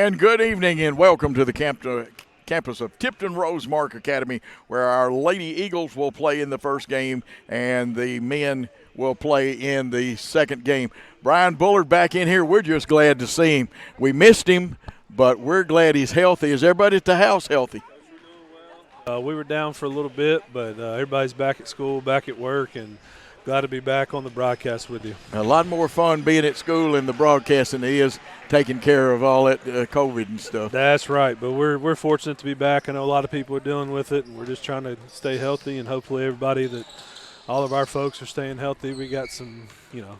And good evening and welcome to the campus of Tipton Rosemark Academy, where our Lady Eagles will play in the first game and the men will play in the second game. Brian Bullard back in here. We're just glad to see him. We missed him, but we're glad he's healthy. Is everybody at the house healthy? We were down for a little bit, but everybody's back at school, back at work, and glad to be back on the broadcast with you. A lot more fun being at school and the broadcast than it is taking care of all that COVID and stuff. That's right, but we're fortunate to be back. I know a lot of people are dealing with it, and we're just trying to stay healthy, and hopefully everybody all of our folks are staying healthy. We got some,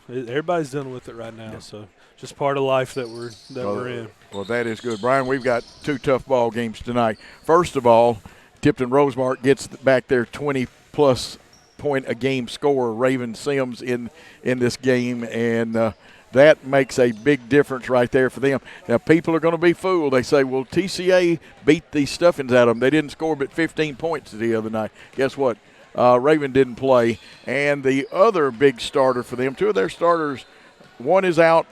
everybody's dealing with it right now, yeah. So just part of life that we're in. Well, that is good. Brian, we've got two tough ball games tonight. First of all, Tipton Rosemark gets back their 20-plus point a game scorer, Raven Sims, in this game, and that makes a big difference right there for them. Now, people are going to be fooled. They say, well, TCA beat these stuffings out of them. They didn't score but 15 points the other night. Guess what? Raven didn't play. And the other big starter for them, two of their starters, one is out.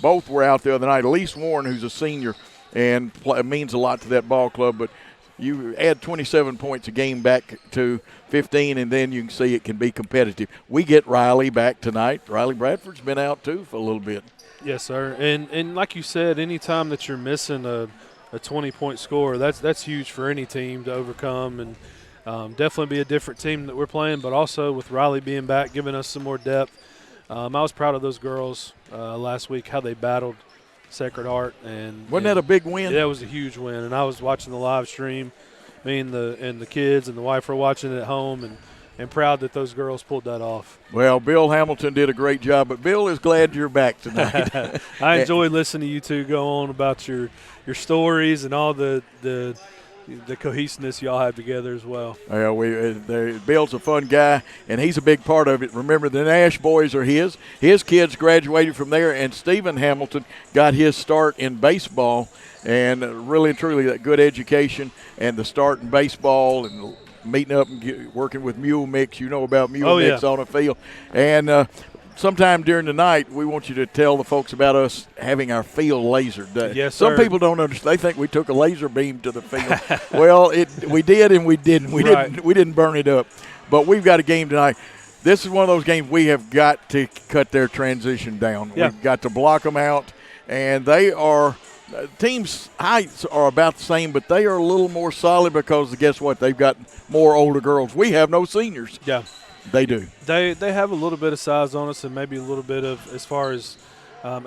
Both were out the other night. Elise Warren, who's a senior, and means a lot to that ball club, but you add 27 points a game back to 15, and then you can see it can be competitive. We get Riley back tonight. Riley Bradford's been out, too, for a little bit. Yes, sir. And like you said, any time that you're missing a 20-point score, that's huge for any team to overcome, and definitely be a different team that we're playing, but also with Riley being back, giving us some more depth. I was proud of those girls last week, how they battled Sacred Heart, and wasn't that a big win? Yeah, it was a huge win, and I was watching the live stream. Me and the kids and the wife were watching it at home, and proud that those girls pulled that off. Well, Bill Hamilton did a great job, but Bill is glad you're back tonight. I enjoy listening to you two go on about your stories and all the cohesiveness y'all have together as well. Well, Bill's a fun guy, and he's a big part of it. Remember, the Nash boys are his. His kids graduated from there, and Stephen Hamilton got his start in baseball, and really and truly that good education and the start in baseball and meeting up and working with Mule Mix. You know about Mule Mix on the field. And sometime during the night, we want you to tell the folks about us having our field lasered. Yes, Some sir. people don't understand. They think we took a laser beam to the field. Well, we did and we didn't. We didn't burn it up. But we've got a game tonight. This is one of those games we have got to cut their transition down. Yeah. We've got to block them out, and they are – teams' heights are about the same, but they are a little more solid because guess what? They've got more older girls. We have no seniors. Yeah. They do. They have a little bit of size on us and maybe a little bit of as far as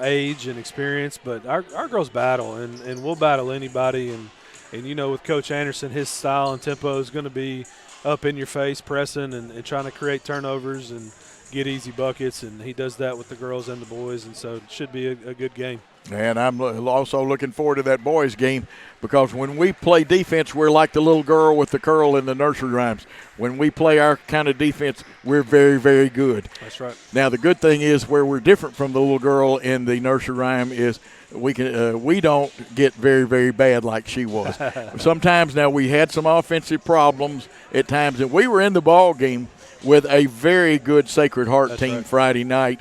age and experience, but our girls battle, and we'll battle anybody. And with Coach Anderson, his style and tempo is going to be up in your face, pressing and trying to create turnovers and get easy buckets, and he does that with the girls and the boys, and so it should be a good game. And I'm also looking forward to that boys game because when we play defense, we're like the little girl with the curl in the nursery rhymes. When we play our kind of defense, we're very, very good. That's right. Now, the good thing is where we're different from the little girl in the nursery rhyme is we don't get very, very bad like she was. Sometimes now we had some offensive problems at times, and we were in the ball game with a very good Sacred Heart team Friday night.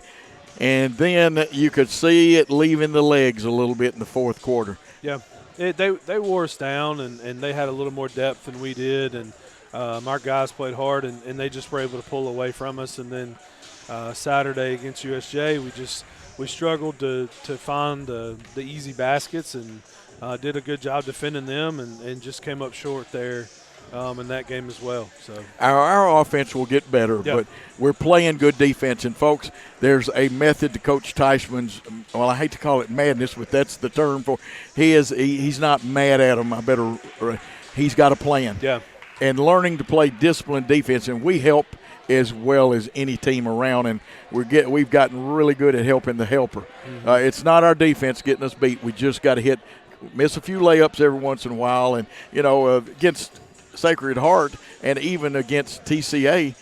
And then you could see it leaving the legs a little bit in the fourth quarter. Yeah, they wore us down, and they had a little more depth than we did. And our guys played hard, and they just were able to pull away from us. And then Saturday against USJ, we struggled to find the easy baskets and did a good job defending them and just came up short there. In that game as well. So our offense will get better, but we're playing good defense. And, folks, there's a method to Coach Teichmann's, well, I hate to call it madness, but that's the term for he's not mad at them. He's got a plan. Yeah. And learning to play disciplined defense, and we help as well as any team around, and we've gotten really good at helping the helper. Mm-hmm. It's not our defense getting us beat. We just got to miss a few layups every once in a while, and, against Sacred Heart and even against TCA,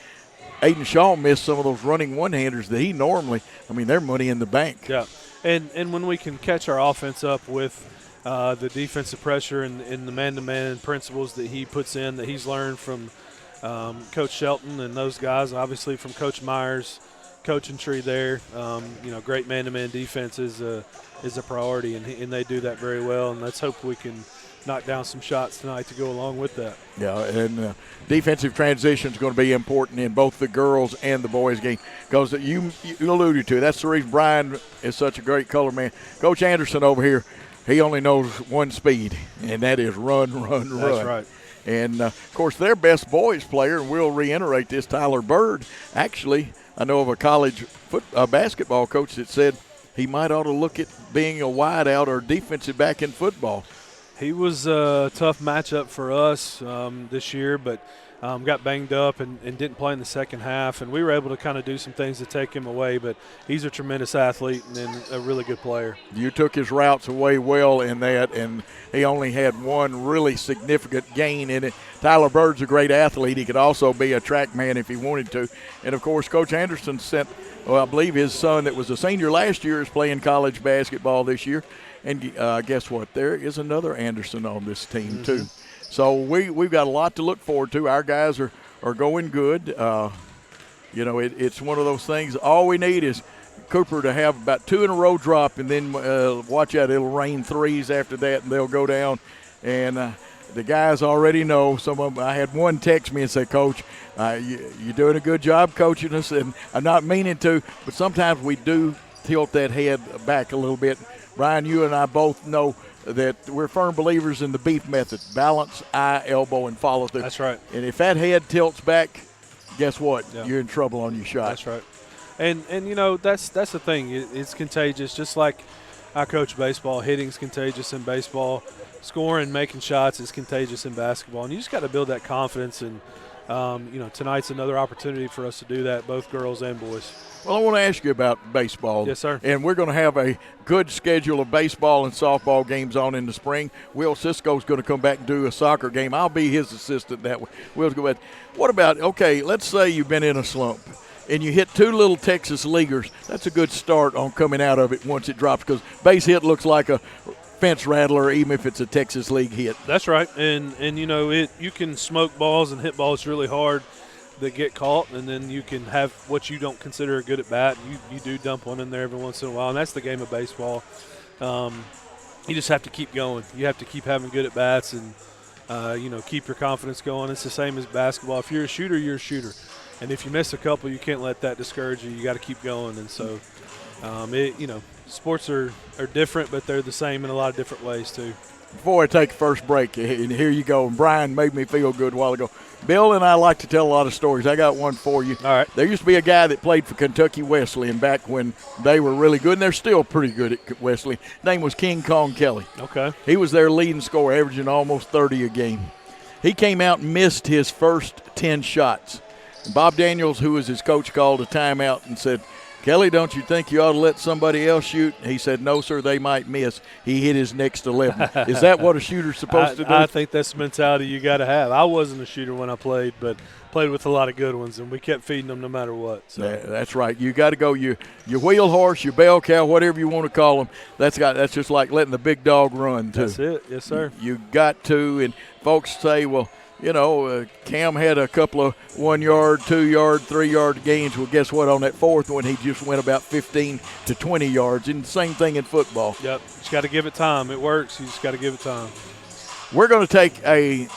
Aiden Shaw missed some of those running one-handers that he normally – they're money in the bank. Yeah, and when we can catch our offense up with the defensive pressure and the man-to-man principles that he puts in that he's learned from Coach Shelton and those guys, obviously from Coach Myers, coaching tree there. Great man-to-man defense is a priority, and they do that very well. And let's hope we can knock down some shots tonight to go along with that. Yeah, and defensive transition is going to be important in both the girls and the boys game, because you alluded to it. That's the reason Brian is such a great color man. Coach Anderson over here, he only knows one speed, and that is run. That's right. And, of course, their best boys player, and we'll reiterate this, Tyler Bird. Actually, I know of a college basketball coach that said he might ought to look at being a wideout or defensive back in football. He was a tough matchup for us this year, but got banged up and didn't play in the second half, and we were able to kind of do some things to take him away, but he's a tremendous athlete and a really good player. You took his routes away well in that, and he only had one really significant gain in it. Tyler Bird's a great athlete. He could also be a track man if he wanted to. And, of course, Coach Anderson sent, I believe his son that was a senior last year is playing college basketball this year. And guess what? There is another Anderson on this team, too. So we've got a lot to look forward to. Our guys are going good. It's one of those things. All we need is Cooper to have about 2 in a row drop, and then watch out. It'll rain threes after that, and they'll go down. And the guys already know. Some of them, I had one text me and say, Coach, you're doing a good job coaching us. And I'm not meaning to, but sometimes we do tilt that head back a little bit. Brian, you and I both know that we're firm believers in the beef method: balance, eye, elbow, and follow through. That's right. And if that head tilts back, guess what? Yeah. You're in trouble on your shot. That's right. And that's the thing. It's contagious. Just like I coach baseball, hitting's contagious in baseball. Scoring, making shots is contagious in basketball. And you just got to build that confidence. And tonight's another opportunity for us to do that, both girls and boys. Well, I want to ask you about baseball. Yes, sir. And we're going to have a good schedule of baseball and softball games on in the spring. Will Cisco's going to come back and do a soccer game. I'll be his assistant that way. Will's go back. What about, okay, let's say you've been in a slump and you hit 2 little Texas leaguers. That's a good start on coming out of it once it drops, because base hit looks like a fence rattler even if it's a Texas League hit. That's right. And you can smoke balls and hit balls really hard that get caught, and then you can have what you don't consider a good at bat. You do dump one in there every once in a while, and that's the game of baseball. You just have to keep going. You have to keep having good at bats and keep your confidence going. It's the same as basketball. If you're a shooter, you're a shooter, and if you miss a couple, you can't let that discourage you. You got to keep going. And so sports are different, but they're the same in a lot of different ways too. Before I take the first break, and here you go, and Brian made me feel good a while ago. Bill and I like to tell a lot of stories. I got one for you. All right. There used to be a guy that played for Kentucky Wesleyan back when they were really good, and they're still pretty good at Wesleyan. His name was King Kong Kelly. Okay. He was their leading scorer, averaging almost 30 a game. He came out and missed his first 10 shots. And Bob Daniels, who was his coach, called a timeout and said, Kelly, don't you think you ought to let somebody else shoot? He said, no, sir, they might miss. He hit his next 11. Is that what a shooter's supposed to do? I think that's the mentality you got to have. I wasn't a shooter when I played, but played with a lot of good ones, and we kept feeding them no matter what. So. That's right. You got to go your wheel horse, your bell cow, whatever you want to call them. That's just like letting the big dog run, too. That's it. Yes, sir. You got to, and folks say, well, Cam had a couple of 1 yard, 2 yard, 3 yard gains. Well, guess what? On that fourth one, he just went about 15 to 20 yards. And the same thing in football. Yep. Just got to give it time. It works. You just got to give it time. We're going to take a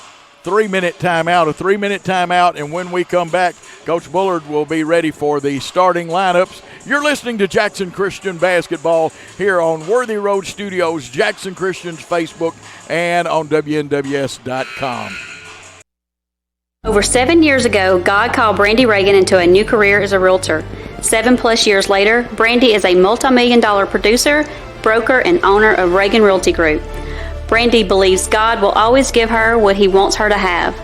3-minute timeout, and when we come back, Coach Bullard will be ready for the starting lineups. You're listening to Jackson Christian Basketball here on Worthy Road Studios, Jackson Christian's Facebook, and on WNWS.com. Over 7 years ago, God called Brandy Reagan into a new career as a realtor. 7+ years later, Brandy is a multi-million-dollar producer, broker, and owner of Reagan Realty Group. Brandy believes God will always give her what He wants her to have.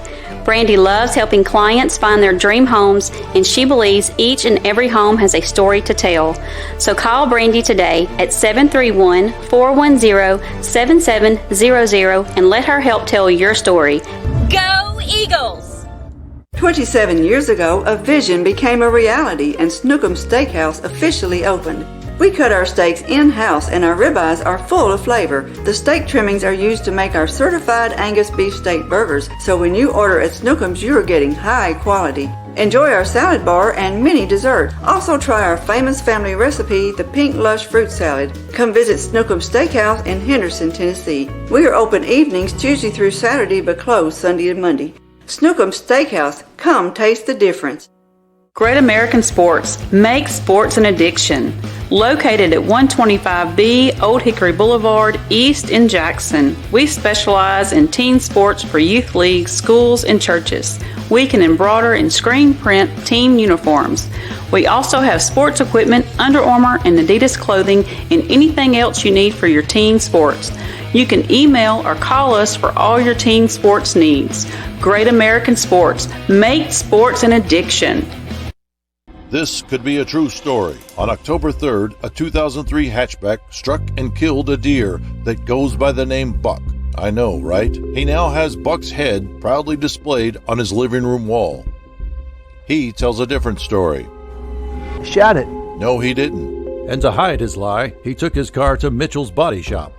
Brandy loves helping clients find their dream homes, and she believes each and every home has a story to tell. So call Brandy today at 731-410-7700 and let her help tell your story. Go Eagles! 27 years ago, a vision became a reality and Snookum's Steakhouse officially opened. We cut our steaks in-house and our ribeyes are full of flavor. The steak trimmings are used to make our certified Angus beef steak burgers, so when you order at Snookum's, you are getting high quality. Enjoy our salad bar and mini dessert. Also try our famous family recipe, the Pink Lush Fruit Salad. Come visit Snookum Steakhouse in Henderson, Tennessee. We are open evenings Tuesday through Saturday but closed Sunday and Monday. Snookum Steakhouse, come taste the difference. Great American Sports. Make sports an addiction. Located at 125B Old Hickory Boulevard, East in Jackson. We specialize in team sports for youth leagues, schools, and churches. We can embroider and screen print team uniforms. We also have sports equipment, Under Armour, and Adidas clothing, and anything else you need for your team sports. You can email or call us for all your team sports needs. Great American Sports. Make sports an addiction. This could be a true story. On October 3rd, a 2003 hatchback struck and killed a deer that goes by the name Buck. I know, right? He now has Buck's head proudly displayed on his living room wall. He tells a different story. Shot it. No, he didn't. And to hide his lie, he took his car to Mitchell's Body Shop.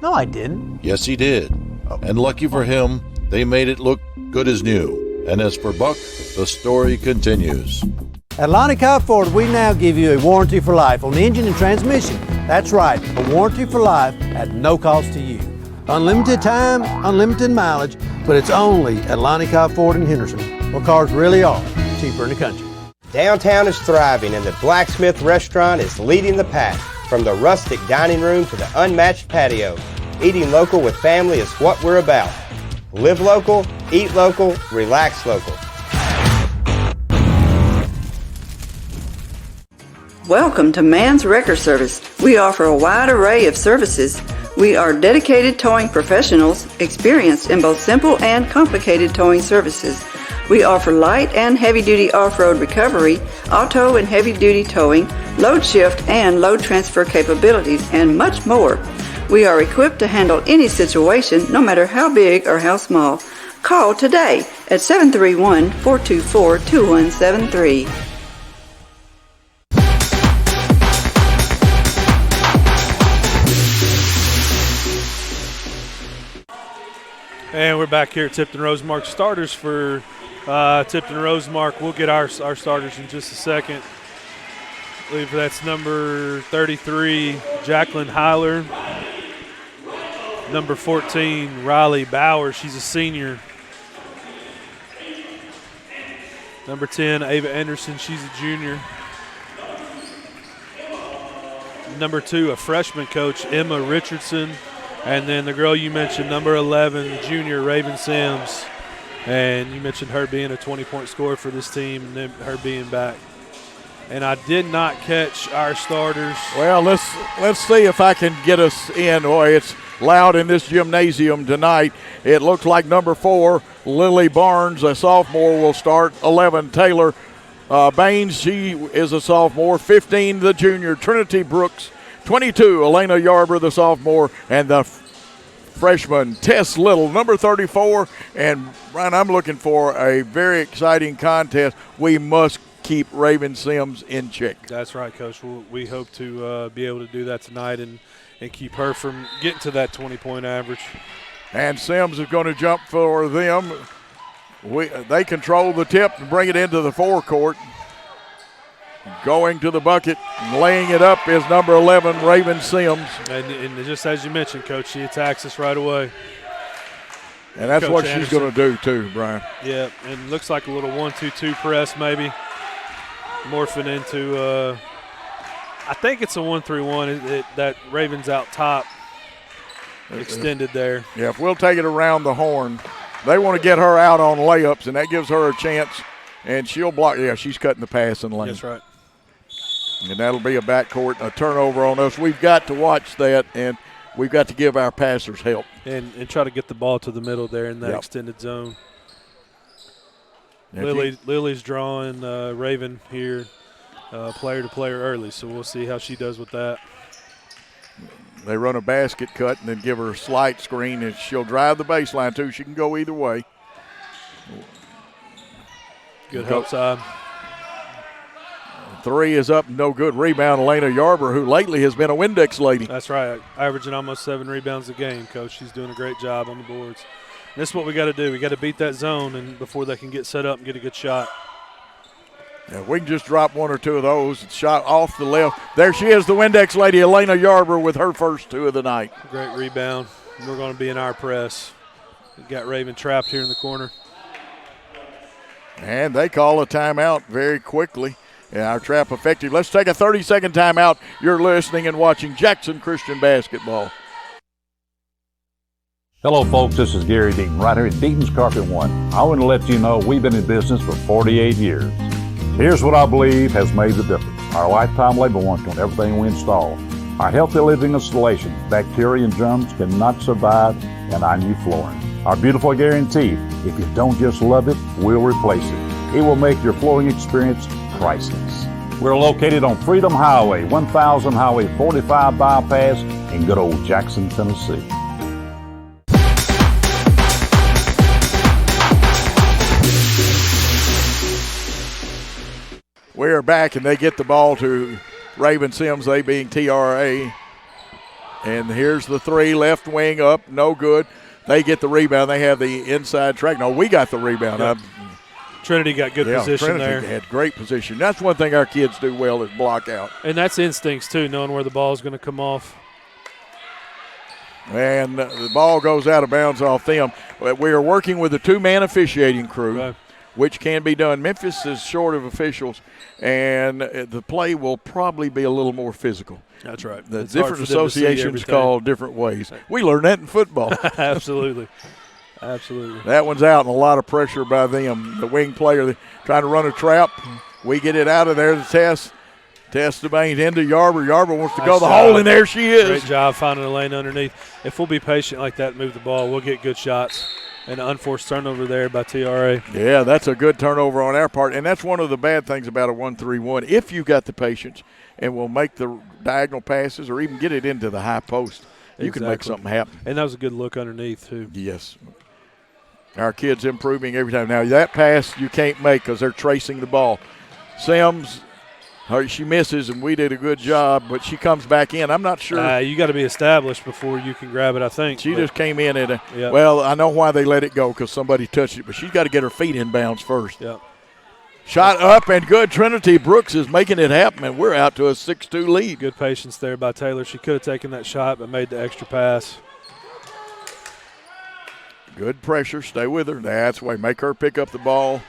No, I didn't. Yes, he did. And lucky for him, they made it look good as new. And as for Buck, the story continues. At Lonnie Cobb Ford, we now give you a warranty for life on the engine and transmission. That's right, a warranty for life at no cost to you. Unlimited time, unlimited mileage, but it's only at Lonnie Cobb Ford in Henderson, where cars really are cheaper in the country. Downtown is thriving and the Blacksmith Restaurant is leading the pack. From the rustic dining room to the unmatched patio, eating local with family is what we're about. Live local, eat local, relax local. Welcome to Man's Wrecker Service. We offer a wide array of services. We are dedicated towing professionals, experienced in both simple and complicated towing services. We offer light and heavy-duty off-road recovery, auto and heavy-duty towing, load shift and load transfer capabilities, and much more. We are equipped to handle any situation, no matter how big or how small. Call today at 731-424-2173. And we're back here at Tipton Rosemark. Starters for Tipton Rosemark. We'll get our starters in just a second. I believe that's number 33, Jacqueline Heiler. Number 14, Riley Bauer. She's a senior. Number 10, Ava Anderson. She's a junior. Number 2, a freshman coach, Emma Richardson. And then the girl you mentioned, number 11, the junior, Raven Sims. And you mentioned her being a 20-point scorer for this team and then her being back. And I did not catch our starters. Well, let's see if I can get us in. Boy, it's loud in this gymnasium tonight. It looks like number 4, Lily Barnes, a sophomore, will start. 11, Taylor Baines, she is a sophomore. 15, the junior, Trinity Brooks. 22, Elena Yarber, the sophomore, and the freshman, Tess Little, number 34. And, Brian, I'm looking for a very exciting contest. We must keep Raven Sims in check. That's right, Coach. We hope to be able to do that tonight and keep her from getting to that 20-point average. And Sims is going to jump for them. They control the tip and bring it into the forecourt. Going to the bucket and laying it up is number 11, Raven Sims. And just as you mentioned, Coach, she attacks us right away. And that's Coach what Anderson. She's going to do too, Brian. Yeah, and looks like a little 1-2-2 press maybe. Morphing into, I think it's a 1-3-1. That Ravens out top extended there. Yeah, if we'll take it around the horn, they want to get her out on layups, and that gives her a chance, and she'll block. Yeah, she's cutting the pass and lane. That's right. And that'll be a backcourt, a turnover on us. We've got to watch that, and we've got to give our passers help. And try to get the ball to the middle there in that extended zone. Lily's drawing Raven here player to player early, so we'll see how she does with that. They run a basket cut and then give her a slight screen, and she'll drive the baseline too. She can go either way. Good help side. 3 is up, no good. Rebound, Elena Yarber, who lately has been a Windex lady. That's right, averaging almost 7 rebounds a game, Coach. She's doing a great job on the boards. And this is what we got to do. We got to beat that zone and before they can get set up and get a good shot. If we can just drop one or two of those. Shot off the left. There she is, the Windex lady, Elena Yarber, with her first two of the night. Great rebound. We're going to be in our press. We've got Raven trapped here in the corner. And they call a timeout very quickly. Yeah, our trap effective. Let's take a 30-second timeout. You're listening and watching Jackson Christian Basketball. Hello, folks. This is Gary Deaton, right here at Deaton's Carpet One. I want to let you know we've been in business for 48 years. Here's what I believe has made the difference. Our lifetime labor warranty on everything we install. Our healthy living installation, bacteria and germs cannot survive in our new flooring. Our beautiful guarantee, if you don't just love it, we'll replace it. It will make your flooring experience priceless. We're located on Freedom Highway, 1000 Highway 45 bypass in good old Jackson, Tennessee. We are back, and they get the ball to Raven Sims, they being TRA. And here's the three, left wing up, no good. They get the rebound. They have the inside track. No, we got the rebound. Yep. Trinity got good position Trinity there. Had great position. That's one thing our kids do well is block out. And that's instincts, too, knowing where the ball is going to come off. And the ball goes out of bounds off them. We are working with a two-man officiating crew. Right. Which can be done. Memphis is short of officials, and the play will probably be a little more physical. That's right. The it's different associations call different ways. We learned that in football. Absolutely. Absolutely. That one's out, and a lot of pressure by them. The wing player trying to run a trap. We get it out of there to Test. Test the main into Yarber. Yarber wants to go the hole, and there she is. Great job finding a lane underneath. If we'll be patient like that and move the ball, we'll get good shots. And an unforced turnover there by TRA. Yeah, that's a good turnover on our part. And that's one of the bad things about a 1-3-1. If you've got the patience and will make the diagonal passes or even get it into the high post, you can make something happen. And that was a good look underneath, too. Yes. Our kids improving every time. Now, that pass you can't make because they're tracing the ball. Sims, she misses, and we did a good job, but she comes back in. I'm not sure. You got to be established before you can grab it, I think. She just came in and, well, I know why they let it go because somebody touched it, but she's got to get her feet in bounds first. Yep. Shot up and good. Trinity Brooks is making it happen, and we're out to a 6-2 lead. Good patience there by Taylor. She could have taken that shot but made the extra pass. Good pressure. Stay with her. That's the way. Make her pick up the ball.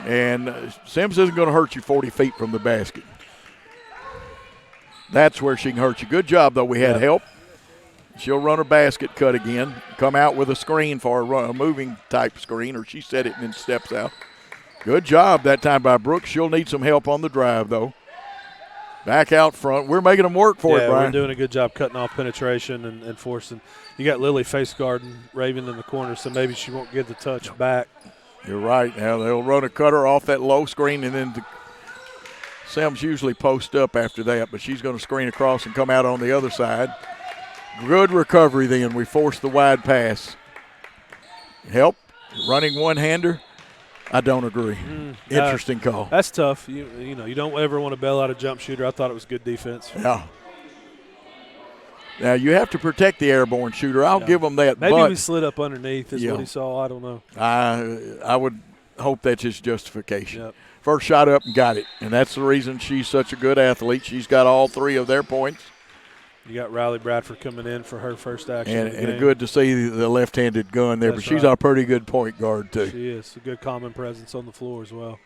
And Sims isn't going to hurt you 40 feet from the basket. That's where she can hurt you. Good job, though. We had help. She'll run her basket cut again. Come out with a screen for a moving type screen, or she set it and then steps out. Good job that time by Brooks. She'll need some help on the drive, though. Back out front. We're making them work for it, Brian. We're doing a good job cutting off penetration and forcing. You got Lily face guarding Raven in the corner, so maybe she won't get the touch back. You're right. Now they'll run a cutter off that low screen, and then Sims usually post up after that, but she's going to screen across and come out on the other side. Good recovery then. We forced the wide pass. Help. Running one-hander. I don't agree. Interesting call. That's tough. You know, you don't ever want to bail out a jump shooter. I thought it was good defense. Yeah. Now, you have to protect the airborne shooter. I'll give them that. Maybe we slid up underneath is what he saw. I don't know. I would hope that's his justification. Yep. First shot up and got it, and that's the reason she's such a good athlete. She's got all three of their points. You got Riley Bradford coming in for her first action. And good to see the left-handed gun there, but she's a pretty good point guard too. She is. A good common presence on the floor as well.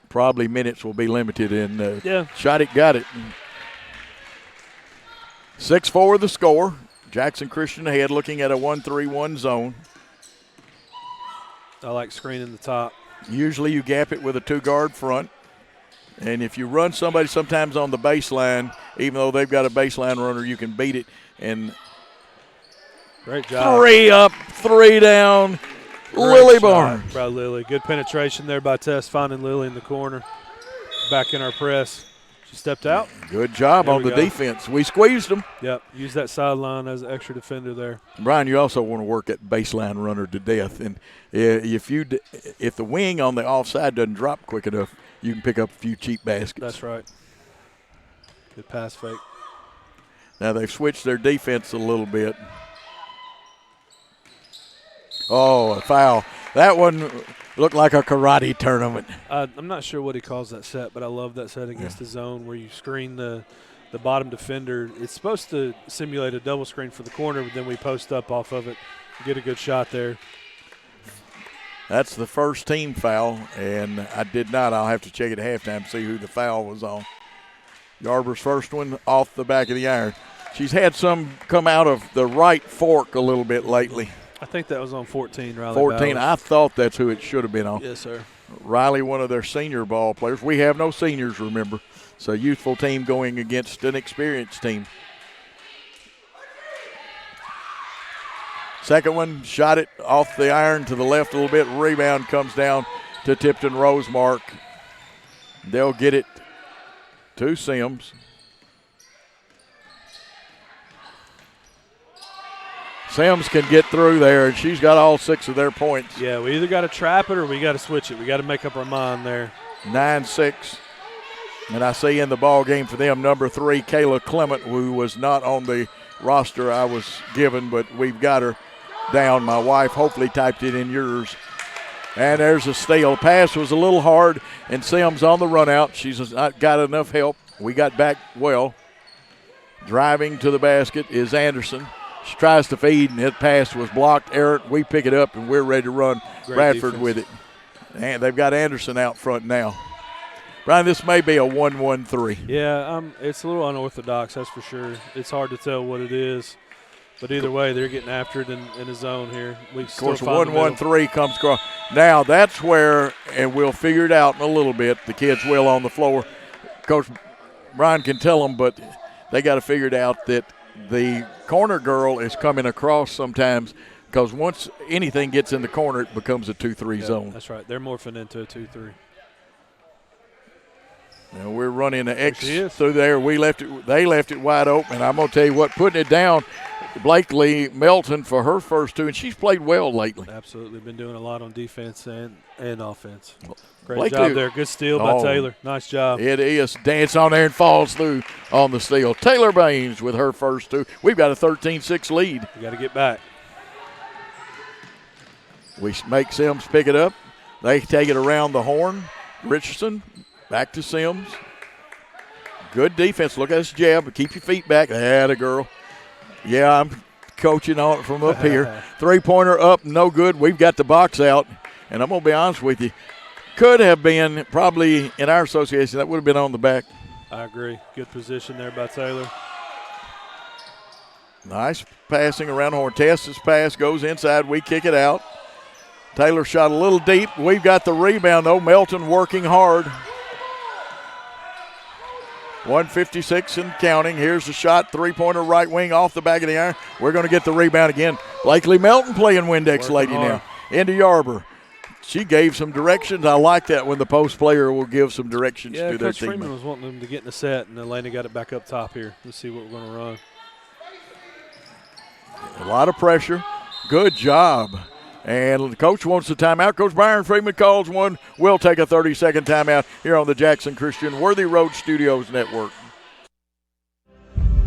Probably minutes will be limited, and shot it, got it. 6-4 the score. Jackson Christian ahead, looking at a 1-3-1 zone. I like screening the top. Usually you gap it with a two-guard front. And if you run somebody sometimes on the baseline, even though they've got a baseline runner, you can beat it. And great job. 3 up, 3 down. Lily Barnes. By Lily. Good penetration there by Tess, finding Lily in the corner. Back in our press. She stepped out. Good job on the defense. We squeezed them. Yep. Use that sideline as an extra defender there. Brian, you also want to work that baseline runner to death. And if the wing on the offside doesn't drop quick enough, you can pick up a few cheap baskets. That's right. Good pass fake. Now they've switched their defense a little bit. Oh, a foul. That one Looked like a karate tournament. I'm not sure what he calls that set, but I love that set against the zone where you screen the bottom defender. It's supposed to simulate a double screen for the corner, but then we post up off of it, get a good shot there. That's the first team foul, and I did not. I'll have to check at halftime to see who the foul was on. Yarber's first one off the back of the iron. She's had some come out of the right fork a little bit lately. I think that was on 14, Riley. 14, Bowers. I thought that's who it should have been on. Yes, sir. Riley, one of their senior ball players. We have no seniors, remember. It's a youthful team going against an experienced team. Second one, shot it off the iron to the left a little bit. Rebound comes down to Tipton Rosemark. They'll get it to Sims. Sims can get through there, and she's got all 6 of their points. Yeah, we either got to trap it or we got to switch it. We got to make up our mind there. 9-6. And I see in the ball game for them, number 3, Kayla Clement, who was not on the roster I was given, but we've got her down. My wife hopefully typed it in yours. And there's a steal. Pass was a little hard, and Sims on the run out. She's not got enough help. We got back well. Driving to the basket is Anderson. She tries to feed, and that pass was blocked. Errant, we pick it up, and we're ready to run. Great Bradford defense. with it. And they've got Anderson out front now. Brian, this may be a 1-1-3. Yeah, it's a little unorthodox, that's for sure. It's hard to tell what it is. But either way, they're getting after it in the zone here. Of course, 1-1-3 comes across. Now, that's where, and we'll figure it out in a little bit, the kids will on the floor. Coach Brian can tell them, but they got to figure it out that the corner girl is coming across sometimes because once anything gets in the corner, it becomes a 2-3 zone. That's right. They're morphing into a 2-3. Now we're running the X through there. They left it wide open. I'm going to tell you what, putting it down, Blakely Melton for her first 2, and she's played well lately. Absolutely. Been doing a lot on defense and offense. Great Blakely, job there. Good steal by Taylor. Nice job. It is. Dance on there and falls through on the steal. Taylor Baines with her first 2. We've got a 13-6 lead. We got to get back. We make Sims pick it up. They take it around the horn. Richardson back to Sims. Good defense. Look at this jab. Keep your feet back. Atta girl. Yeah, I'm coaching on it from up here. 3-pointer up, no good. We've got the box out. And I'm going to be honest with you. Could have been probably in our association, that would have been on the back. I agree. Good position there by Taylor. Nice passing around the horn. Tessa's pass goes inside. We kick it out. Taylor shot a little deep. We've got the rebound, though. Melton working hard. 156 and counting. Here's the shot. 3-pointer right wing off the back of the iron. We're going to get the rebound again. Blakely Melton playing Windex Working lady hard. now. Into Yarber. She gave some directions. I like that when the post player will give some directions Yeah, to their Coach Freeman team. was wanting them to get in the set, and Elena got it back up top here. Let's see what we're going to run. A lot of pressure. Good job. And the coach wants the timeout. Coach Byron Freeman calls one. We'll take a 30-second timeout here on the Jackson Christian Worthy Road Studios Network.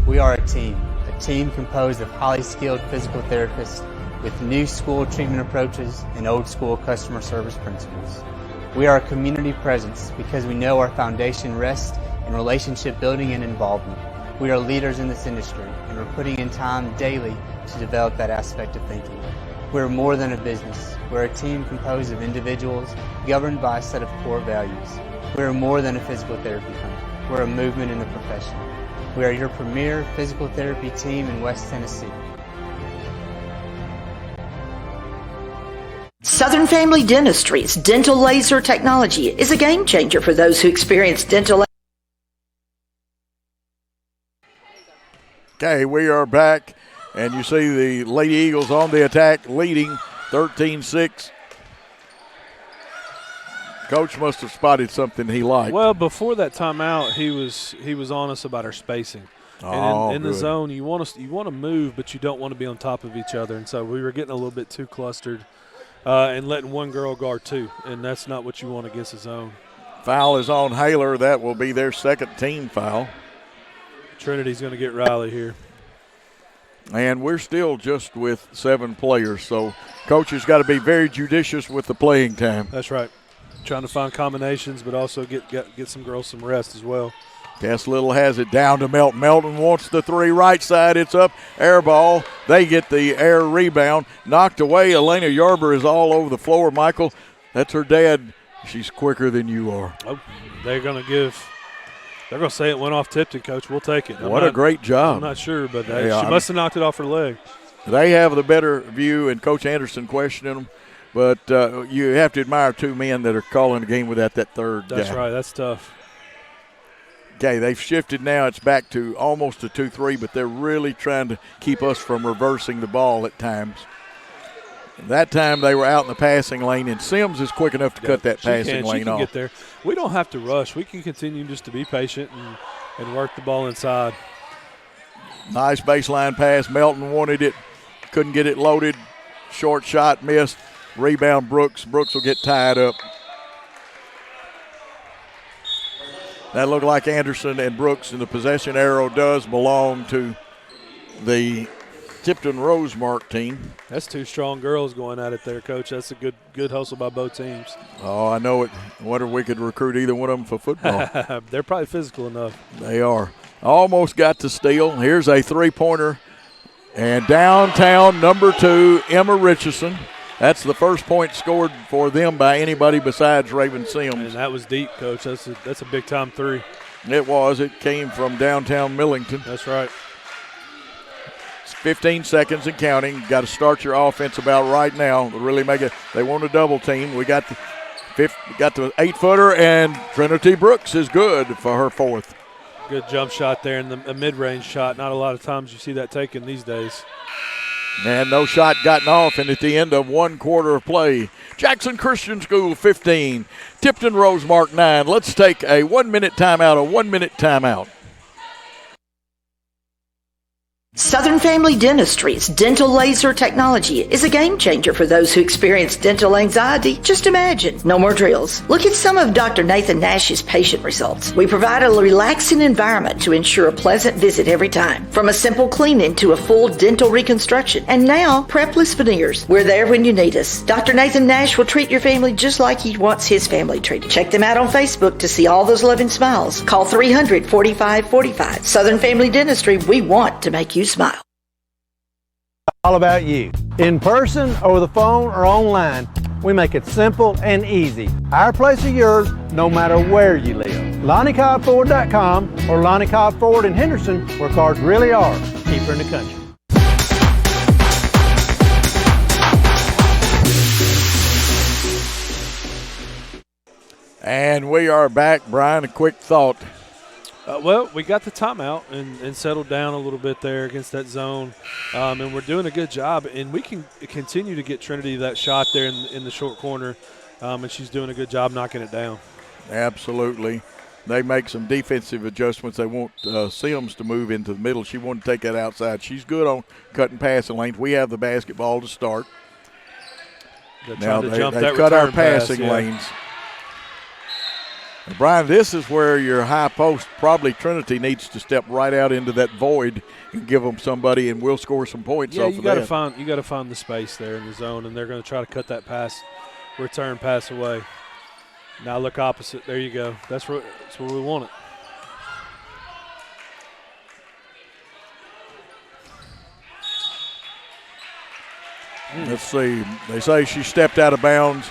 We are a team composed of highly skilled physical therapists with new school treatment approaches and old school customer service principles. We are a community presence because we know our foundation rests in relationship building and involvement. We are leaders in this industry, and we're putting in time daily to develop that aspect of thinking. We're more than a business. We're a team composed of individuals governed by a set of core values. We're more than a physical therapy company. We're a movement in the profession. We are your premier physical therapy team in West Tennessee. Southern Family Dentistry's dental laser technology is a game changer for those who experience dental. Okay, we are back, and you see the Lady Eagles on the attack, leading 13-6. Coach must have spotted something he liked. Well, before that timeout, he was on us about our spacing. And in the zone, you want to move, but you don't want to be on top of each other. And so we were getting a little bit too clustered and letting one girl guard 2, and that's not what you want against a zone. Foul is on Haler. That will be their second team foul. Trinity's going to get Riley here. And we're still just with 7 players, so Coach has got to be very judicious with the playing time. That's right. Trying to find combinations, but also get some girls some rest as well. Cass Little has it down to Melton. Melton wants the 3 right side. It's up. Air ball. They get the air rebound. Knocked away. Elena Yarber is all over the floor. Michael, that's her dad. She's quicker than you are. Oh, they're going to say it went off Tipton, Coach. We'll take it. What a great job. I'm not sure, but she must have knocked it off her leg. They have the better view, and Coach Anderson questioning them. But you have to admire 2 men that are calling the game without that third guy. That's right. That's tough. Okay, they've shifted now. It's back to almost a 2-3, but they're really trying to keep us from reversing the ball at times. That time they were out in the passing lane, and Sims is quick enough to cut that passing lane off. Get there. We don't have to rush. We can continue just to be patient and work the ball inside. Nice baseline pass. Melton wanted it, couldn't get it loaded. Short shot missed. Rebound Brooks. Brooks will get tied up. That looked like Anderson and Brooks, and the possession arrow does belong to the Tipton Rosemark team. That's 2 strong girls going at it there, Coach. That's a good hustle by both teams. Oh, I know it. I wonder if we could recruit either one of them for football. They're probably physical enough. They are. Almost got to steal. Here's a 3-pointer. And downtown, number 2, Emma Richardson. That's the first point scored for them by anybody besides Raven Sims. And that was deep, Coach. That's a big-time 3. It was. It came from downtown Millington. That's right. It's 15 seconds and counting. Got to start your offense about right now to really make it. They want a double team. We got the 8-footer, and Trinity Brooks is good for her 4th. Good jump shot there, and a mid-range shot. Not a lot of times you see that taken these days. And no shot gotten off, and at the end of 1 quarter of play, Jackson Christian School 15, Tipton Rosemark 9. Let's take a 1-minute timeout. Southern Family Dentistry's dental laser technology is a game changer for those who experience dental anxiety. Just imagine, no more drills. Look at some of Dr. Nathan Nash's patient results. We provide a relaxing environment to ensure a pleasant visit every time. From a simple cleaning to a full dental reconstruction. And now, prepless veneers. We're there when you need us. Dr. Nathan Nash will treat your family just like he wants his family treated. Check them out on Facebook to see all those loving smiles. Call 300-4545. Southern Family Dentistry, we want to make you smile. All about you. In person, over the phone, or online, we make it simple and easy. Our place or yours, no matter where you live. LonnieCobbFord.com or Lonnie Cobb Ford in Henderson, where cars really are cheaper in the country. And we are back. Brian, a quick thought. Well, we got the timeout and settled down a little bit there against that zone, and we're doing a good job. And we can continue to get Trinity that shot there in the short corner, and she's doing a good job knocking it down. Absolutely. They make some defensive adjustments. They want Sims to move into the middle. She wanted to take that outside. She's good on cutting passing lanes. We have the basketball to start. Now they cut our passing lanes. And Brian, this is where your high post, probably Trinity, needs to step right out into that void and give them somebody, and we'll score some points off of that. You got to find the space there in the zone, and they're going to try to cut that return pass away. Now look opposite. There you go. That's where we want it. Let's see. They say she stepped out of bounds.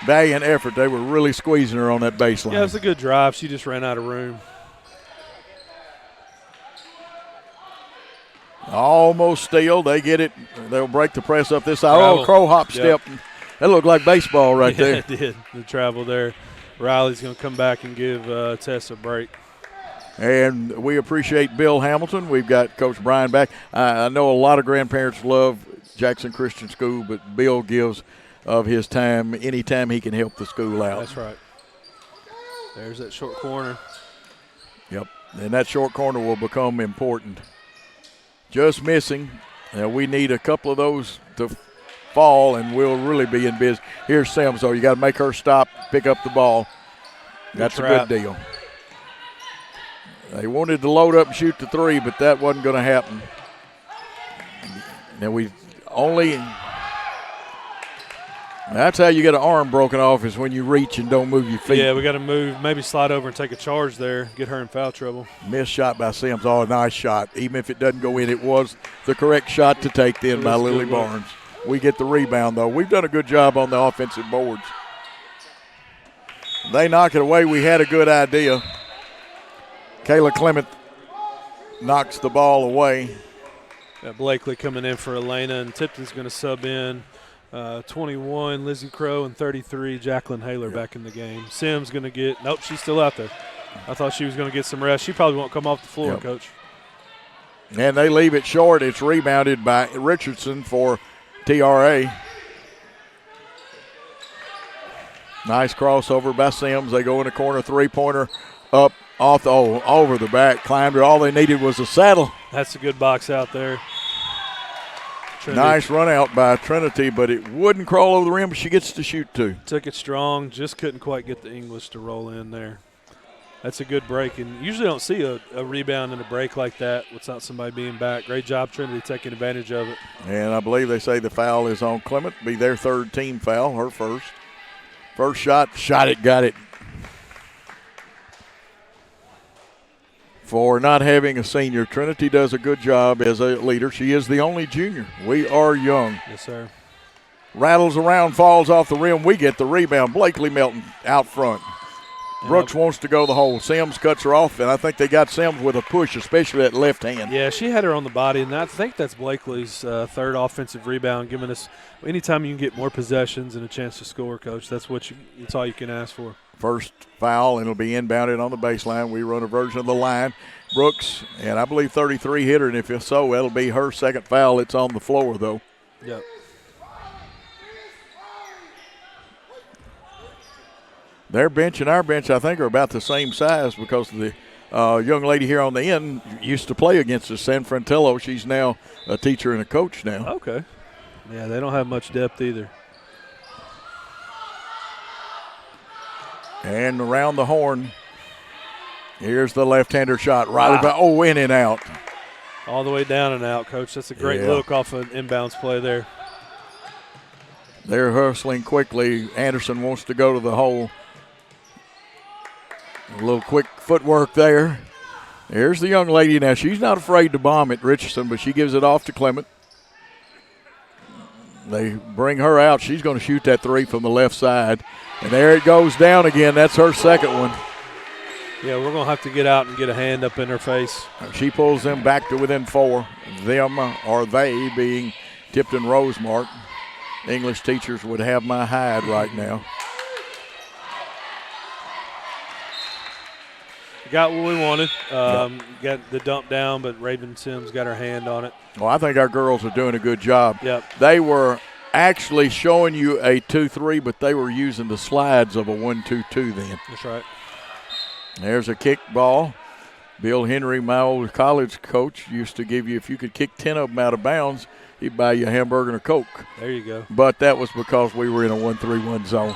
Valiant effort. They were really squeezing her on that baseline. Yeah, it was a good drive. She just ran out of room. Almost steal. They get it. They'll break the press up this side. Travel. Oh, crow hop step. That looked like baseball right there. It did. The travel there. Riley's going to come back and give Tess a break. And we appreciate Bill Hamilton. We've got Coach Brian back. I know a lot of grandparents love Jackson Christian School, but Bill gives of his time anytime he can help the school out. That's right. There's that short corner. Yep, and that short corner will become important. Just missing. We need a couple of those to fall, and we'll really be in business. Here's Sims, though. You got to make her stop, pick up the ball. That's a good deal. They wanted to load up and shoot the 3, but that wasn't going to happen. Now that's how you get an arm broken off, is when you reach and don't move your feet. Yeah, we got to move, maybe slide over and take a charge there, get her in foul trouble. Missed shot by Sims. Oh, nice shot. Even if it doesn't go in, it was the correct shot to take then by Lily Barnes. We get the rebound, though. We've done a good job on the offensive boards. They knock it away. We had a good idea. Kayla Clement knocks the ball away. Got Blakely coming in for Elena, and Tipton's going to sub in 21, Lizzie Crow, and 33, Jacqueline Haler back in the game. Sims going to get – nope, she's still out there. I thought she was going to get some rest. She probably won't come off the floor, Coach. And they leave it short. It's rebounded by Richardson for TRA. Nice crossover by Sims. They go in the corner, three-pointer up off the over the back, climbed it. All they needed was a saddle. That's a good box out there. Trinity. Nice run out by Trinity, but it wouldn't crawl over the rim, but she gets to shoot too. Took it strong, just couldn't quite get the English to roll in there. That's a good break, and usually don't see a rebound in a break like that without somebody being back. Great job, Trinity, taking advantage of it. And I believe they say the foul is on Clement. Be their third team foul, her first. First shot it, got it. For not having a senior, Trinity does a good job as a leader. She is the only junior. We are young. Yes, sir. Rattles around, falls off the rim. We get the rebound. Blakely Melton out front. Brooks wants to go the hole. Sims cuts her off, and I think they got Sims with a push, especially that left hand. Yeah, she had her on the body, and I think that's Blakely's third offensive rebound, giving us anytime you can get more possessions and a chance to score, Coach. That's all you can ask for. First foul, and it'll be inbounded on the baseline. We run a version of the line. Brooks, and I believe 33 hit her, and if so, it'll be her second foul. It's on the floor, though. Yep. Their bench and our bench, I think, are about the same size because the young lady here on the end used to play against us, San Frontello. She's now a teacher and a coach now. Okay. Yeah, they don't have much depth either. And around the horn, here's the left-hander shot. Riley, in and out. All the way down and out, Coach. That's a great look off an inbounds play there. They're hustling quickly. Anderson wants to go to the hole. A little quick footwork there. There's the young lady now. She's not afraid to bomb at Richardson, but she gives it off to Clement. They bring her out. She's going to shoot that three from the left side. And there it goes down again. That's her second one. Yeah, we're going to have to get out and get a hand up in her face. She pulls them back to within four. Them or they being Tipton Rosemark. English teachers would have my hide right now. Got what we wanted. Got the dump down, but Raven Sims got her hand on it. Well, I think our girls are doing a good job. Yep. They were actually showing you a 2-3, but they were using the slides of a 1-2-2 then. That's right. There's a kick ball. Bill Henry, my old college coach, used to give you, if you could kick 10 of them out of bounds, he'd buy you a hamburger and a Coke. There you go. But that was because we were in a 1-3-1 zone.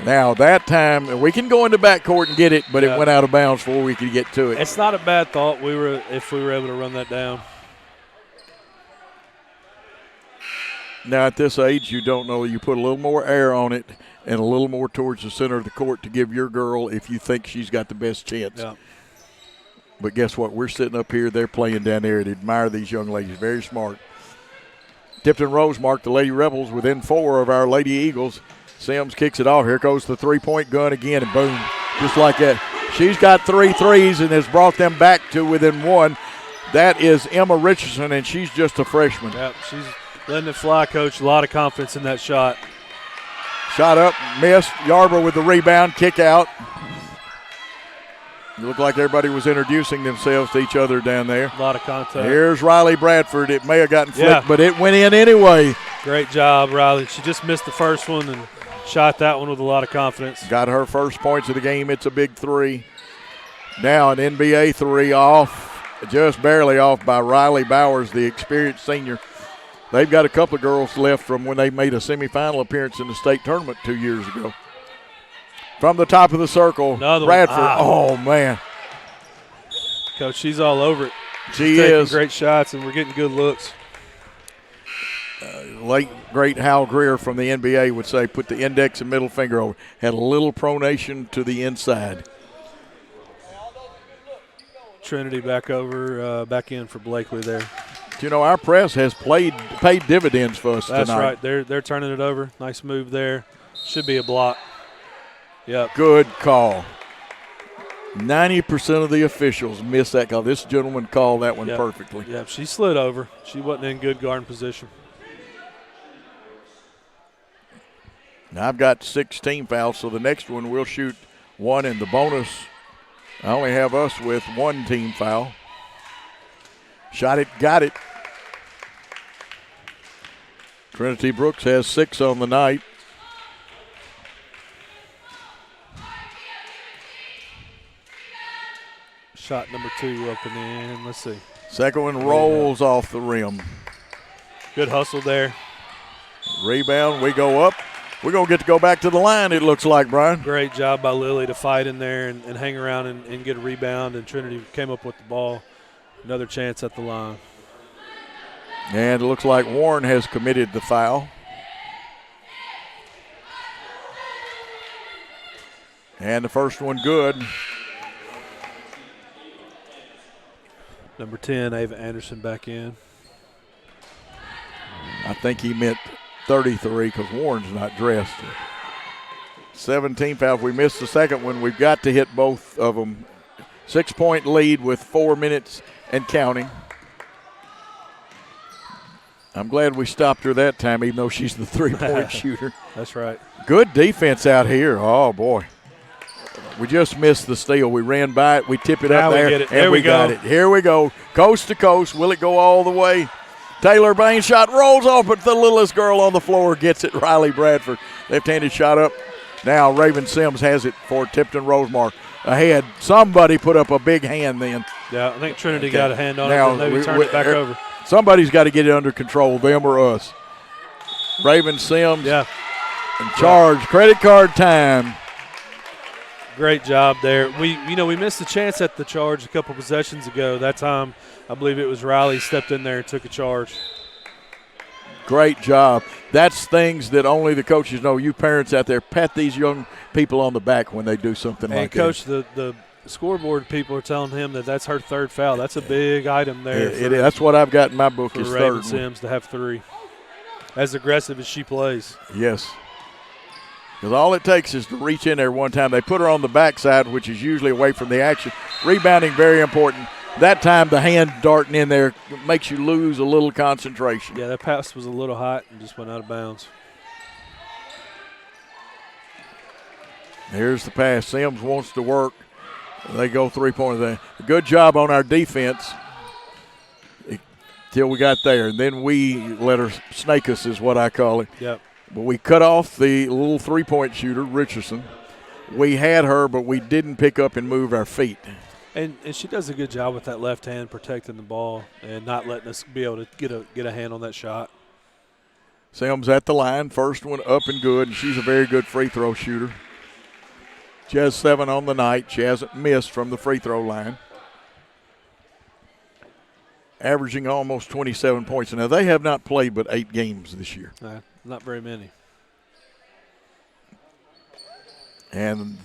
Now, that time, we can go into backcourt and get it, but it went out of bounds before we could get to it. It's not a bad thought if we were able to run that down. Now, at this age, you don't know. You put a little more air on it and a little more towards the center of the court to give your girl if you think she's got the best chance. Yeah. But guess what? We're sitting up here. They're playing down there and admire these young ladies. Very smart. Tipton Rosemark, the Lady Rebels, within 4 of our Lady Eagles. Sims kicks it off. Here goes the three-point gun again, and boom, just like that. She's got 3 threes and has brought them back to within 1. That is Emma Richardson, and she's just a freshman. Yep, she's letting it fly, Coach. A lot of confidence in that shot. Shot up, missed. Yarborough with the rebound, kick out. It looked like everybody was introducing themselves to each other down there. A lot of contact. Here's Riley Bradford. It may have gotten flicked, but it went in anyway. Great job, Riley. She just missed the first one and shot that one with a lot of confidence. Got her first points of the game. It's a big 3. Now an NBA 3 off, just barely off by Riley Bowers, the experienced senior. They've got a couple of girls left from when they made a semifinal appearance in the state tournament 2 years ago. From the top of the circle, Bradford. Oh, man. Coach, she's all over it. She taking is. Great shots, and we're getting good looks. late great Hal Greer from the NBA would say, put the index and middle finger over. Had a little pronation to the inside. Trinity back in for Blakely there. You know, our press has paid dividends for us tonight. That's right. They're turning it over. Nice move there. Should be a block. Yep. Good call. 90% of the officials miss that call. This gentleman called that one perfectly. Yep, she slid over. She wasn't in good guard position. Now I've got 16 fouls, so the next one we'll shoot one in the bonus. I only have us with one team foul. Shot it, got it. Trinity Brooks has 6 on the night. Shot number 2 up and in. Let's see. Second one rolls off the rim. Good hustle there. Rebound, we go up. We're going to get to go back to the line, it looks like, Brian. Great job by Lily to fight in there and hang around and get a rebound, and Trinity came up with the ball. Another chance at the line. And it looks like Warren has committed the foul. And the first one good. Number 10, Ava Anderson back in. I think he meant 33 because Warren's not dressed. 17 fouls. We missed the second one. We've got to hit both of them. 6-point lead with 4 minutes and counting. I'm glad we stopped her that time, even though she's the three-point shooter. That's right. Good defense out here. Oh, boy. We just missed the steal. We ran by it. We tip it up there, and we got it. Here we go. Coast to coast. Will it go all the way? Taylor Bain shot rolls off, but the littlest girl on the floor gets it. Riley Bradford. Left-handed shot up. Now Raven Sims has it for Tipton Rosemar. Ahead. Somebody put up a big hand then. Yeah, I think Trinity got a hand on it, and then we turned it back over. Somebody's got to get it under control, them or us. Raven Sims. Yeah. And charge. Credit card time. Great job there. We missed the chance at the charge a couple possessions ago. That time, I believe it was Riley stepped in there and took a charge. Great job. That's things that only the coaches know. You parents out there, pat these young people on the back when they do something like that. And, Coach, the scoreboard people are telling him that that's her third foul. That's a big item there. That's what I've got in my book for is Raven third. Sims to have 3. As aggressive as she plays. Yes. Because all it takes is to reach in there one time. They put her on the backside, which is usually away from the action. Rebounding, very important. That time the hand darting in there makes you lose a little concentration. Yeah, that pass was a little hot and just went out of bounds. Here's the pass. Sims wants to work. They go three-pointer there. Good job on our defense till we got there. And then we let her snake us is what I call it. Yep. But we cut off the little three-point shooter, Richardson. We had her, but we didn't pick up and move our feet. And she does a good job with that left hand protecting the ball and not letting us be able to get a hand on that shot. Sims at the line. First one up and good, and she's a very good free throw shooter. She has 7 on the night. She hasn't missed from the free throw line. Averaging almost 27 points. Now, they have not played but 8 games this year. Not very many. And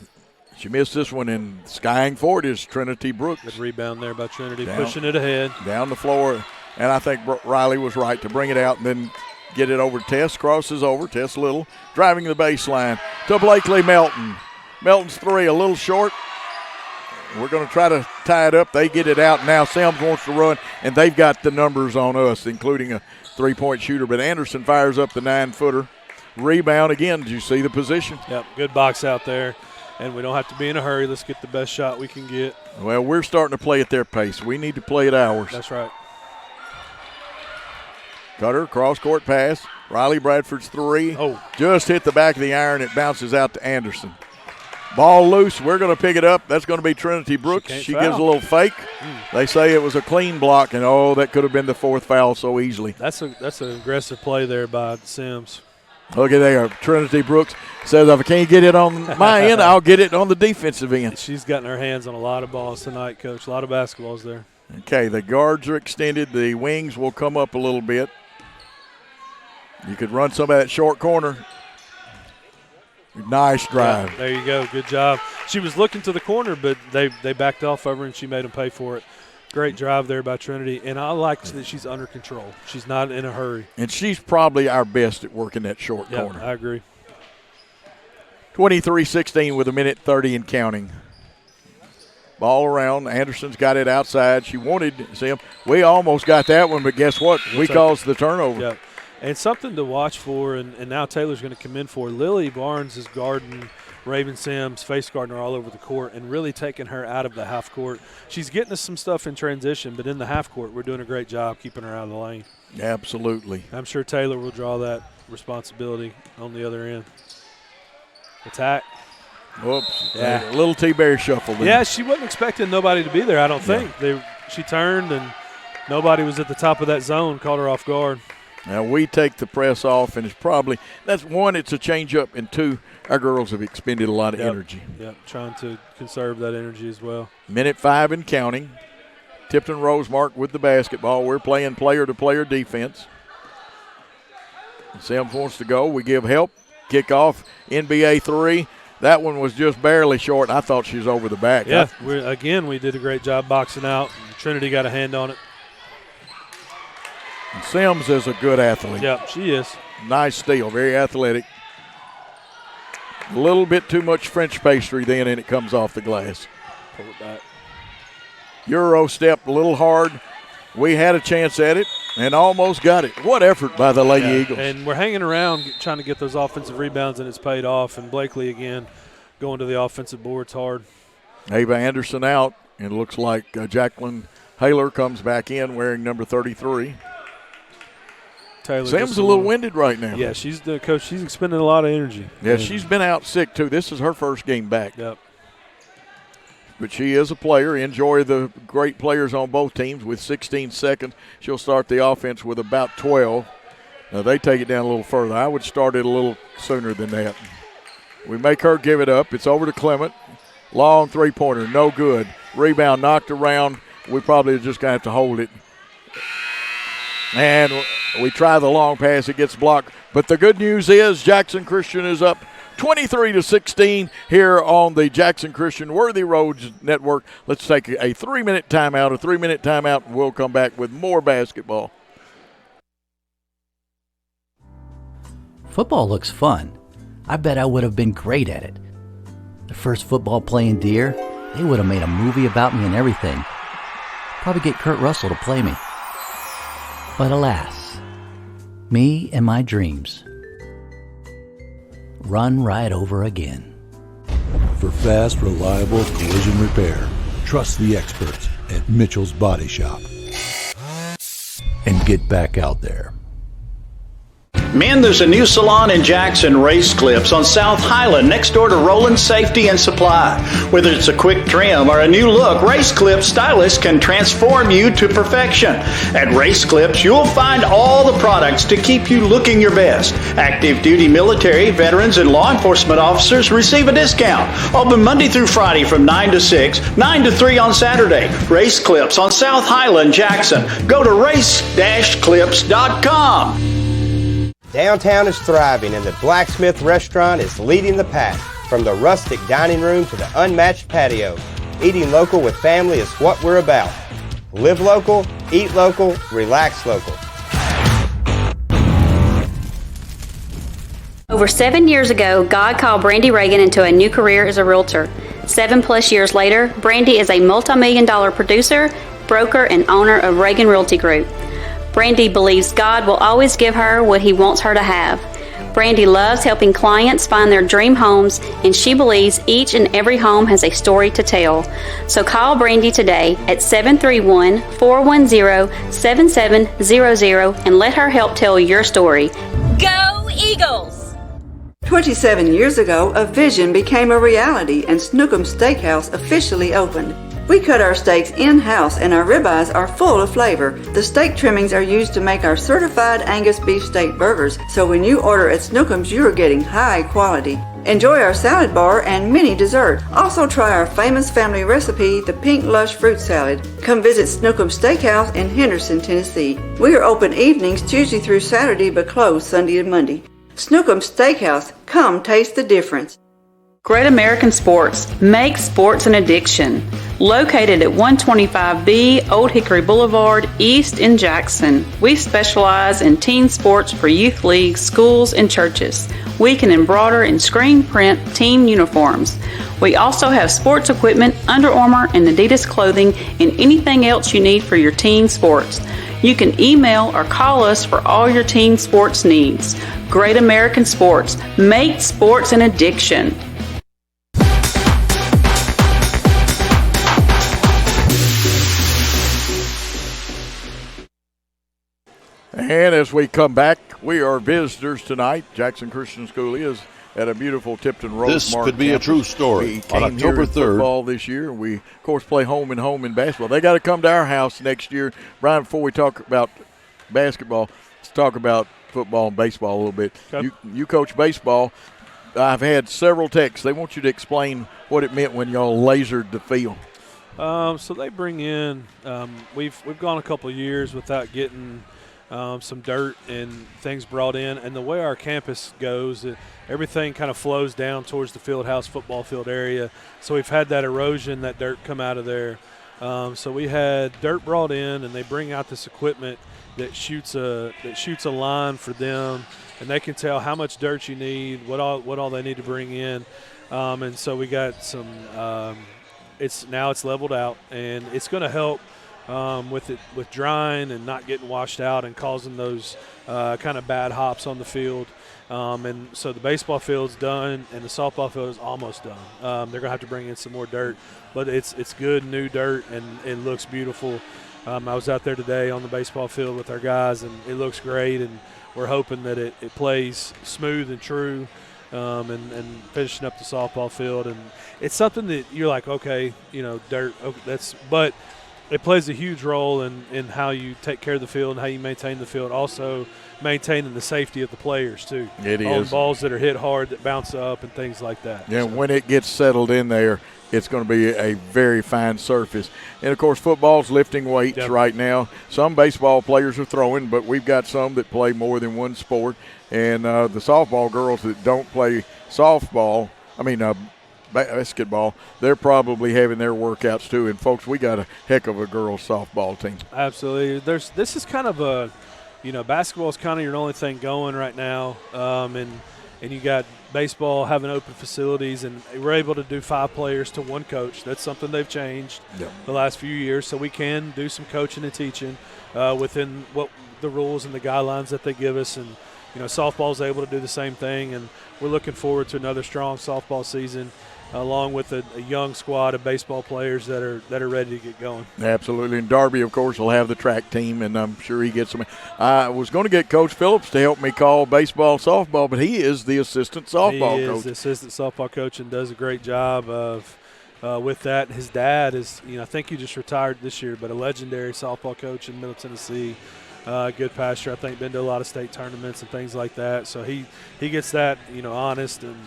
she missed this one, and skying forward is Trinity Brooks. Good rebound there by Trinity, pushing it ahead. Down the floor, and I think Riley was right to bring it out and then get it over. Tess crosses over. Tess Little driving the baseline to Blakely Melton. Melton's 3 a little short. We're going to try to tie it up. They get it out. Now Sims wants to run, and they've got the numbers on us, including a three-point shooter. But Anderson fires up the 9-footer. Rebound again. Did you see the position? Yep, good box out there. And we don't have to be in a hurry. Let's get the best shot we can get. Well, we're starting to play at their pace. We need to play at ours. That's right. Cutter, cross-court pass. Riley Bradford's 3. Just hit the back of the iron. It bounces out to Anderson. Ball loose. We're going to pick it up. That's going to be Trinity Brooks. She gives a little fake. They say it was a clean block, and, that could have been the 4th foul so easily. That's an aggressive play there by Sims. Look at there. Trinity Brooks says, if I can't get it on my end, I'll get it on the defensive end. She's gotten her hands on a lot of balls tonight, Coach. A lot of basketballs there. Okay, the guards are extended. The wings will come up a little bit. You could run some of that short corner. Nice drive. Yeah, there you go. Good job. She was looking to the corner, but they backed off over, and she made them pay for it. Great drive there by Trinity, and I like that she's under control. She's not in a hurry. And she's probably our best at working that short corner. I agree. 23-16 with 1:30 and counting. Ball around. Anderson's got it outside. She wanted to see him. We almost got that one, but guess what? We caused the turnover. Yeah. And something to watch for, and now Taylor's going to come in for. Lily Barnes is guarding Raven Sims, face guarding her all over the court, and really taking her out of the half court. She's getting us some stuff in transition, but in the half court, we're doing a great job keeping her out of the lane. Absolutely. I'm sure Taylor will draw that responsibility on the other end. Attack. Whoops. Yeah. A little T-Bear shuffle there. Yeah, she wasn't expecting nobody to be there, I don't think. She turned, and nobody was at the top of that zone, caught her off guard. Now we take the press off, and it's probably – that's one, it's a change-up, and two, our girls have expended a lot of energy. Yep, trying to conserve that energy as well. 1:05 and counting. Tipton Rosemark with the basketball. We're playing player-to-player defense. Sims wants to go. We give help. Kick off, NBA three. That one was just barely short. I thought she was over the back. Yeah, we did a great job boxing out. Trinity got a hand on it. And Sims is a good athlete. Yep, she is. Nice steal, very athletic. A little bit too much French pastry then, and it comes off the glass. Pull it back. Euro step a little hard. We had a chance at it and almost got it. What effort by the Lady Eagles. And we're hanging around trying to get those offensive rebounds, and it's paid off. And Blakely, again, going to the offensive boards hard. Ava Anderson out, and it looks like Jacqueline Haler comes back in wearing number 33. Taylor Sam's a little winded right now. Yeah, she's the coach. She's expending a lot of energy. Yeah, she's been out sick, too. This is her first game back. Yep. But she is a player. Enjoy the great players on both teams. With 16 seconds, she'll start the offense with about 12. Now, they take it down a little further. I would start it a little sooner than that. We make her give it up. It's over to Clement. Long three-pointer, no good. Rebound knocked around. We probably just going to have to hold it. And we try the long pass. It gets blocked. But the good news is Jackson Christian is up 23-16 here on the Jackson Christian Worthy Roads Network. Let's take a 3-minute timeout, and we'll come back with more basketball. Football looks fun. I bet I would have been great at it. The first football playing Deer, they would have made a movie about me and everything. Probably get Kurt Russell to play me. But alas, me and my dreams run right over again. For fast, reliable collision repair, trust the experts at Mitchell's Body Shop. And get back out there. Men, there's a new salon in Jackson, Race Clips, on South Highland, next door to Roland Safety and Supply. Whether it's a quick trim or a new look, Race Clips stylists can transform you to perfection. At Race Clips, you'll find all the products to keep you looking your best. Active duty military, veterans, and law enforcement officers receive a discount. Open Monday through Friday from 9 to 6, 9 to 3 on Saturday. Race Clips on South Highland, Jackson. Go to race-clips.com. Downtown is thriving, and the Blacksmith Restaurant is leading the pack. From the rustic dining room to the unmatched patio, eating local with family is what we're about. Live local, eat local, relax local. Over 7 years ago, God called Brandy Reagan into a new career as a realtor. 7+ years later, Brandy is a multi-million-dollar producer, broker, and owner of Reagan Realty Group. Brandy believes God will always give her what He wants her to have. Brandy loves helping clients find their dream homes, and she believes each and every home has a story to tell. So call Brandy today at 731-410-7700 and let her help tell your story. Go Eagles! 27 years ago, a vision became a reality and Snookum Steakhouse officially opened. We cut our steaks in-house and our ribeyes are full of flavor. The steak trimmings are used to make our certified Angus beef steak burgers, so when you order at Snookum's, you are getting high quality. Enjoy our salad bar and mini dessert. Also try our famous family recipe, the Pink Lush Fruit Salad. Come visit Snookum Steakhouse in Henderson, Tennessee. We are open evenings Tuesday through Saturday but closed Sunday and Monday. Snookum Steakhouse. Come taste the difference. Great American Sports. Make sports an addiction. Located at 125B Old Hickory Boulevard, East in Jackson. We specialize in teen sports for youth leagues, schools, and churches. We can embroider and screen print team uniforms. We also have sports equipment, Under Armour, and Adidas clothing, and anything else you need for your teen sports. You can email or call us for all your teen sports needs. Great American Sports. Make sports an addiction. And as we come back, we are visitors tonight. Jackson Christian School is at a beautiful Tipton Rosemark. This could be campus. a true story. We came On October here in 3rd. football this year. We, of course, play home and home in basketball. They got to come to our house next year. Brian, before we talk about basketball, let's talk about football and baseball a little bit. Okay. You coach baseball. I've had several texts. They want you to explain what it meant when y'all lasered the field. So they bring in we've gone a couple of years without getting some dirt and things brought in, and the way our campus goes, everything kind of flows down towards the field house football field area. So we've had that erosion, that dirt come out of there. So we had dirt brought in, and they bring out this equipment that shoots a line for them, and they can tell how much dirt you need, what all they need to bring in. And so we got some. It's leveled out, and it's going to help with drying and not getting washed out and causing those kind of bad hops on the field. And so the baseball field's done, and the softball field is almost done. They're going to have to bring in some more dirt, but it's good new dirt, and it looks beautiful. I was out there today on the baseball field with our guys, and it looks great, and we're hoping that it plays smooth and true. And finishing up the softball field, and it's something that you're like, okay, dirt. Okay, but it plays a huge role in how you take care of the field and how you maintain the field. Also, maintaining the safety of the players too. It is on balls that are hit hard that bounce up and things like that. Yeah, when it gets settled in there, it's going to be a very fine surface. And, of course, football's lifting weights right now. Some baseball players are throwing, but we've got some that play more than one sport. And the softball girls that don't play basketball, they're probably having their workouts too. And, folks, we got a heck of a girls softball team. Absolutely. This is kind of a, basketball is kind of your only thing going right now. And you got baseball having open facilities, and we're able to do 5 players to 1 coach. That's something they've changed the last few years, so we can do some coaching and teaching within what the rules and the guidelines that they give us. And softball's able to do the same thing, and we're looking forward to another strong softball season, along with a young squad of baseball players that are ready to get going. Absolutely. And Darby, of course, will have the track team, and I'm sure he gets some. I was going to get Coach Phillips to help me call baseball, softball, but he is the assistant softball coach. He is the assistant softball coach and does a great job of with that. His dad is, I think he just retired this year, but a legendary softball coach in Middle Tennessee. Good pastor. I think been to a lot of state tournaments and things like that. So he gets that, honest, and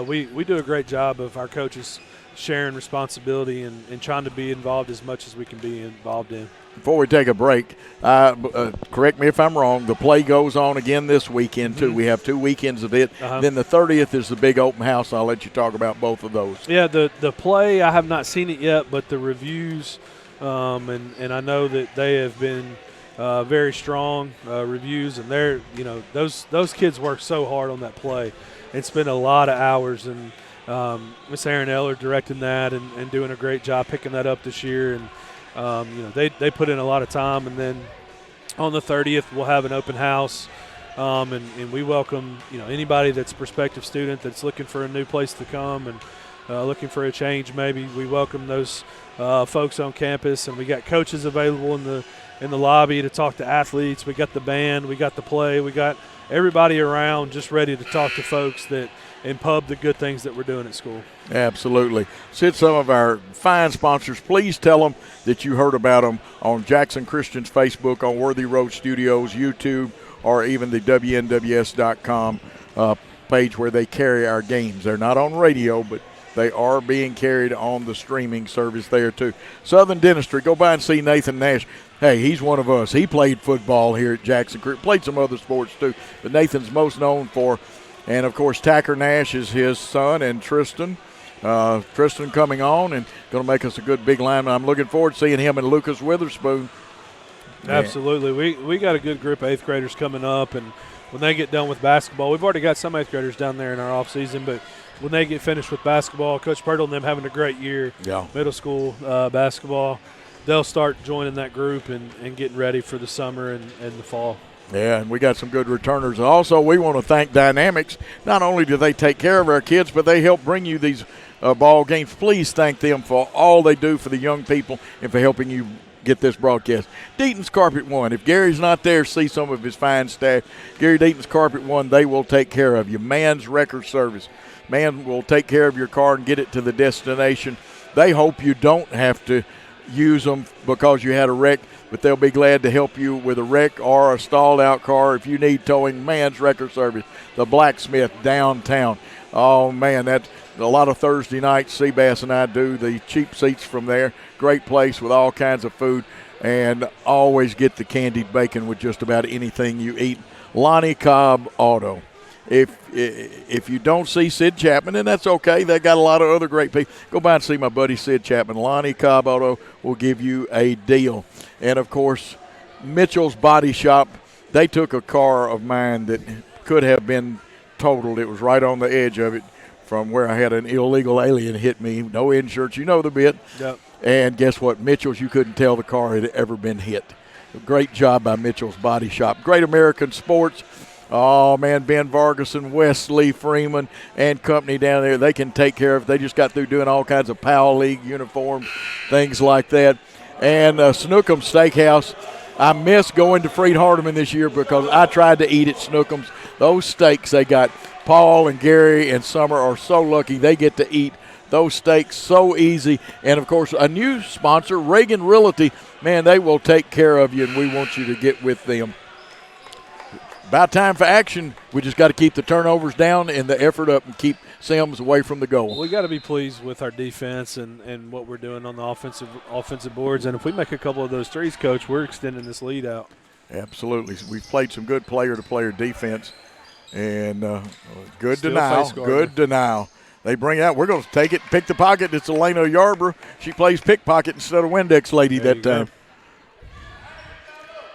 we do a great job of our coaches sharing responsibility and trying to be involved as much as we can be involved in. Before we take a break, correct me if I'm wrong, the play goes on again this weekend too. We have 2 weekends of it. Then the 30th is the big open house. I'll let you talk about both of those. Yeah, the play, I have not seen it yet, but the reviews, and I know that they have been very strong reviews, and they're those kids work so hard on that play and spend a lot of hours, and Miss Erin Eller directing that and doing a great job picking that up this year, and they put in a lot of time. And then on the 30th we'll have an open house, and we welcome anybody that's a prospective student that's looking for a new place to come and looking for a change. Maybe we welcome those folks on campus, and we got coaches available in the lobby to talk to athletes. We got the band, we got the play, we got everybody around just ready to talk to folks and pub the good things that we're doing at school. Absolutely. Sid, some of our fine sponsors, please tell them that you heard about them on Jackson Christian's Facebook, on Worthy Road Studios, YouTube, or even the WNWS.com page where they carry our games. They're not on radio, but they are being carried on the streaming service there, too. Southern Dentistry, go by and see Nathan Nash. Hey, he's one of us. He played football here at Jackson Creek, played some other sports, too. But Nathan's most known for, and, of course, Tacker Nash is his son, and Tristan. Tristan coming on and going to make us a good big lineman. I'm looking forward to seeing him and Lucas Witherspoon. Absolutely. We got a good group of 8th graders coming up, and when they get done with basketball, we've already got some 8th graders down there in our off season, but when they get finished with basketball, Coach Purtle and them having a great year, middle school basketball, they'll start joining that group and getting ready for the summer and the fall. Yeah, and we got some good returners. Also, we want to thank Dynamics. Not only do they take care of our kids, but they help bring you these ball games. Please thank them for all they do for the young people and for helping you get this broadcast. Deaton's Carpet One. If Gary's not there, see some of his fine staff. Gary Deaton's Carpet One, they will take care of you. Man's Record Service. Man will take care of your car and get it to the destination. They hope you don't have to use them because you had a wreck, but they'll be glad to help you with a wreck or a stalled out car if you need towing. Man's Record Service, the Blacksmith downtown. Oh, man, that's a lot of Thursday nights. Seabass and I do the cheap seats from there. Great place with all kinds of food, and always get the candied bacon with just about anything you eat. Lonnie Cobb Auto. If you don't see Sid Chapman, and that's okay, they got a lot of other great people, go by and see my buddy Sid Chapman. Lonnie Cobb Auto will give you a deal. And, of course, Mitchell's Body Shop, they took a car of mine that could have been totaled. It was right on the edge of it from where I had an illegal alien hit me. No insurance, you know the bit. Yep. And guess what? Mitchell's, you couldn't tell the car had ever been hit. Great job by Mitchell's Body Shop. Great American Sports. Oh, man, Ben Vargas and Wesley Freeman and company down there, they can take care of it. They just got through doing all kinds of Powell League uniforms, things like that. And Snookum Steakhouse, I miss going to Freed Hardeman this year because I tried to eat at Snookum's. Those steaks they got, Paul and Gary and Summer are so lucky they get to eat those steaks so easy. And, of course, a new sponsor, Reagan Realty, man, they will take care of you, and we want you to get with them. About time for action. We just got to keep the turnovers down and the effort up and keep Sims away from the goal. We got to be pleased with our defense and what we're doing on the offensive boards. And if we make a couple of those threes, Coach, we're extending this lead out. Absolutely. We've played some good player-to-player defense. And good Still denial. Good denial. They bring it out. We're going to take it, pick the pocket. It's Elena Yarber. She plays pickpocket instead of Windex Lady that time.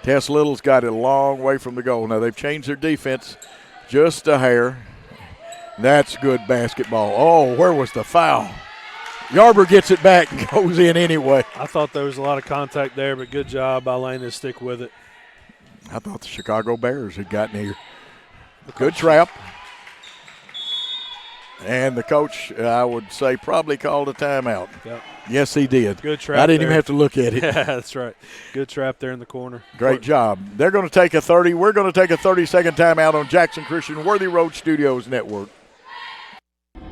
Tess Little's got it a long way from the goal. Now, they've changed their defense just a hair. That's good basketball. Oh, where was the foul? Yarber gets it back and goes in anyway. I thought there was a lot of contact there, but good job by Lane to stick with it. I thought the Chicago Bears had gotten here. Good trap. And the coach, I would say, probably called a timeout. Yep. Yes, he did. Good trap. I didn't there. even have to look at it. Yeah, that's right. Good trap there in the corner. Great job. They're going to take a 30. We're going to take a 30-second timeout on Jackson Christian Worthy Road Studios Network.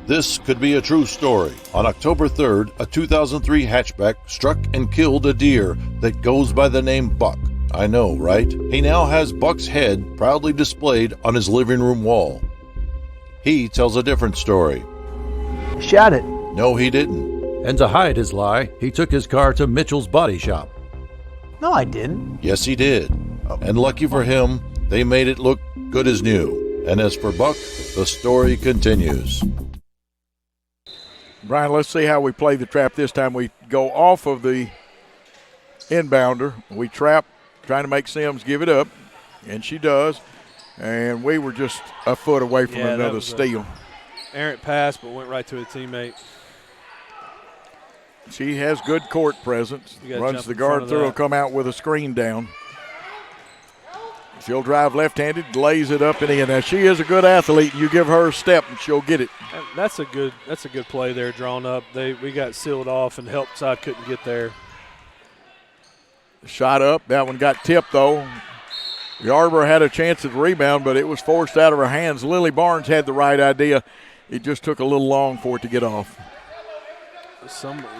This could be a true story. On October 3rd, a 2003 hatchback struck and killed a deer that goes by the name Buck. I know, right? He now has Buck's head proudly displayed on his living room wall. He tells a different story. Shot it. No, he didn't. And to hide his lie, he took his car to Mitchell's Body Shop. No, I didn't. Yes, he did. And lucky for him, they made it look good as new. And as for Buck, the story continues. Brian, let's see how we play the trap this time. We go off of the inbounder. We trap, trying to make Sims give it up, and she does. And we were just a foot away from another steal. Errant pass, but went right to a teammate. She has good court presence. Runs the guard through, will come out with a screen down. She'll drive left-handed, lays it up and in. Now, she is a good athlete. You give her a step, and she'll get it. That's a good play there, drawn up. We got sealed off, and help side couldn't get there. Shot up. That one got tipped, though. Yarber had a chance at the rebound, but it was forced out of her hands. Lily Barnes had the right idea. It just took a little long for it to get off.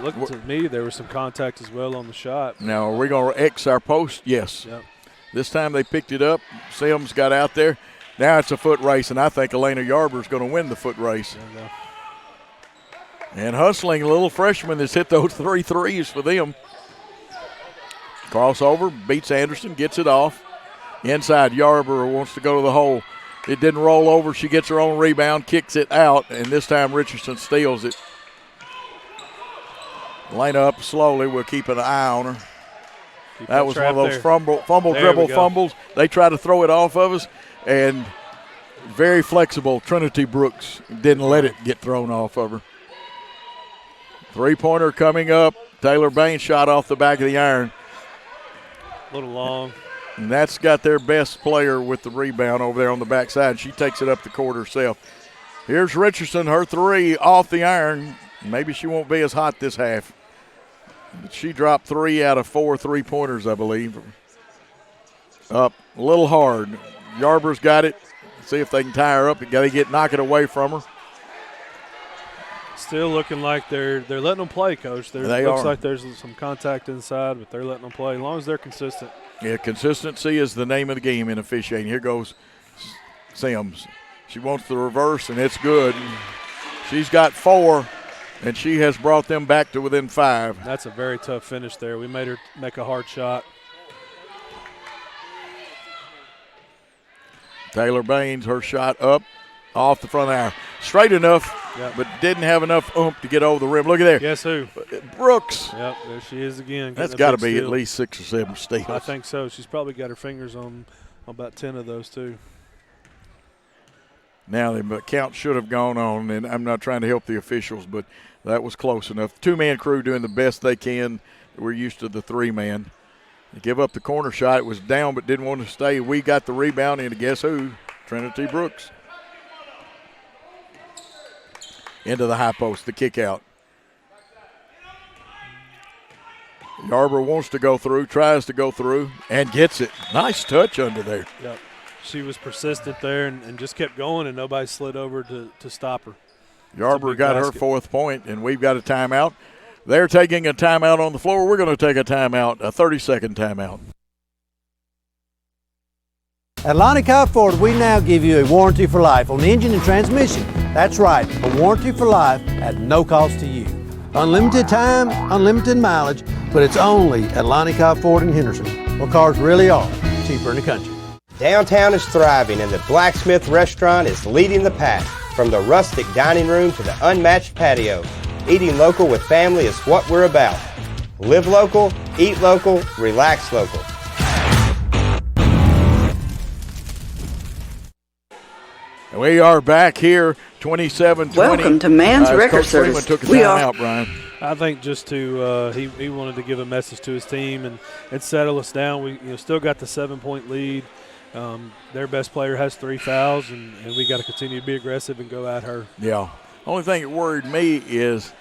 Looked to me, there was some contact as well on the shot. Now, are we going to X our post? Yes. Yep. This time they picked it up. Sims got out there. Now it's a foot race, and I think Elena Yarber is going to win the foot race. And hustling, a little freshman that's hit those 3 threes for them. Crossover, beats Anderson, gets it off. Inside, Yarber wants to go to the hole. It didn't roll over. She gets her own rebound, kicks it out, and this time Richardson steals it. Elena up slowly. We'll keep an eye on her. That was one of those fumble dribble fumbles. They try to throw it off of us, and very flexible Trinity Brooks didn't let it get thrown off of her. Three-pointer coming up. Taylor Bain shot off the back of the iron. A little long. And that's got their best player with the rebound over there on the backside. She takes it up the court herself. Here's Richardson, her three off the iron. Maybe she won't be as hot this half. She dropped 3 out of 4 3-pointers, I believe. Up a little hard. Yarber's got it. See if they can tie her up. They knock it away from her. Still looking like they're letting them play, Coach. Looks like there's some contact inside, but they're letting them play as long as they're consistent. Yeah, consistency is the name of the game in officiating. Here goes Sims. She wants the reverse, and it's good. She's got 4, and she has brought them back to within 5. That's a very tough finish there. We made her make a hard shot. Taylor Baines, her shot up off the front of the iron. Straight enough, but didn't have enough oomph to get over the rim. Look at there. Guess who? Brooks. Yep, there she is again. That's got to be at least 6 or 7 steals. I think so. She's probably got her fingers on about 10 of those, too. Now the count should have gone on, and I'm not trying to help the officials, but that was close enough. 2-man crew doing the best they can. We're used to the 3-man. They give up the corner shot. It was down but didn't want to stay. We got the rebound, and guess who? Trinity Brooks. Into the high post, the kick out. Yarber wants to go through, tries to go through, and gets it. Nice touch under there. Yep. She was persistent there and just kept going, and nobody slid over to stop her. Yarber got her 4th point, and we've got a timeout. They're taking a timeout on the floor. We're going to take a timeout, a 30-second timeout. At Lonnie Cobb Ford, we now give you a warranty for life on the engine and transmission. That's right, a warranty for life at no cost to you. Unlimited time, unlimited mileage, but it's only at Lonnie Cobb Ford in Henderson, where cars really are cheaper in the country. Downtown is thriving, and the Blacksmith Restaurant is leading the pack. From the rustic dining room to the unmatched patio, eating local with family is what we're about. Live local, eat local, relax local. We are back here, 27-20. Welcome to Man's Record Coach Freeman Service. took a timeout, Brian. I think just to he wanted to give a message to his team and settle us down. We still got the 7-point lead. Their best player has 3 fouls, and we got to continue to be aggressive and go at her. Yeah. Only thing that worried me is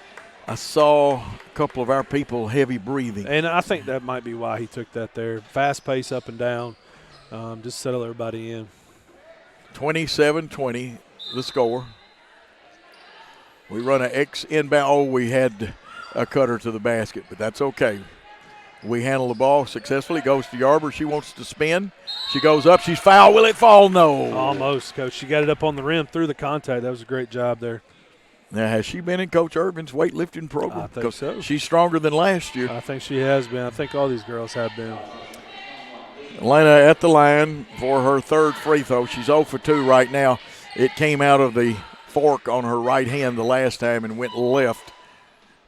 I saw a couple of our people heavy breathing. And I think that might be why he took that there. Fast pace up and down, just settle everybody in. 27-20, the score. We run an X inbound. Oh, we had a cutter to the basket, but that's okay. We handle the ball successfully. Goes to Yarber. She wants to spin. She goes up. She's fouled. Will it fall? No. Almost, Coach. She got it up on the rim through the contact. That was a great job there. Now, has she been in Coach Irvin's weightlifting program? I think so. She's stronger than last year. I think she has been. I think all these girls have been. Elena at the line for her 3rd free throw. She's 0 for 2 right now. It came out of the fork on her right hand the last time and went left.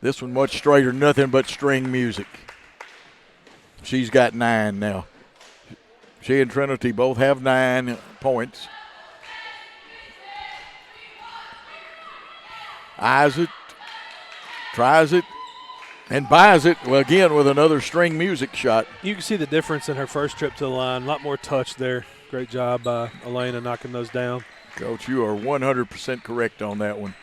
This one much straighter, nothing but string music. She's got 9 now. She and Trinity both have 9 points. Eyes it, tries it, and buys it, well, again, with another string music shot. You can see the difference in her first trip to the line. A lot more touch there. Great job by Elena knocking those down. Coach, you are 100% correct on that one.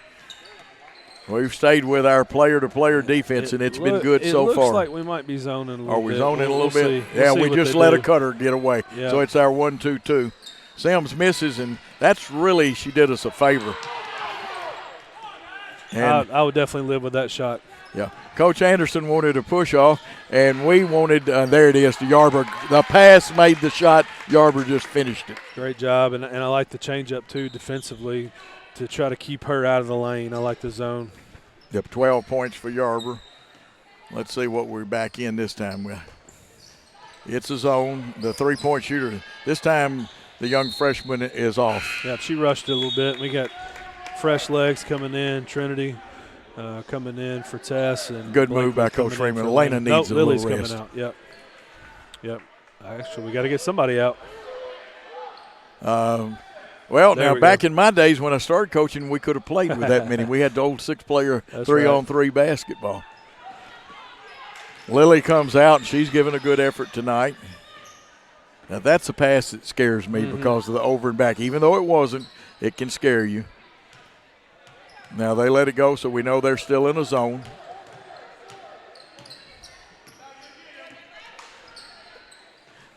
We've stayed with our player-to-player defense, and it's been good so far. It looks like we might be zoning a little bit. Are we zoning a little bit? See. We'll we just let a cutter get away. Yeah. So it's our 1-2-2. Sims misses, and that's really, she did us a favor. And I would definitely live with that shot. Yeah. Coach Anderson wanted a push-off, and we wanted there it is, to Yarber. The pass made the shot. Yarber just finished it. Great job, and I like the change-up, too, defensively to try to keep her out of the lane. I like the zone. Yep, 12 points for Yarber. Let's see what we're back in this time. It's a zone. The three-point shooter. This time the young freshman is off. Yeah, she rushed it a little bit. We got fresh legs coming in. Trinity coming in for Tess. And good Blakely move by Coach Freeman. Elena needs a Lily's little rest. Coming out. Yep. Actually, we got to get somebody out. Well, now back in my days when I started coaching, we could have played with that many. We had the old 6-player 3-on-3 basketball. Lily comes out, and she's giving a good effort tonight. Now, that's a pass that scares me because of the over and back. Even though it wasn't, it can scare you. Now they let it go, so we know they're still in a zone.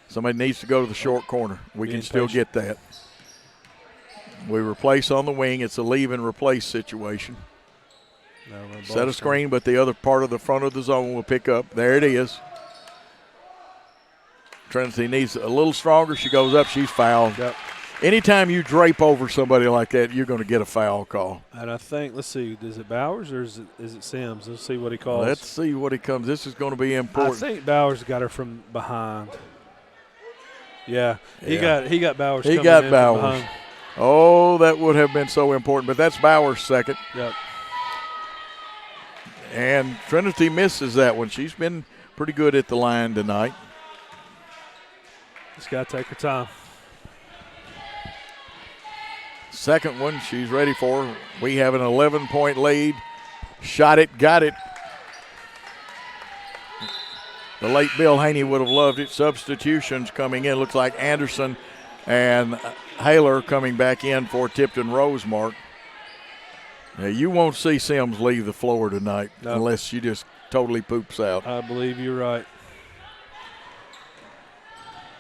Somebody needs to go to the short corner. We can still get that. We replace on the wing. It's a leave and replace situation. Set a screen, but the other part of the front of the zone will pick up. There it is. Trinity needs a little stronger. She goes up. She's fouled. Yep. Anytime you drape over somebody like that, you're going to get a foul call. And I think, let's see, is it Bowers or is it Sims? Let's see what he calls. Let's see what he comes. This is going to be important. I think Bowers got her from behind. Yeah, he got Bowers. He got Bowers. Oh, that would have been so important, but that's Bowers' second. Yep. And Trinity misses that one. She's been pretty good at the line tonight. Just got to take her time. Second one, she's ready for. We have an 11-point lead. Shot it, got it. The late Bill Haney would have loved it. Substitutions coming in. Looks like Anderson and Haler coming back in for Tipton Rosemark. Now, you won't see Sims leave the floor tonight unless she just totally poops out. I believe you're right.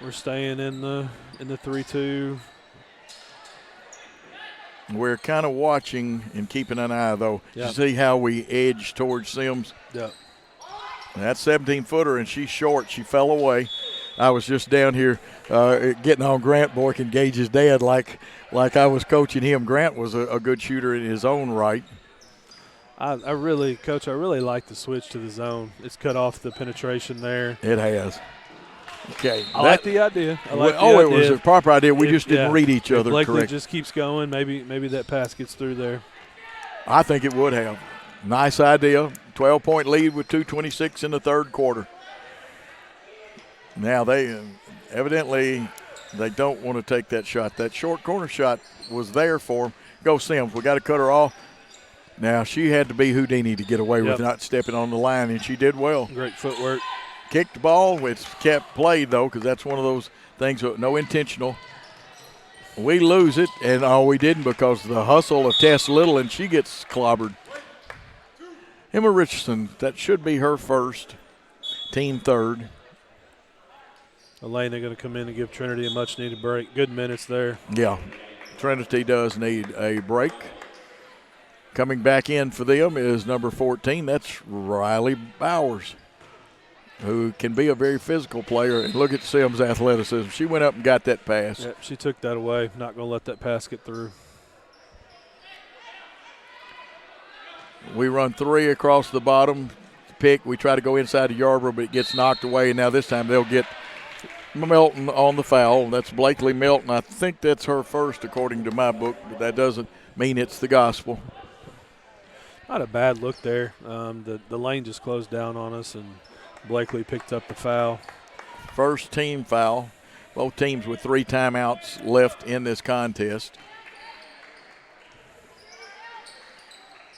We're staying in the 3-2. We're kind of watching and keeping an eye, though, to see how we edge towards Sims. Yep. That's 17-footer, and she's short. She fell away. I was just down here getting on Grant Boyk and Gage's dad like I was coaching him. Grant was a good shooter in his own right. Coach, I really like the switch to the zone. It's cut off the penetration there. It has. Okay. I like the idea. It was a proper idea. We just didn't read each other correctly. Blakely just keeps going. Maybe that pass gets through there. I think it would have. Nice idea. 12-point lead with 2:26 in the third quarter. Now they evidently they don't want to take that shot. That short corner shot was there for them. Go Sims. We got to cut her off. Now she had to be Houdini to get away with not stepping on the line, and she did well. Great footwork. Kicked the ball. It's kept played, though, because that's one of those things, no intentional. We lose it, and we didn't because of the hustle of Tess Little, and she gets clobbered. Emma Richardson, that should be her first, team third. Elena going to come in and give Trinity a much-needed break. Good minutes there. Yeah, Trinity does need a break. Coming back in for them is number 14. That's Riley Bowers, who can be a very physical player. And look at Sims' athleticism. She went up and got that pass. Yep, she took that away. Not going to let that pass get through. We run three across the bottom pick. We try to go inside the Yarborough, but it gets knocked away. And now this time they'll get Melton on the foul. That's Blakely Melton. I think that's her first according to my book, but that doesn't mean it's the gospel. Not a bad look there. The lane just closed down on us, and Blakely picked up the foul. First team foul. Both teams with 3 timeouts left in this contest.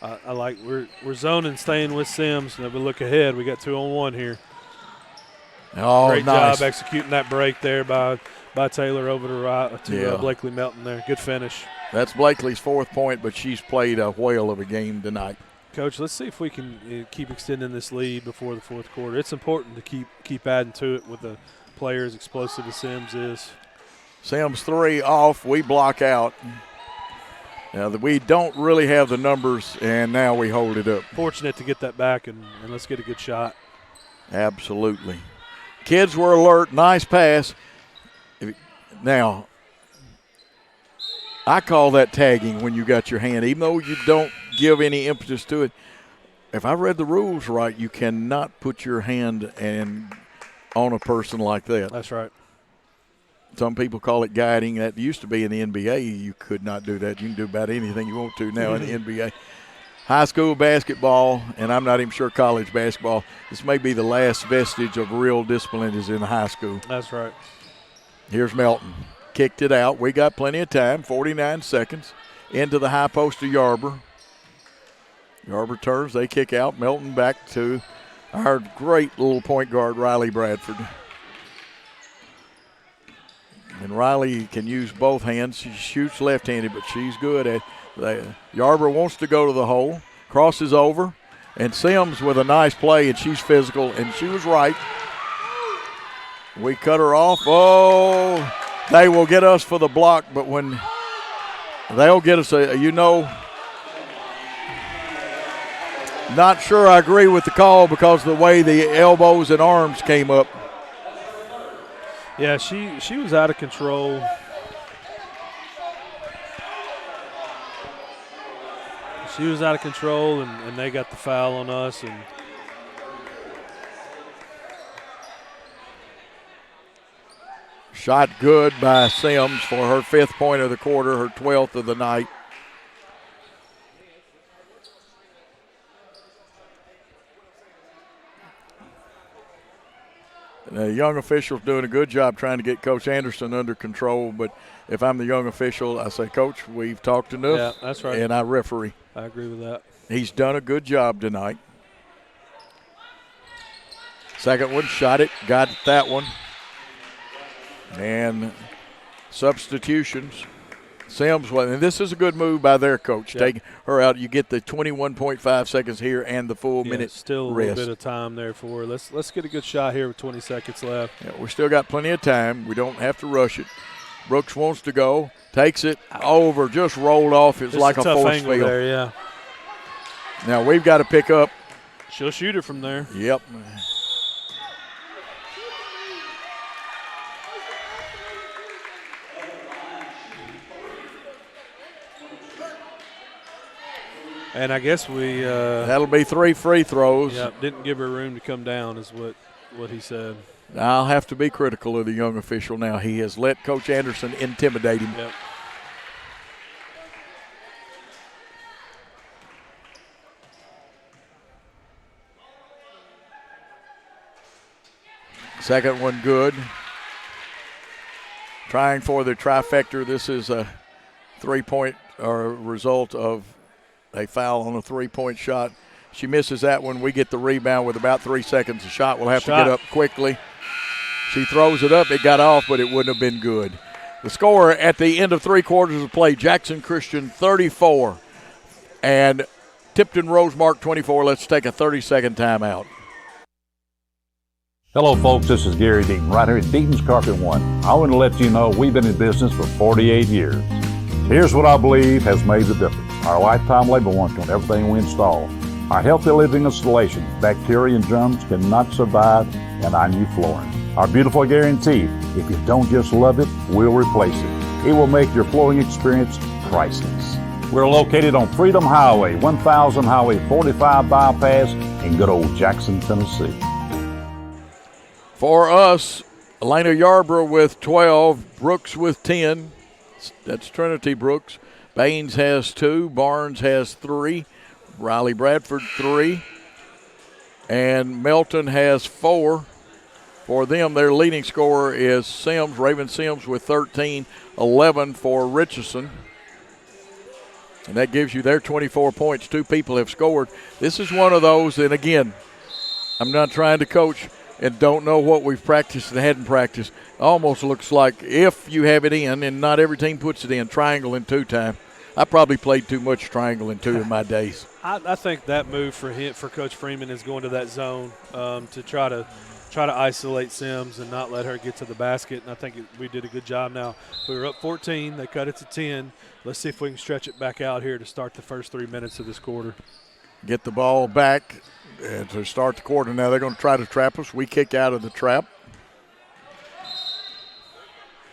I like we're zoning, staying with Sims. Now we look ahead. We got 2-on-1 here. Oh, great nice job executing that break there by Taylor over to Blakely Melton there. Good finish. That's Blakely's 4th point, but she's played a whale of a game tonight. Coach, let's see if we can keep extending this lead before the 4th quarter. It's important to keep adding to it with a player as explosive as Sims is. Sims 3 off. We block out. Now, we don't really have the numbers, and now we hold it up. Fortunate to get that back, and let's get a good shot. Absolutely. Kids were alert. Nice pass. Now, I call that tagging when you got your hand, even though you don't give any impetus to it. If I read the rules right, you cannot put your hand on a person like that. That's right. Some people call it guiding. That used to be in the NBA. You could not do that. You can do about anything you want to now in the NBA. High school basketball, and I'm not even sure college basketball, this may be the last vestige of real discipline is in high school. That's right. Here's Melton. Kicked it out. We got plenty of time, 49 seconds. Into the high post of Yarber. Yarber turns. They kick out. Melton back to our great little point guard, Riley Bradford. And Riley can use both hands. She shoots left-handed, but she's good at it. Yarber wants to go to the hole, crosses over, and Sims with a nice play, and she's physical, and she was right. We cut her off. Oh, they will get us for the block, but when they'll get us, not sure I agree with the call because of the way the elbows and arms came up. Yeah, she was out of control. She was out of control, and they got the foul on us. And shot good by Sims for her 5th point of the quarter, her 12th of the night. The young official's doing a good job trying to get Coach Anderson under control, but if I'm the young official, I say, Coach, we've talked enough. Yeah, that's right. And I referee. I agree with that. He's done a good job tonight. Second one, shot it, got that one. And substitutions. Sims, and this is a good move by their coach. Yep. Taking her out, you get the 21.5 seconds here and the full minute still a rest. little bit of time there for her. Let's get a good shot here with 20 seconds left. Yeah, we still got plenty of time. We don't have to rush it. Brooks wants to go, takes it over, just rolled off. It's like a force angle field. there, yeah. Now we've got to pick up. She'll shoot it from there. Yep. And I guess we that'll be 3 free throws. Yeah, didn't give her room to come down is what he said. I'll have to be critical of the young official now. He has let Coach Anderson intimidate him. Yep. Second one good. Trying for the trifecta. This is a 3-point or result of a foul on a 3-point shot. She misses that one. We get the rebound with about 3 seconds. The shot will have to get up quickly. She throws it up. It got off, but it wouldn't have been good. The score at the end of 3 quarters of play, Jackson Christian 34 and Tipton Rosemark 24. Let's take a 30-second timeout. Hello, folks. This is Gary Deaton, right here at Deaton's Carpet One. I want to let you know we've been in business for 48 years. Here's what I believe has made the difference. Our lifetime labor warranty on everything we install. Our healthy living installation. Bacteria and germs cannot survive in our new flooring. Our beautiful guarantee. If you don't just love it, we'll replace it. It will make your flooring experience priceless. We're located on Freedom Highway, 1000 Highway 45 bypass in good old Jackson, Tennessee. For us, Elena Yarbrough with 12, Brooks with 10. That's Trinity Brooks. Baines has 2, Barnes has 3, Riley Bradford 3, and Melton has 4. For them, their leading scorer is Sims, Raven Sims with 13, 11 for Richardson. And that gives you their 24 points. 2 people have scored. This is one of those, and again, I'm not trying to coach and don't know what we've practiced and hadn't practiced. Almost looks like if you have it in, and not every team puts it in, triangle and 2 time. I probably played too much triangle and 2 in my days. I think that move for Coach Freeman is going to that zone to try to try to isolate Sims and not let her get to the basket, and I think we did a good job now. We were up 14. They cut it to 10. Let's see if we can stretch it back out here to start the first 3 minutes of this quarter. Get the ball back to start the quarter. Now they're going to try to trap us. We kick out of the trap.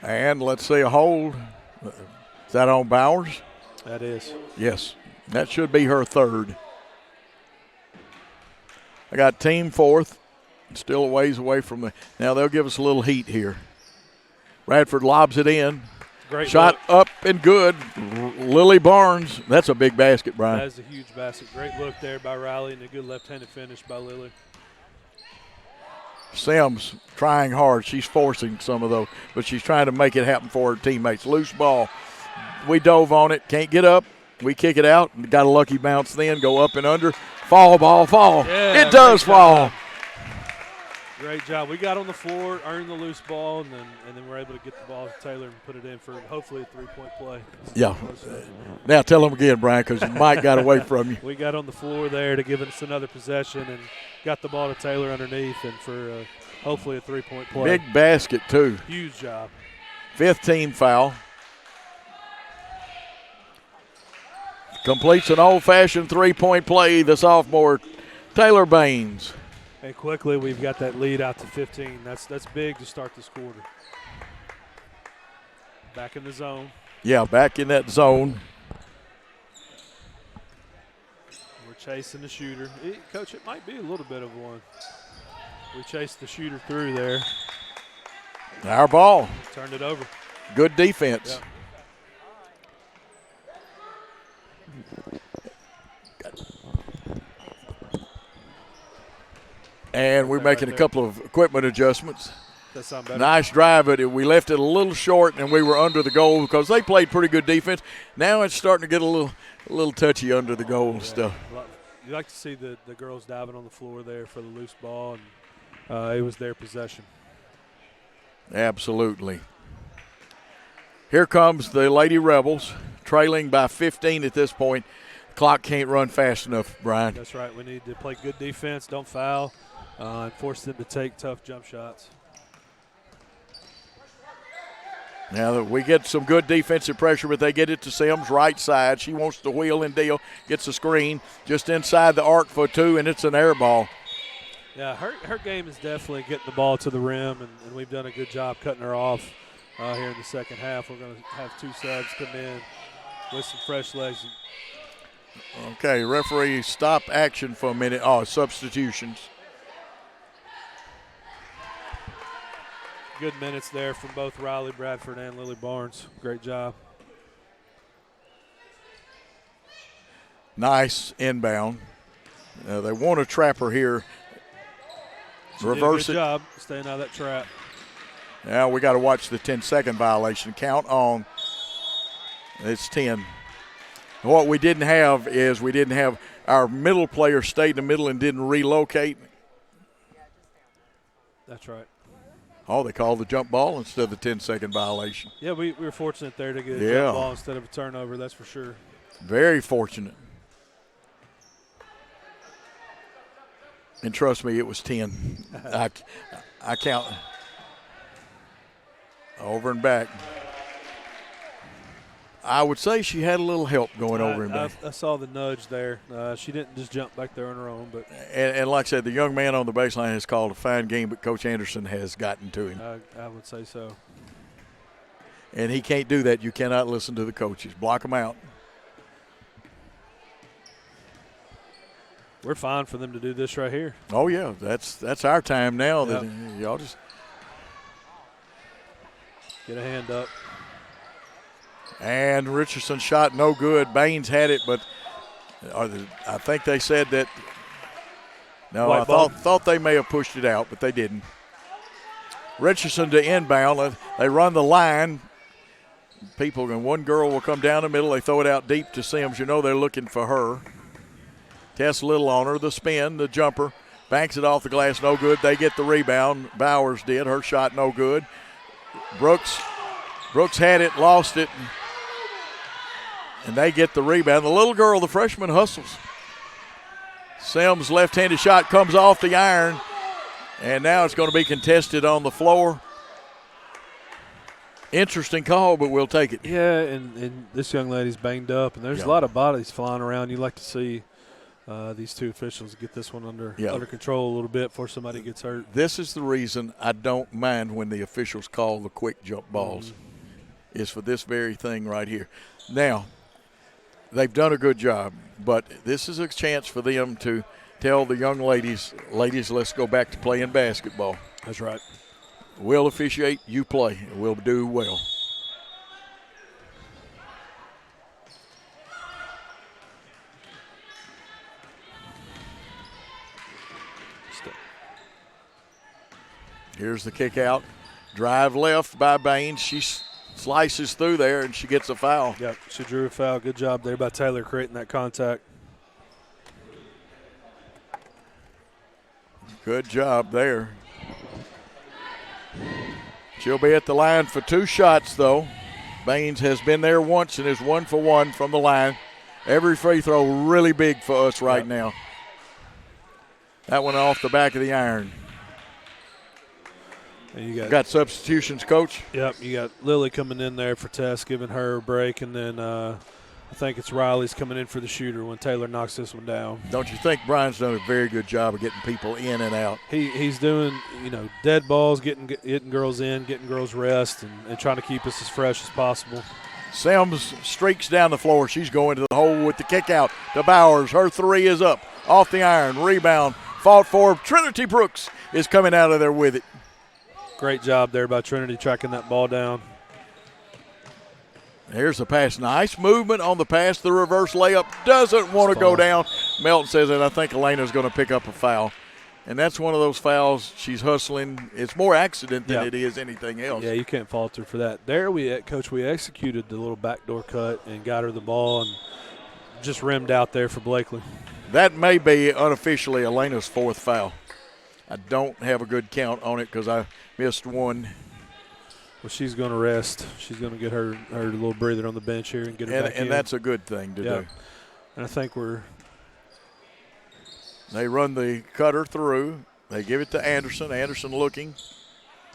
And let's see a hold. Is that on Bowers? That is. Yes. That should be her third. I got team fourth. Still a ways away from the. Now they'll give us a little heat here. Radford lobs it in. Great shot look. Up and good. Lily Barnes. That's a big basket, Brian. That is a huge basket. Great look there by Riley and a good left-handed finish by Lily. Sims trying hard. She's forcing some of those, but she's trying to make it happen for her teammates. Loose ball. We dove on it. Can't get up. We kick it out. Got a lucky bounce then. Go up and under. Fall, ball, fall. Yeah, it does fall. Great job. We got on the floor, earned the loose ball, and then we're able to get the ball to Taylor and put it in for hopefully a three-point play. Yeah. Now tell them again, Brian, because Mike got away from you. We got on the floor there to give us another possession and got the ball to Taylor underneath and for hopefully a three-point play. Big basket, too. Huge job. 5th team foul. Completes an old-fashioned three-point play, the sophomore Taylor Baines. And quickly, we've got that lead out to 15. That's big to start this quarter. Back in the zone. Yeah, back in that zone. We're chasing the shooter. Coach, it might be a little bit of one. We chased the shooter through there. Our ball. Turned it over. Good defense. Yep. And we're making a couple of equipment adjustments. That sounds better. Nice drive, but we left it a little short, and we were under the goal because they played pretty good defense. Now it's starting to get a little touchy under the goal and stuff. You like to see the girls diving on the floor there for the loose ball, and it was their possession. Absolutely. Here comes the Lady Rebels, trailing by 15 at this point. Clock can't run fast enough, Brian. That's right. We need to play good defense, don't foul, and force them to take tough jump shots. Now we get some good defensive pressure, but they get it to Sims, right side. She wants to wheel and deal, gets a screen just inside the arc for two, and it's an air ball. Yeah, her game is definitely getting the ball to the rim, and we've done a good job cutting her off here in the second half. We're going to have two subs come in with some fresh legs. Okay, referee, stop action for a minute. Oh, substitutions. Good minutes there from both Riley Bradford and Lily Barnes. Great job. Nice inbound. They want to trap her here. Reverse it. Good job staying out of that trap. Now we got to watch the 10-second violation. Count on. It's 10. What we didn't have is our middle player stayed in the middle and didn't relocate. That's right. Oh, they called the jump ball instead of the 10-second violation. Yeah, we were fortunate there to get a jump ball instead of a turnover, that's for sure. Very fortunate. And trust me, it was 10. I count. Over and back. I would say she had a little help going over and back. I saw the nudge there. She didn't just jump back there on her own. But and like I said, the young man on the baseline has called a fine game, but Coach Anderson has gotten to him. I would say so. And he can't do that. You cannot listen to the coaches. Block them out. We're fine for them to do this right here. Oh, yeah. That's our time now. Yep. Y'all just get a hand up. And Richardson shot no good. Baines had it, but I think they said that. No, I thought they may have pushed it out, but they didn't. Richardson to inbound. They run the line. People, and one girl will come down the middle. They throw it out deep to Sims. You know they're looking for her. Tess Little on her. The spin, the jumper. Banks it off the glass, no good. They get the rebound. Bowers did. Her shot no good. Brooks had it, lost it. And they get the rebound. The little girl, the freshman, hustles. Sims' left-handed shot comes off the iron. And now it's going to be contested on the floor. Interesting call, but we'll take it. Yeah, and this young lady's banged up, and there's a lot of bodies flying around. You like to see these two officials get this one under control a little bit before somebody gets hurt. This is the reason I don't mind when the officials call the quick jump balls, is for this very thing right here. Now, they've done a good job, but this is a chance for them to tell the young ladies, let's go back to playing basketball. That's right. We'll officiate, you play, and we'll do well. Here's the kick out. Drive left by Baines. She slices through there, and she gets a foul. Yep, she drew a foul. Good job there by Taylor creating that contact. Good job there. She'll be at the line for 2 shots, though. Baines has been there once and is 1 for 1 from the line. Every free throw really big for us right now. That one off the back of the iron. And you got substitutions, Coach? Yep, you got Lily coming in there for Tess, giving her a break, and then I think it's Riley's coming in for the shooter when Taylor knocks this one down. Don't you think Brian's done a very good job of getting people in and out? He's doing, dead balls, getting girls in, getting girls rest, and trying to keep us as fresh as possible. Sims streaks down the floor. She's going to the hole with the kick out to Bowers. Her 3 is up. Off the iron. Rebound. Fought for. Trinity Brooks is coming out of there with it. Great job there by Trinity tracking that ball down. Here's the pass. Nice movement on the pass. The reverse layup doesn't want to go down. Melton says that I think Elena's going to pick up a foul. And that's one of those fouls. She's hustling. It's more accident than it is anything else. Yeah, you can't fault her for that. There, Coach, we executed the little backdoor cut and got her the ball and just rimmed out there for Blakely. That may be unofficially Elena's 4th foul. I don't have a good count on it because I missed one. Well, she's going to rest. She's going to get her little breather on the bench here and get her back in. And that's a good thing to do. And I think they run the cutter through. They give it to Anderson. Anderson looking.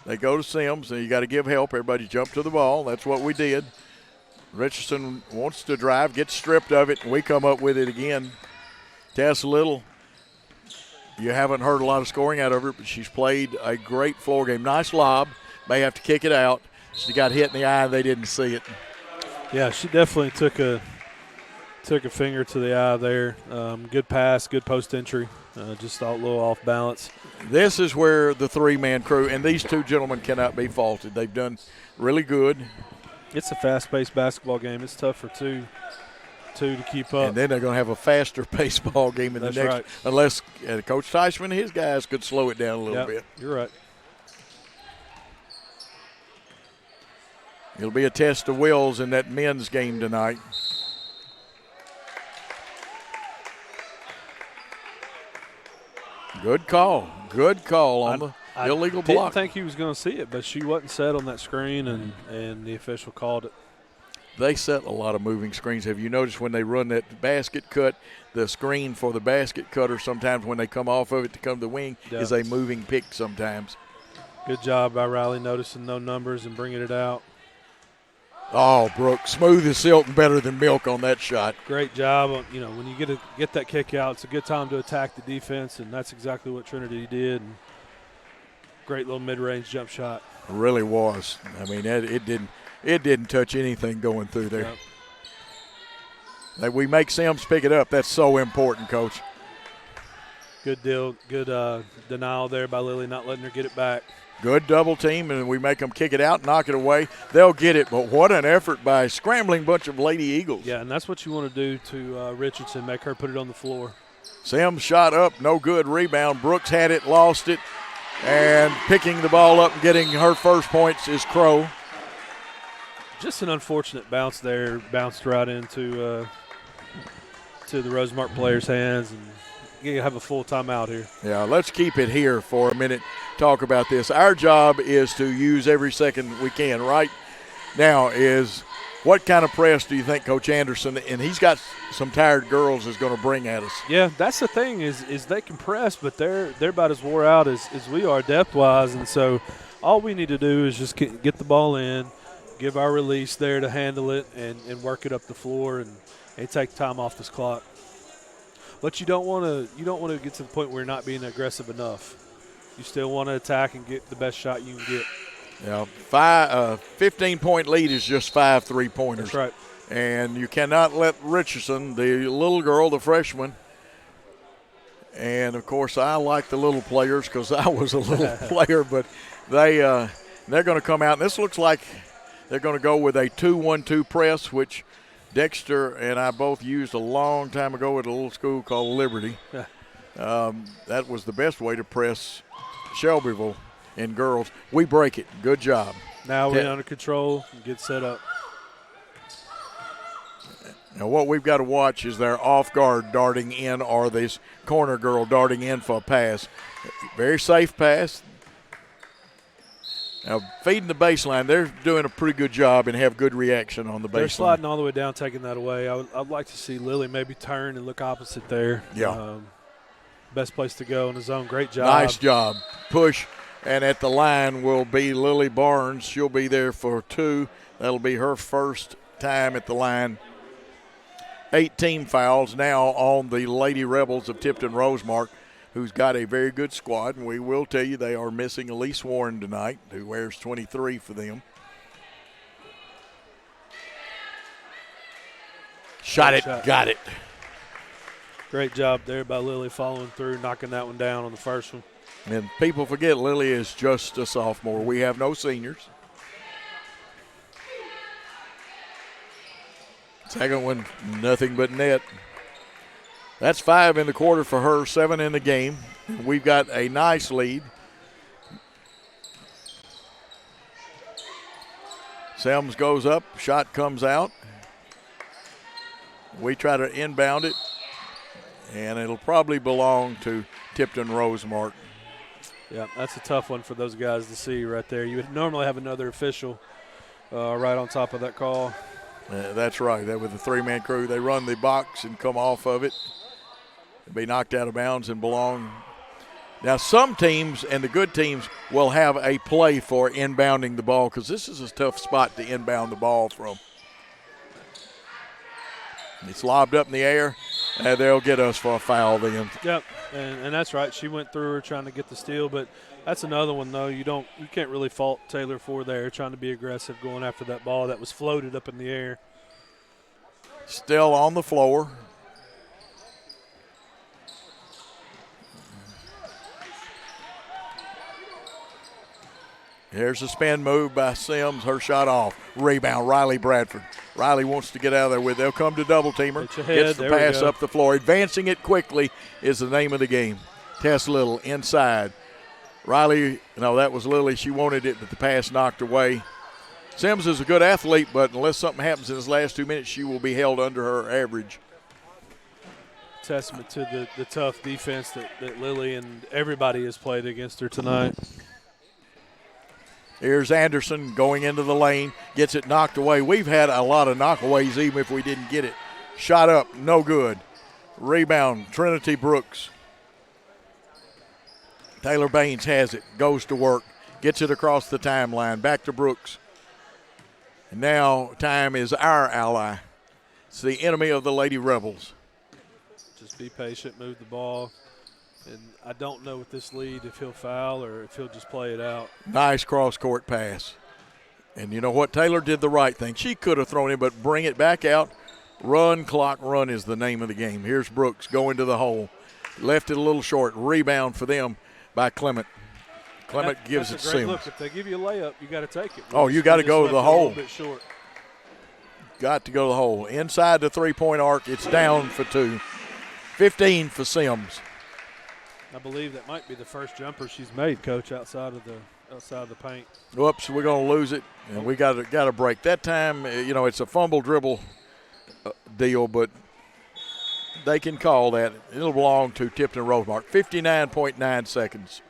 They go to Sims, and you got to give help. Everybody jump to the ball. That's what we did. Richardson wants to drive, gets stripped of it, and we come up with it again. Tess Little, you haven't heard a lot of scoring out of her, but she's played a great floor game. Nice lob. May have to kick it out. She got hit in the eye. They didn't see it. Yeah, she definitely took a finger to the eye there. Good pass, good post entry. Just a little off balance. This is where the 3-man crew, and these 2 gentlemen cannot be faulted. They've done really good. It's a fast-paced basketball game. It's tough for two to keep up. And then they're going to have a faster baseball game in the next, right. Unless Coach Teichman and his guys could slow it down a little bit. You're right. It'll be a test of wills in that men's game tonight. Good call. Good call on the illegal block. I didn't think he was going to see it, but she wasn't set on that screen, and the official called it. They set a lot of moving screens. Have you noticed when they run that basket cut, the screen for the basket cutter sometimes when they come off of it to come to the wing is a moving pick sometimes. Good job by Riley noticing no numbers and bringing it out. Oh, Brooke, smooth as silk and better than milk on that shot. Great job. When you get that kick out, it's a good time to attack the defense, and that's exactly what Trinity did. And great little mid-range jump shot. It really was. I mean, it didn't touch anything going through there. Yep. Like we make Sims pick it up. That's so important, Coach. Good deal. Good denial there by Lily, not letting her get it back. Good double team, and we make them kick it out, knock it away. They'll get it, but what an effort by a scrambling bunch of Lady Eagles. Yeah, and that's what you want to do to Richardson, make her put it on the floor. Sims shot up, no good. Rebound. Brooks had it, lost it, and picking the ball up and getting her first points is Crow. Just an unfortunate bounce there, bounced right into to the Rosemark players' hands, and you have a full timeout here. Yeah, let's keep it here for a minute, talk about this. Our job is to use every second we can. Right now is What kind of press do you think Coach Anderson, and he's got some tired girls, is going to bring at us? Yeah, that's the thing is they can press, but they're about as wore out as we are depth-wise, and so all we need to do is just get the ball in, give our release there to handle it, and work it up the floor and take time off this clock. But you don't want to get to the point where you're not being aggressive enough. You still want to attack and get the best shot you can get. Yeah, 15-point lead is just 5 3-pointers. That's right. And you cannot let Richardson, the little girl, the freshman, and, of course, I like the little players because I was a little player, but they're going to come out. And this looks like they're going to go with a 2-1-2 press, which Dexter and I both used a long time ago at a little school called Liberty. That was the best way to press Shelbyville in girls. We break it. Good job. Now we're under control and get set up. Now what we've got to watch is their off guard darting in or this corner girl darting in for a pass. Very safe pass. Now feeding the baseline, they're doing a pretty good job and have good reaction on the baseline. They're sliding all the way down, taking that away. I'd like to see Lily maybe turn and look opposite there. Yeah. Best place to go in the zone. Great job. Nice job. Push. And at the line will be Lily Barnes. She'll be there for 2. That'll be her first time at the line. 8 team fouls now on the Lady Rebels of Tipton-Rosemark, who's got a very good squad. And we will tell you they are missing Elise Warren tonight, who wears 23 for them. Shot it. Got it. Great job there by Lily following through, knocking that one down on the first one. And people forget Lily is just a sophomore. We have no seniors. Second one, nothing but net. That's 5 in the quarter for her, 7 in the game. We've got a nice lead. Sims goes up, shot comes out. We try to inbound it, and it'll probably belong to Tipton-Rosemark. Yeah, that's a tough one for those guys to see right there. You would normally have another official right on top of that call. That's right. That with the 3-man crew, they run the box and come off of it. It'll be knocked out of bounds and belong. Now, some teams and the good teams will have a play for inbounding the ball because this is a tough spot to inbound the ball from. It's lobbed up in the air, and they'll get us for a foul then. Yep, and that's right. She went through her trying to get the steal, but that's another one, though. You can't really fault Taylor for there, trying to be aggressive, going after that ball that was floated up in the air. Still on the floor. Here's a spin move by Sims. Her shot off. Rebound, Riley Bradford. Riley wants to get out of there with it. They'll come to double teamer. Gets the pass up the floor. Advancing it quickly is the name of the game. Tess Little inside. Riley, no, that was Lily. She wanted it, but the pass knocked away. Sims is a good athlete, but unless something happens in his last 2 minutes, she will be held under her average. Testament to the tough defense that Lily and everybody has played against her tonight. Here's Anderson going into the lane, gets it knocked away. We've had a lot of knockaways even if we didn't get it. Shot up, no good. Rebound, Trinity Brooks. Taylor Baines has it, goes to work, gets it across the timeline, back to Brooks. And now time is our ally. It's the enemy of the Lady Rebels. Just be patient, move the ball. And I don't know with this lead if he'll foul or if he'll just play it out. Nice cross-court pass. And you know what? Taylor did the right thing. She could have thrown it, but bring it back out. Run, clock, run is the name of the game. Here's Brooks going to the hole. Left it a little short. Rebound for them by Clement. Clement gives it That's a great Sims. look. If they give you a layup, you got to take it. Oh, you got to go to the hole. A little bit short. Got to go to the hole. Inside the three-point arc, it's down for 2. 15 for Sims. I believe that might be the first jumper she's made, Coach, outside of the paint. Whoops, we're going to lose it, and we got to break. That time, you know, it's a fumble dribble deal, but they can call that. It'll belong to Tipton-Rosemark. 59.9 seconds.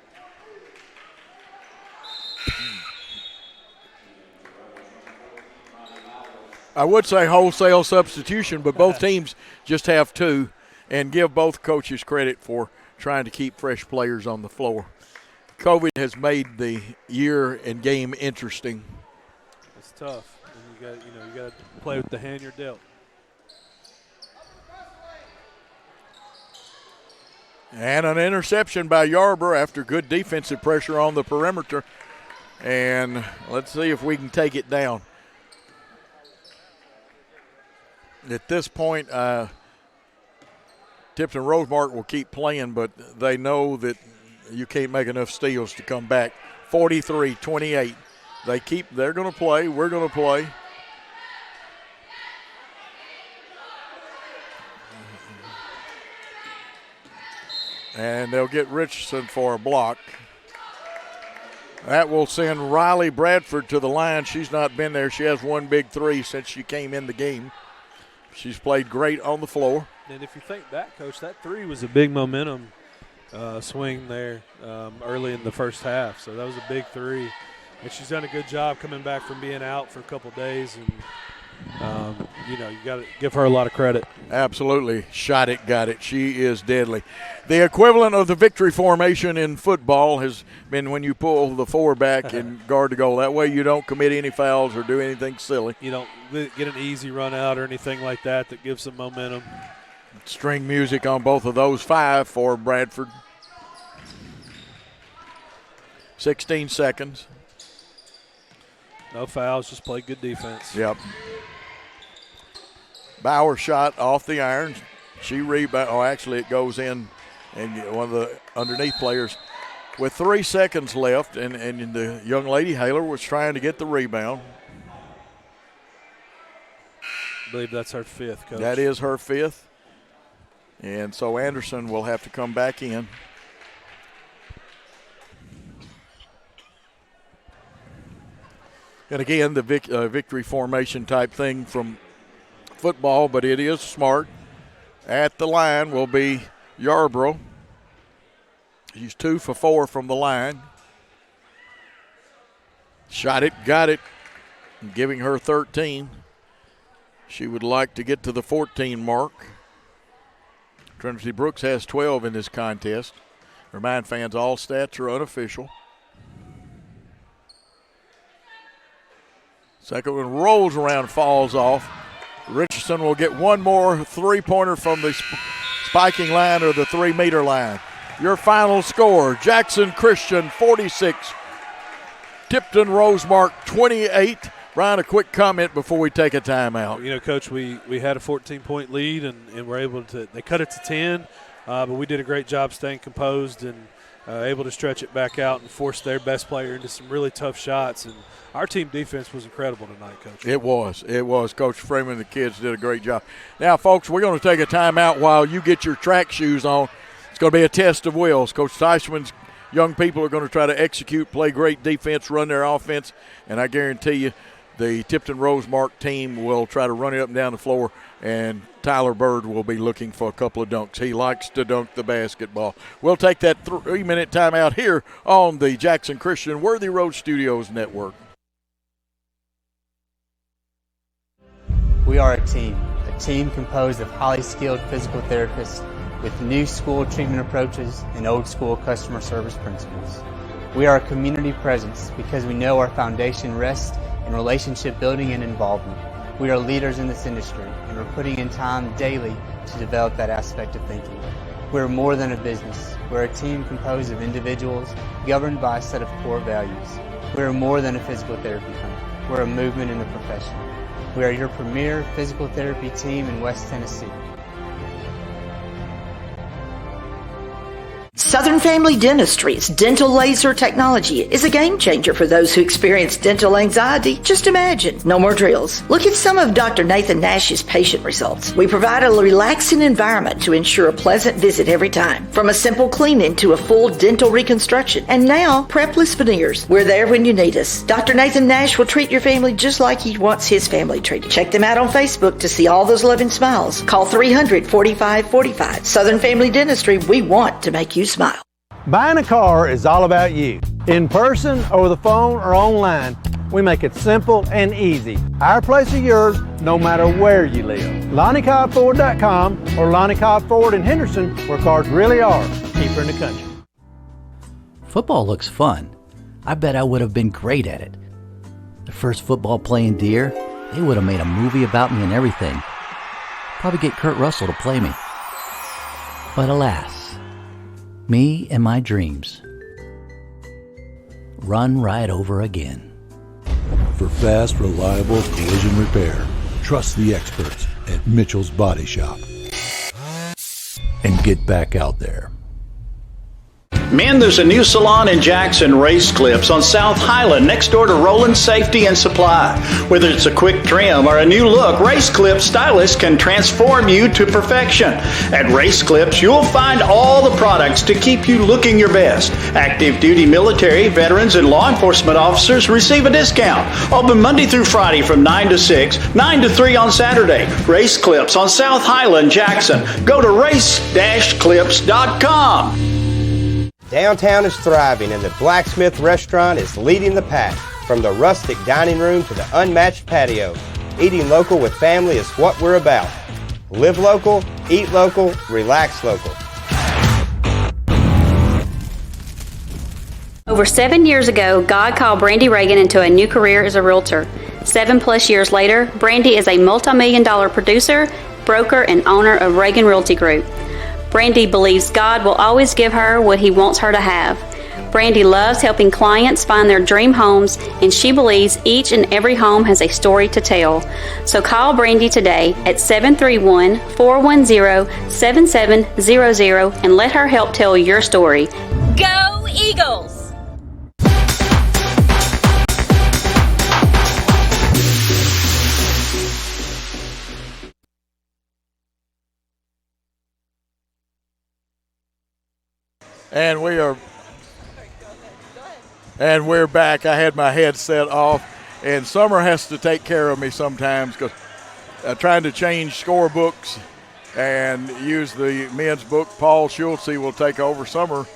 I would say wholesale substitution, but both teams just have two, and give both coaches credit for trying to keep fresh players on the floor. COVID has made the year and game interesting. It's tough. And you got to play with the hand you're dealt. And an interception by Yarborough after good defensive pressure on the perimeter. And let's see if we can take it down. At this point, Tipton Rosemark will keep playing, but they know that you can't make enough steals to come back. 43-28. They're going to play. We're going to play. And they'll get Richardson for a block. That will send Riley Bradford to the line. She's not been there. She has one big three since she came in the game. She's played great on the floor. And if you think back, Coach, that three was a big momentum swing there early in the first half. So that was a big three. And she's done a good job coming back from being out for a couple of days. And, you got to give her a lot of credit. Absolutely. Shot it, got it. She is deadly. The equivalent of the victory formation in football has been when you pull the four back and guard the goal. That way you don't commit any fouls or do anything silly. You don't get an easy run out or anything like that gives some momentum. String music on both of those. 5 for Bradford. 16 seconds. No fouls, just play good defense. Yep. Bauer shot off the iron. She rebound. Oh, actually it goes in, and one of the underneath players with 3 seconds left, and the young lady, Haler, was trying to get the rebound. I believe that's her 5th, Coach. That is her 5th. And so Anderson will have to come back in. And again, the victory formation type thing from football, but it is smart. At the line will be Yarborough. He's 2 for 4 from the line. Shot it, got it, giving her 13. She would like to get to the 14 mark. Trinity Brooks has 12 in this contest. Remind fans all stats are unofficial. Second one rolls around, falls off. Richardson will get one more three-pointer from the spiking line or the 3-meter line. Your final score, Jackson Christian 46, Tipton Rosemark 28. Brian, a quick comment before we take a timeout. Coach, we had a 14-point lead and we're able to – they cut it to 10, but we did a great job staying composed and able to stretch it back out and force their best player into some really tough shots. And our team defense was incredible tonight, Coach. It was. Coach Freeman and the kids did a great job. Now, folks, we're going to take a timeout while you get your track shoes on. It's going to be a test of wills. Coach Teichman's young people are going to try to execute, play great defense, run their offense, and I guarantee you the Tipton Rosemark team will try to run it up and down the floor, and Tyler Bird will be looking for a couple of dunks. He likes to dunk the basketball. We'll take that 3-minute timeout here on the Jackson Christian Worthy Road Studios Network. We are a team composed of highly skilled physical therapists with new school treatment approaches and old school customer service principles. We are a community presence because we know our foundation rests in relationship building and involvement. We are leaders in this industry and we're putting in time daily to develop that aspect of thinking. We're more than a business. We're a team composed of individuals governed by a set of core values. We're more than a physical therapy clinic. We're a movement in the profession. We are your premier physical therapy team in West Tennessee. Southern Family Dentistry's dental laser technology is a game changer for those who experience dental anxiety. Just imagine, no more drills. Look at some of Dr. Nathan Nash's patient results. We provide a relaxing environment to ensure a pleasant visit every time. From a simple cleaning to a full dental reconstruction. And now, prepless veneers. We're there when you need us. Dr. Nathan Nash will treat your family just like he wants his family treated. Check them out on Facebook to see all those loving smiles. Call 300-4545. Southern Family Dentistry, we want to make you smile. Buying a car is all about you. In person, over the phone, or online, We make it simple and easy. Our place is yours, no matter where you live. LonnieCobbFord.com or Lonnie Cobb Ford in Henderson, where cars really are cheaper in the country. Football looks fun. I bet I would have been great at it. The first football playing deer, they would have made a movie about me and everything. Probably get Kurt Russell to play me. But alas, me and my dreams run right over again. For fast, reliable collision repair, trust the experts at Mitchell's Body Shop. And get back out there. Men, there's a new salon in Jackson, Race Clips, on South Highland, next door to Roland Safety and Supply. Whether it's a quick trim or a new look, Race Clips stylists can transform you to perfection. At Race Clips, you'll find all the products to keep you looking your best. Active duty military, veterans, and law enforcement officers receive a discount. Open Monday through Friday from 9 to 6, 9 to 3 on Saturday. Race Clips on South Highland, Jackson. Go to race-clips.com. Downtown is thriving and the Blacksmith Restaurant is leading the pack. From the rustic dining room to the unmatched patio, eating local with family is what we're about. Live local, eat local, relax local. Over 7 years ago, God called Brandy Reagan into a new career as a realtor. 7+ years later, Brandy is a multi-million-dollar producer, broker, and owner of Reagan Realty Group. Brandy believes God will always give her what He wants her to have. Brandy loves helping clients find their dream homes, and she believes each and every home has a story to tell. So call Brandy today at 731-410-7700 and let her help tell your story. Go Eagles! And we're back. I had my headset off, and Summer has to take care of me sometimes because trying to change score books and use the men's book. Paul Schultze will take over. Summer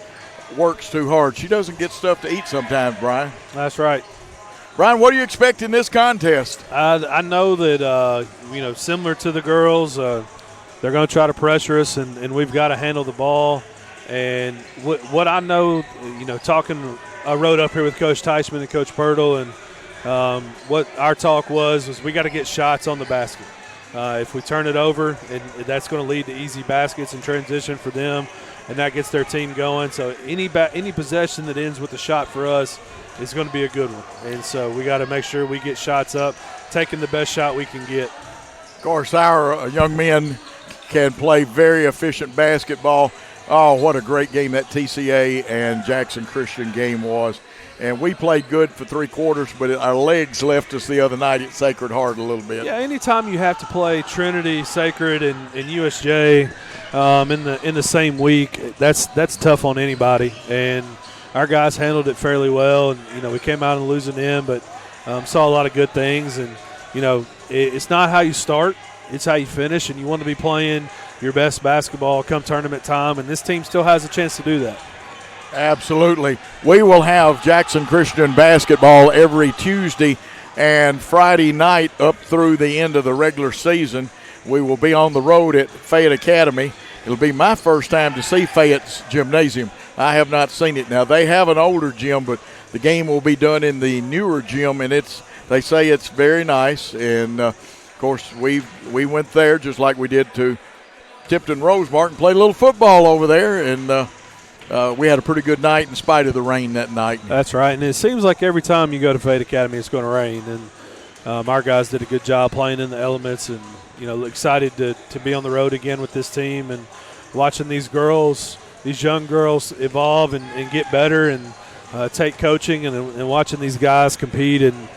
works too hard. She doesn't get stuff to eat sometimes, Brian. That's right. Brian, what do you expect in this contest? I know that, similar to the girls, they're going to try to pressure us, and we've got to handle the ball. And what I know, I rode up here with Coach Teichman and Coach Pirtle, and what our talk was we got to get shots on the basket. If we turn it over, and that's going to lead to easy baskets and transition for them, and that gets their team going. So any possession that ends with a shot for us is going to be a good one. And so we got to make sure we get shots up, taking the best shot we can get. Of course, our young men can play very efficient basketball. Oh, what a great game that TCA and Jackson Christian game was. And we played good for 3 quarters, but our legs left us the other night at Sacred Heart a little bit. Yeah, anytime you have to play Trinity, Sacred, and USJ in the same week, that's tough on anybody. And our guys handled it fairly well. And, we came out and losing them, but saw a lot of good things. And, it's not how you start, it's how you finish. And you want to be playing your best basketball come tournament time, and this team still has a chance to do that. Absolutely. We will have Jackson Christian basketball every Tuesday and Friday night up through the end of the regular season. We will be on the road at Fayette Academy. It'll be my first time to see Fayette's gymnasium. I have not seen it. Now, they have an older gym, but the game will be done in the newer gym, and they say it's very nice. And, of course, we went there just like we did to Tipton Rosemart and played a little football over there, and we had a pretty good night in spite of the rain that night. That's right, and it seems like every time you go to Fayette Academy it's going to rain, and our guys did a good job playing in the elements, and excited to be on the road again with this team and watching these young girls evolve and get better and take coaching and watching these guys compete and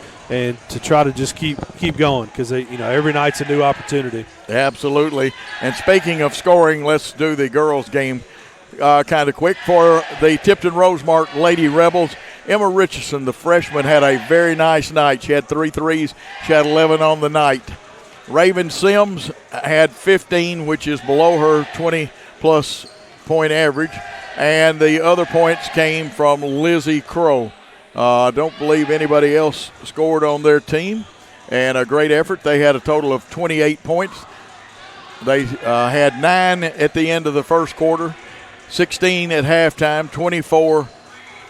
to try to just keep going because every night's a new opportunity. Absolutely. And speaking of scoring, let's do the girls' game kind of quick. For the Tipton Rosemart Lady Rebels, Emma Richardson, the freshman, had a very nice night. She had 3 threes. She had 11 on the night. Raven Sims had 15, which is below her 20-plus point average. And the other points came from Lizzie Crow. I don't believe anybody else scored on their team, and a great effort. They had a total of 28 points. They had 9 at the end of the first quarter, 16 at halftime, 24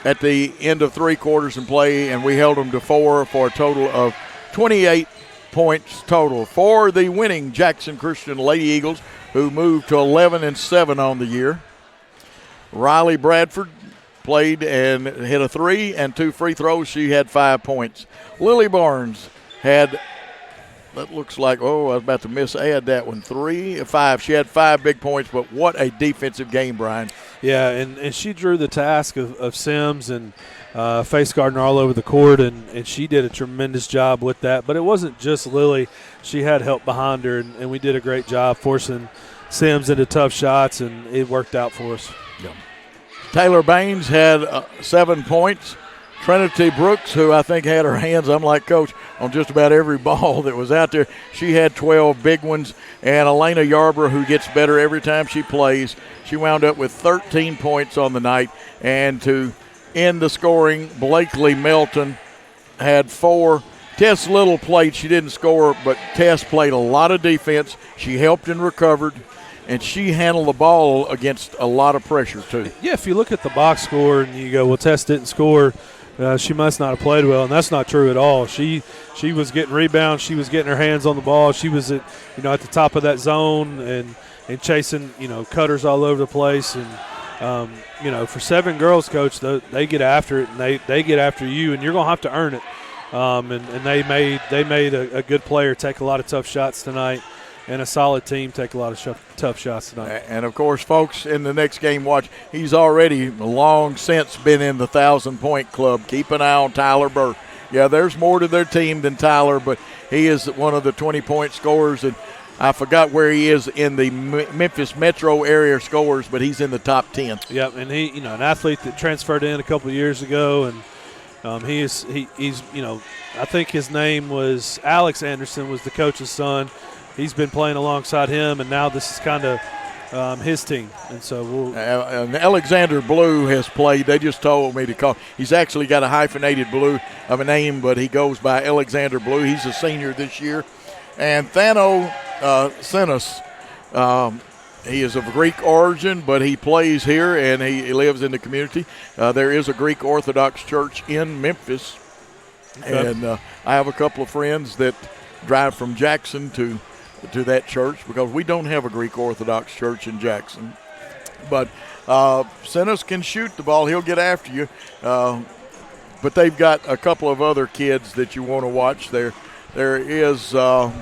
at the end of 3 quarters in play, and we held them to 4 for a total of 28 points total for the winning Jackson Christian Lady Eagles, who moved to 11-7 on the year. Riley Bradford played and hit a 3 and 2 free throws. She had 5 points. Lily Barnes had, that looks like, I was about to misadd that one, 5. She had 5 big points, but what a defensive game, Brian. Yeah, and she drew the task of Sims and face Gardner all over the court, and she did a tremendous job with that. But it wasn't just Lily. She had help behind her, and we did a great job forcing Sims into tough shots, and it worked out for us. Yeah. Taylor Baines had 7 points. Trinity Brooks, who I think had her hands, I'm like Coach, on just about every ball that was out there, she had 12 big ones. And Elena Yarborough, who gets better every time she plays, she wound up with 13 points on the night. And to end the scoring, Blakely Melton had 4. Tess Little played. She didn't score, but Tess played a lot of defense. She helped and recovered, and she handled the ball against a lot of pressure too. Yeah, if you look at the box score and you go, well, Tess didn't score, she must not have played well, and that's not true at all. She was getting rebounds. She was getting her hands on the ball. She was at the top of that zone and chasing cutters all over the place. And for 7 girls, Coach, they get after it, and they get after you, and you're gonna have to earn it. And they made a good player take a lot of tough shots tonight, and a solid team take a lot of tough shots tonight. And, of course, folks, in the next game, watch, he's already long since been in the 1,000-point club. Keep an eye on Tyler Burke. Yeah, there's more to their team than Tyler, but he is one of the 20-point scorers, and I forgot where he is in the Memphis metro area scorers, but he's in the top 10. Yep, and he, an athlete that transferred in a couple of years ago, and he's I think his name was Alex Anderson, was the coach's son. He's been playing alongside him, and now this is kind of his team. And so and Alexander Blue has played. They just told me to call. He's actually got a hyphenated Blue of a name, but he goes by Alexander Blue. He's a senior this year. And Thano Sinas, he is of Greek origin, but he plays here, and he lives in the community. There is a Greek Orthodox church in Memphis. Okay. And I have a couple of friends that drive from Jackson to that church, because we don't have a Greek Orthodox church in Jackson. But Sinas can shoot the ball. He'll get after you. But they've got a couple of other kids that you want to watch there. There is now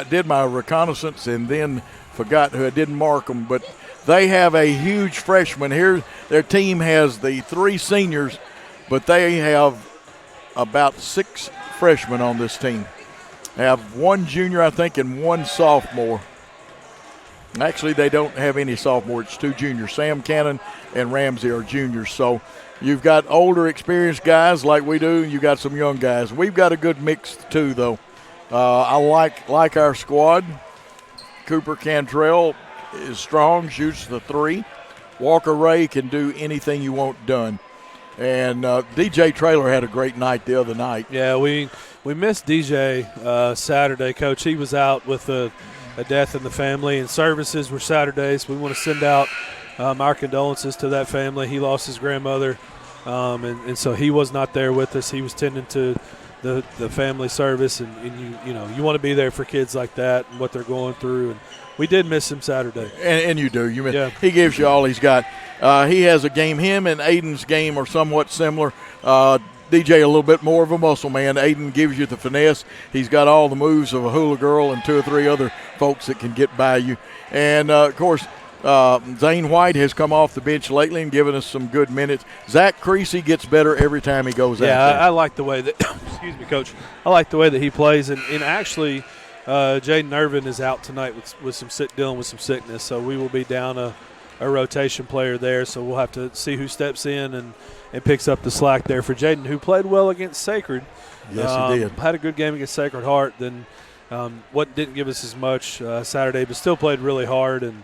did my reconnaissance and then forgot who I didn't mark them, but they have a huge freshman here. Their team has the 3 seniors, but they have about 6 freshmen on this team. They have 1 junior, I think, and 1 sophomore. Actually, they don't have any sophomore. It's 2 juniors. Sam Cannon and Ramsey are juniors. So you've got older, experienced guys like we do, and you've got some young guys. We've got a good mix, too, though. I like our squad. Cooper Cantrell is strong, shoots the 3. Walker Ray can do anything you want done. And DJ Traylor had a great night the other night. Yeah, we missed DJ Saturday, Coach. He was out with a death in the family, and services were Saturdays. We want to send out our condolences to that family. He lost his grandmother, and so he was not there with us. He was tending to the family service, and you want to be there for kids like that and what they're going through. And we did miss him Saturday. And you do. He gives you all he's got. He has a game. Him and Aiden's game are somewhat similar. DJ a little bit more of a muscle man. Aiden gives you the finesse. He's got all the moves of a hula girl and 2 or 3 other folks that can get by you. And, of course, Zane White has come off the bench lately and given us some good minutes. Zach Creasy gets better every time he goes out there. Yeah, I like the way that – excuse me, Coach. I like the way that he plays. And actually, Jaden Irvin is out tonight dealing with some sickness, so we will be down a rotation player there. So we'll have to see who steps in and picks up the slack there for Jaden, who played well against Sacred. Yes, he did. Had a good game against Sacred Heart. Then didn't give us as much Saturday, but still played really hard, and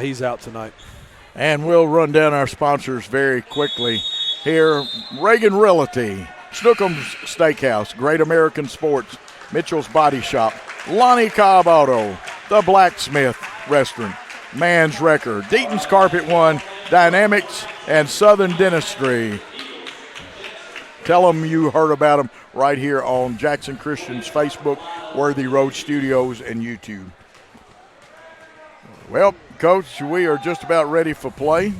he's out tonight. And we'll run down our sponsors very quickly here. Reagan Realty, Snookums Steakhouse, Great American Sports, Mitchell's Body Shop, Lonnie Cobb Auto, The Blacksmith Restaurant, Man's Record, Deaton's Carpet One, Dynamics, and Southern Dentistry. Tell them you heard about them right here on Jackson Christian's Facebook, Worthy Road Studios, and YouTube. Well, Coach, we are just about ready for play.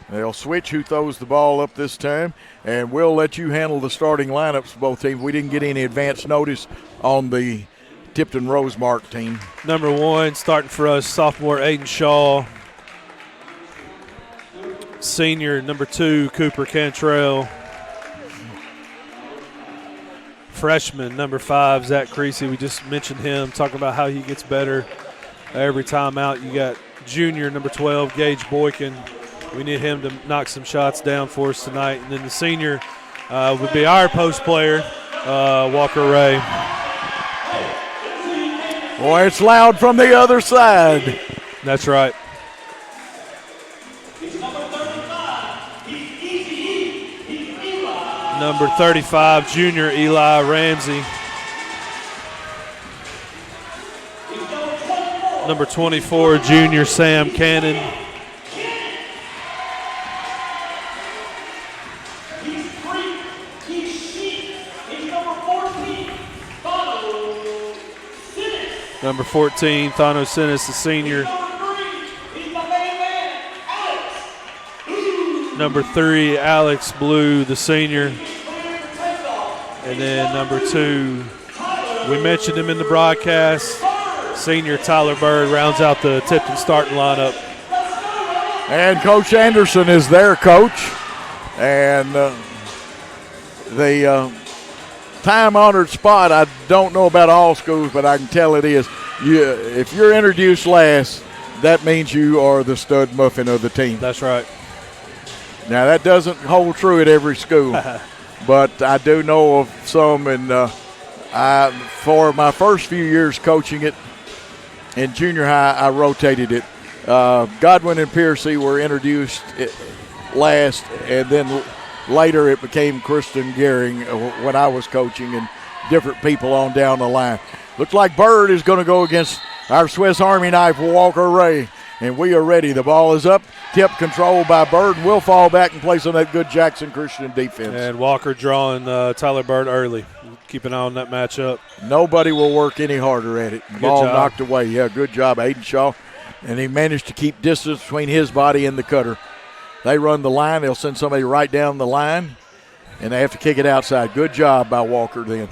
They'll switch who throws the ball up this time, and we'll let you handle the starting lineups for both teams. We didn't get any advance notice on the Tipton-Rosemark team. Number 1, starting for us, sophomore Aiden Shaw. Senior, number 2, Cooper Cantrell. Freshman, number 5, Zach Creasy. We just mentioned him, talking about how he gets better every time out. You got junior, number 12, Gage Boykin. We need him to knock some shots down for us tonight. And then the senior would be our post player, Walker Ray. Boy, it's loud from the other side. That's right. Number 35, junior Eli Ramsey. Number 24, junior Sam Cannon. Number 14, Thano Sinis, the senior. Number 3, Alex Blue, the senior. And then number 2, we mentioned him in the broadcast, senior Tyler Bird rounds out the Tipton starting lineup. And Coach Anderson is their coach. And the time-honored spot, I don't know about all schools, but I can tell it is. If you're introduced last, that means you are the stud muffin of the team. That's right. Now, that doesn't hold true at every school, but I do know of some, and for my first few years coaching it in junior high, I rotated it. Godwin and Piercy were introduced last, and then later it became Kristen Gehring when I was coaching, and different people on down the line. Looks like Bird is going to go against our Swiss Army knife, Walker Ray. And we are ready. The ball is up. Tip controlled by Bird. We'll fall back and place on that good Jackson Christian defense. And Walker drawing Tyler Bird early. Keep an eye on that matchup. Nobody will work any harder at it. Ball knocked away. Yeah, good job, Aiden Shaw. And he managed to keep distance between his body and the cutter. They run the line. They'll send somebody right down the line, and they have to kick it outside. Good job by Walker then.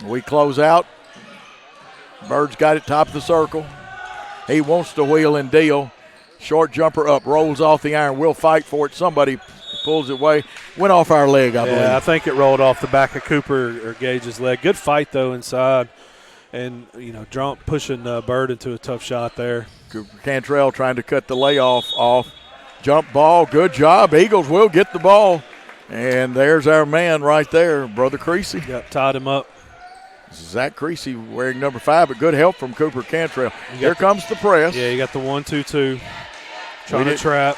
We close out. Bird's got it top of the circle. He wants to wheel and deal. Short jumper up, rolls off the iron. We'll fight for it. Somebody pulls it away. Went off our leg, I believe. Yeah, I think it rolled off the back of Cooper or Gage's leg. Good fight, though, inside. And, pushing Bird into a tough shot there. Cooper Cantrell trying to cut the layoff off. Jump ball, good job. Eagles will get the ball. And there's our man right there, Brother Creasy. Yep, tied him up. Zach Creasy wearing number 5, but good help from Cooper Cantrell. Here comes the press. Yeah, you got the 1-2-2. Trying to trap.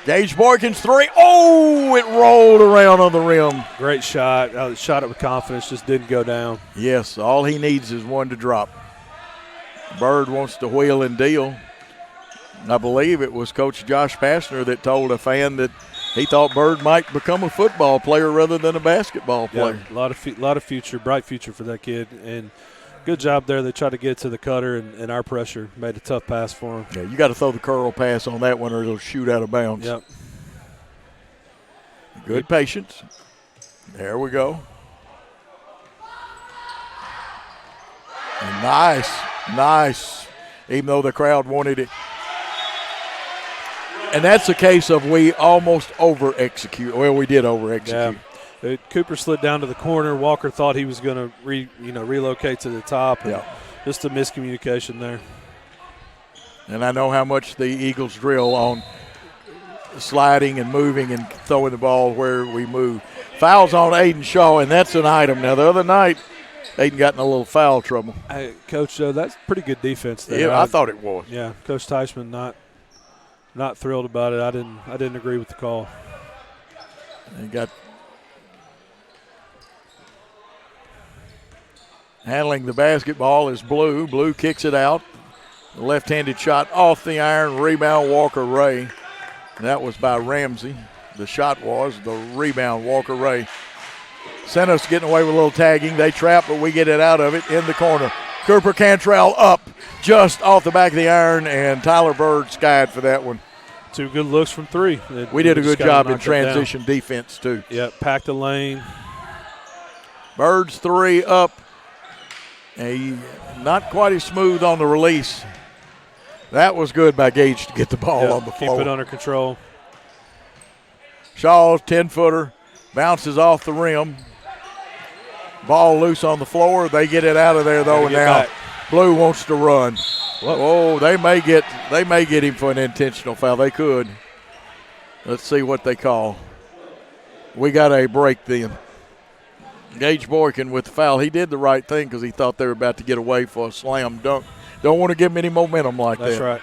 Gage Boykins 3. Oh, it rolled around on the rim. Great shot. Shot it with confidence, just didn't go down. Yes, all he needs is one to drop. Bird wants to wheel and deal. I believe it was Coach Josh Passner that told a fan that he thought Bird might become a football player rather than a basketball player. Yeah, a lot of future, bright future for that kid. And good job there. They tried to get to the cutter, and our pressure made a tough pass for him. Yeah, you got to throw the curl pass on that one or it'll shoot out of bounds. Yep. Good patience. There we go. And nice. Even though the crowd wanted it. And that's a case of we almost over-execute. Well, we did over-execute. Yeah. Cooper slid down to the corner. Walker thought he was going to relocate to the top. Yeah. Just a miscommunication there. And I know how much the Eagles drill on sliding and moving and throwing the ball where we move. Fouls on Aiden Shaw, and that's an item. Now, the other night, Aiden got in a little foul trouble. Hey, Coach, that's pretty good defense there. Yeah, I thought it was. Yeah, Coach Teichman not thrilled about it. I didn't agree with the call. He got handling the basketball is Blue. Blue kicks it out. The left-handed shot off the iron. Rebound, Walker Ray. That was by Ramsey. The shot was. The rebound, Walker Ray. Senna's getting away with a little tagging. They trap, but we get it out of it in the corner. Cooper Cantrell up just off the back of the iron, and Tyler Bird skied for that one. 2 good looks from 3. We did a good job in transition defense, too. Yep, packed the lane. Bird's 3 up. Not quite as smooth on the release. That was good by Gage to get the ball on the floor. Keep it under control. Shaw's 10-footer bounces off the rim. Ball loose on the floor. They get it out of there, though, and now back. Blue wants to run. Oh, they may get him for an intentional foul. They could. Let's see what they call. We got a break then. Gage Boykin with the foul. He did the right thing because he thought they were about to get away for a slam dunk. Don't want to give him any momentum like that. That's right.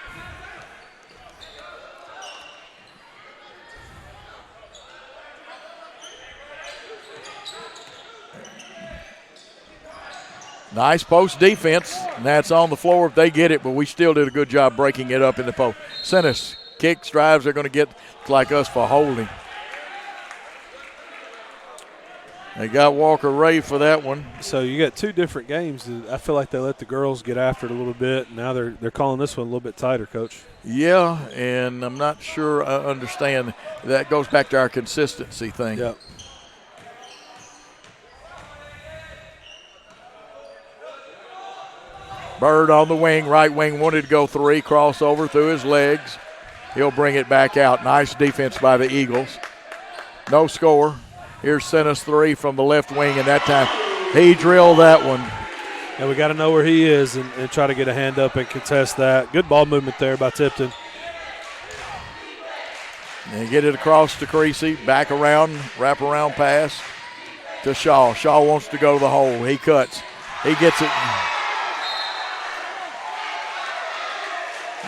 Nice post defense, and that's on the floor if they get it, but we still did a good job breaking it up in the post. Sennis kicks, drives, they're going to get like us for holding. They got Walker Ray for that one. So you got 2 different games. I feel like they let the girls get after it a little bit. Now they're calling this one a little bit tighter, Coach. Yeah, and I'm not sure I understand. That goes back to our consistency thing. Yep. Bird on the wing, right wing, wanted to go 3, crossover through his legs. He'll bring it back out. Nice defense by the Eagles. No score. Here's Sennis 3 from the left wing, and that time he drilled that one. And we got to know where he is and try to get a hand up and contest that. Good ball movement there by Tipton. And get it across to Creasy, back around, wrap around pass to Shaw. Shaw wants to go to the hole. He cuts. He gets it.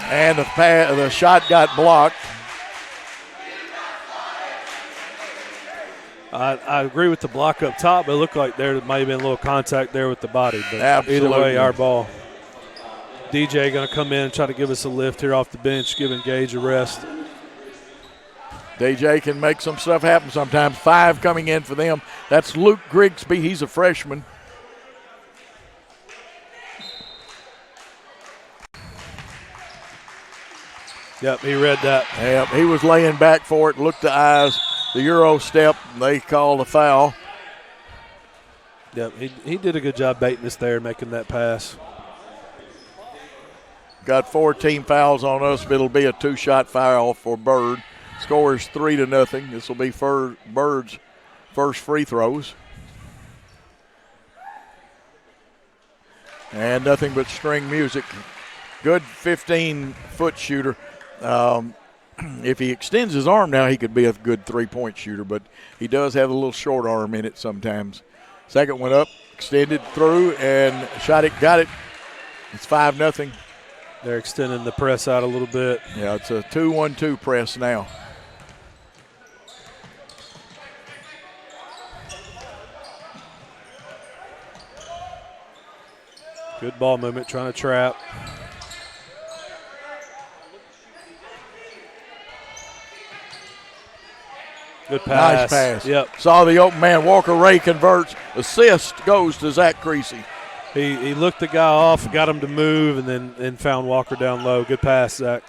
And the shot got blocked. I agree with the block up top, but it looked like there might have been a little contact there with the body. But Absolutely. Either way, our ball. DJ going to come in and try to give us a lift here off the bench, giving Gage a rest. DJ can make some stuff happen sometimes. 5 coming in for them. That's Luke Grigsby. He's a freshman. Yep, he read that. Yep, he was laying back for it, looked the eyes, the Euro step, they called a foul. Yep, he did a good job baiting us there, making that pass. Got 14 fouls on us, but it'll be a 2-shot foul for Bird. Score is 3-0. This will be Bird's first free throws. And nothing but string music. Good 15-foot shooter. If he extends his arm now, he could be a good 3-point shooter, but he does have a little short arm in it sometimes. Second one up, extended through, and shot it, got it. It's 5-0. They're extending the press out a little bit. Yeah, it's a 2-1-2 press now. Good ball movement, trying to trap. Good pass. Nice pass. Yep. Saw the open man. Walker Ray converts. Assist goes to Zach Creasy. He looked the guy off, got him to move, and then found Walker down low. Good pass, Zach.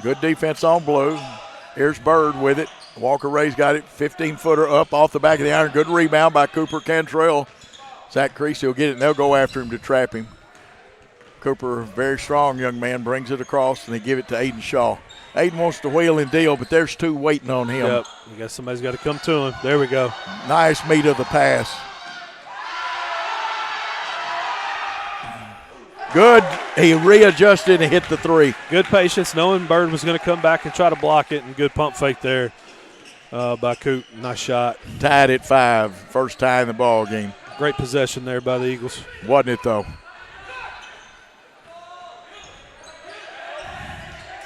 Good defense on Blue. Here's Bird with it. Walker Ray's got it. 15-footer up off the back of the iron. Good rebound by Cooper Cantrell. Zach Creasy will get it, and they'll go after him to trap him. Cooper, very strong young man, brings it across, and they give it to Aiden Shaw. Aiden wants to wheel and deal, but there's 2 waiting on him. Yep, I guess somebody's got to come to him. There we go. Nice meet of the pass. Good. He readjusted and hit the 3. Good patience, knowing Bird was going to come back and try to block it, and good pump fake there. by Coop. Nice shot. Tied at 5. First tie in the ball game. Great possession there by the Eagles. Wasn't it, though?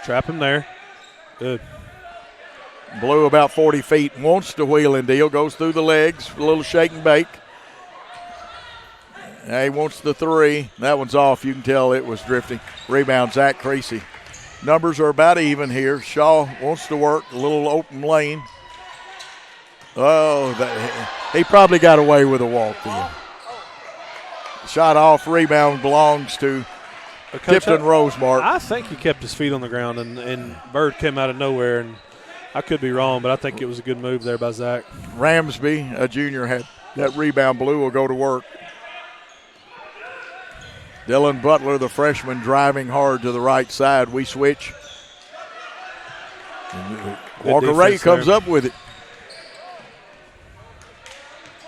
Trap him there. Good. Blue about 40 feet. Wants to wheel and deal. Goes through the legs. A little shake and bake. He wants the 3. That one's off. You can tell it was drifting. Rebound, Zach Creasy. Numbers are about even here. Shaw wants to work. A little open lane. Oh, he probably got away with a walk then. Shot off. Rebound belongs to Tipton Rosemart. I think he kept his feet on the ground, and Bird came out of nowhere. And I could be wrong, but I think it was a good move there by Zach. Ramsby, a junior, had that rebound. Blue will go to work. Dylan Butler, the freshman, driving hard to the right side. We switch. Walker Ray comes up with it.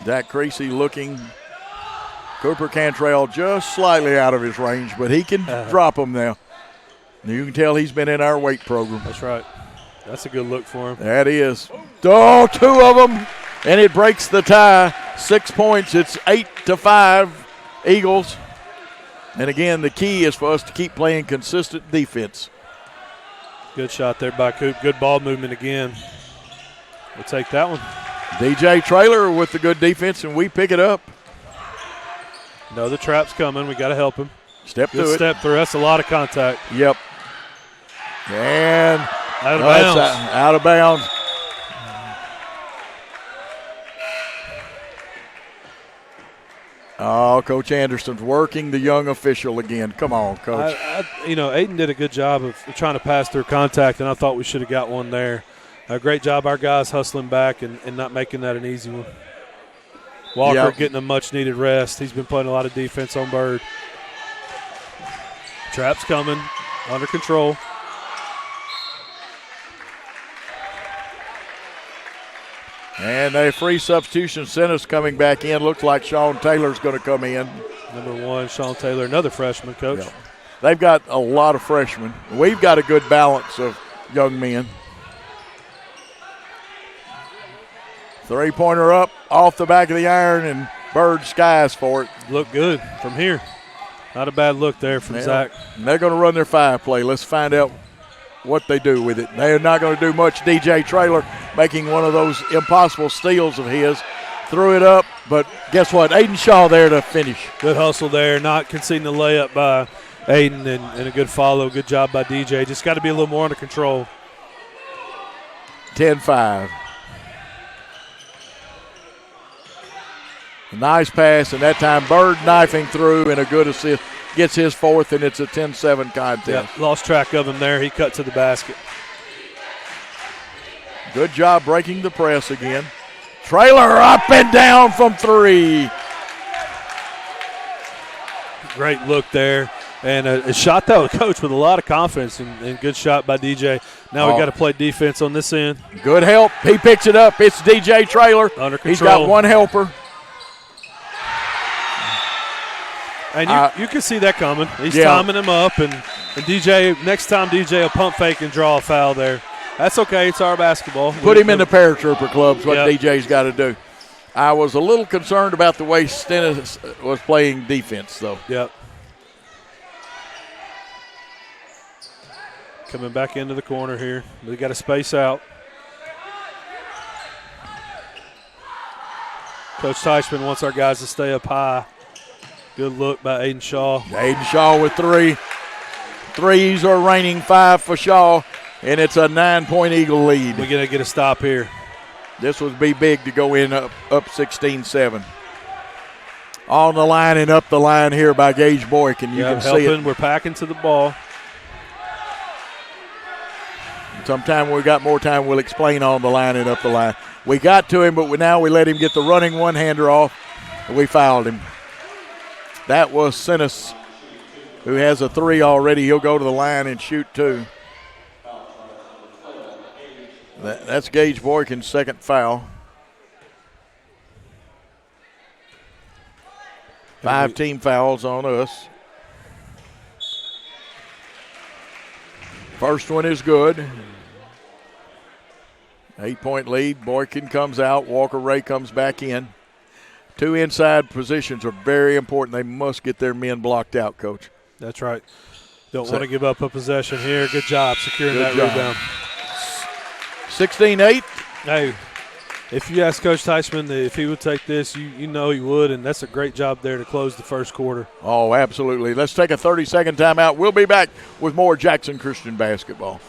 Zach Creasy looking. Cooper Cantrell just slightly out of his range, but he can drop him now. You can tell he's been in our weight program. That's right. That's a good look for him. That is. Oh, 2 of them, and it breaks the tie. 6 points. It's 8-5 Eagles. And again, the key is for us to keep playing consistent defense. Good shot there by Coop. Good ball movement again. We'll take that one. DJ Traylor with the good defense, and we pick it up. No, the trap's coming. We got to help him. Step through it. Step through. That's a lot of contact. Yep. And out of bounds. Out of bounds. Oh, Coach Anderson's working the young official again. Come on, Coach. Aiden did a good job of trying to pass through contact, and I thought we should have got one there. A great job, our guys hustling back and not making that an easy one. Walker getting a much-needed rest. He's been playing a lot of defense on Bird. Trap's coming, under control. And a free substitution. Sennis coming back in. Looks like Sean Taylor's going to come in. Number 1, Sean Taylor, another freshman, Coach. Yeah. They've got a lot of freshmen. We've got a good balance of young men. 3-pointer up off the back of the iron, and Bird skies for it. Look good from here. Not a bad look there from Zach. And they're going to run their 5 play. Let's find out what they do with it. They're not going to do much. DJ Traylor making one of those impossible steals of his. Threw it up, but guess what? Aiden Shaw there to finish. Good hustle there, not conceding the layup by Aiden, and a good follow. Good job by DJ. Just got to be a little more under control. 10-5. Nice pass, and that time Bird knifing through and a good assist. Gets his 4th, and it's a 10-7 contest. Yeah, lost track of him there. He cut to the basket. Good job breaking the press again. Traylor up and down from 3. Great look there. And a shot that was coached with a lot of confidence, and good shot by DJ. Now we got to play defense on this end. Good help. He picks it up. It's DJ Traylor. Under control. He's got one helper. And you can see that coming. He's timing him up, and DJ, next time DJ will pump fake and draw a foul there. That's okay. It's our basketball. Put him in the paratrooper clubs, what DJ's got to do. I was a little concerned about the way Stennis was playing defense, though. Yep. Coming back into the corner here. We got to space out. Coach Teichman wants our guys to stay up high. Good look by Aiden Shaw. Aiden Shaw with 3. Threes are raining, 5 for Shaw, and it's a 9-point Eagle lead. We're going to get a stop here. This would be big to go in up 16-7. On the line and up the line here by Gage Boykin. You can see it. We're packing to the ball. Sometime when we got more time, we'll explain on the line and up the line. We got to him, but now we let him get the running one-hander off, and we fouled him. That was Sennis, who has a 3 already. He'll go to the line and shoot 2. That's Gage Boykin's 2nd foul. 5 team fouls on us. First one is good. 8-point lead. Boykin comes out. Walker Ray comes back in. 2 inside positions are very important. They must get their men blocked out, Coach. That's right. Don't want to give up a possession here. Good job securing that rebound. 16-8. Hey, if you ask Coach Teichman if he would take this, you know he would, and that's a great job there to close the first quarter. Oh, absolutely. Let's take a 30-second timeout. We'll be back with more Jackson Christian basketball.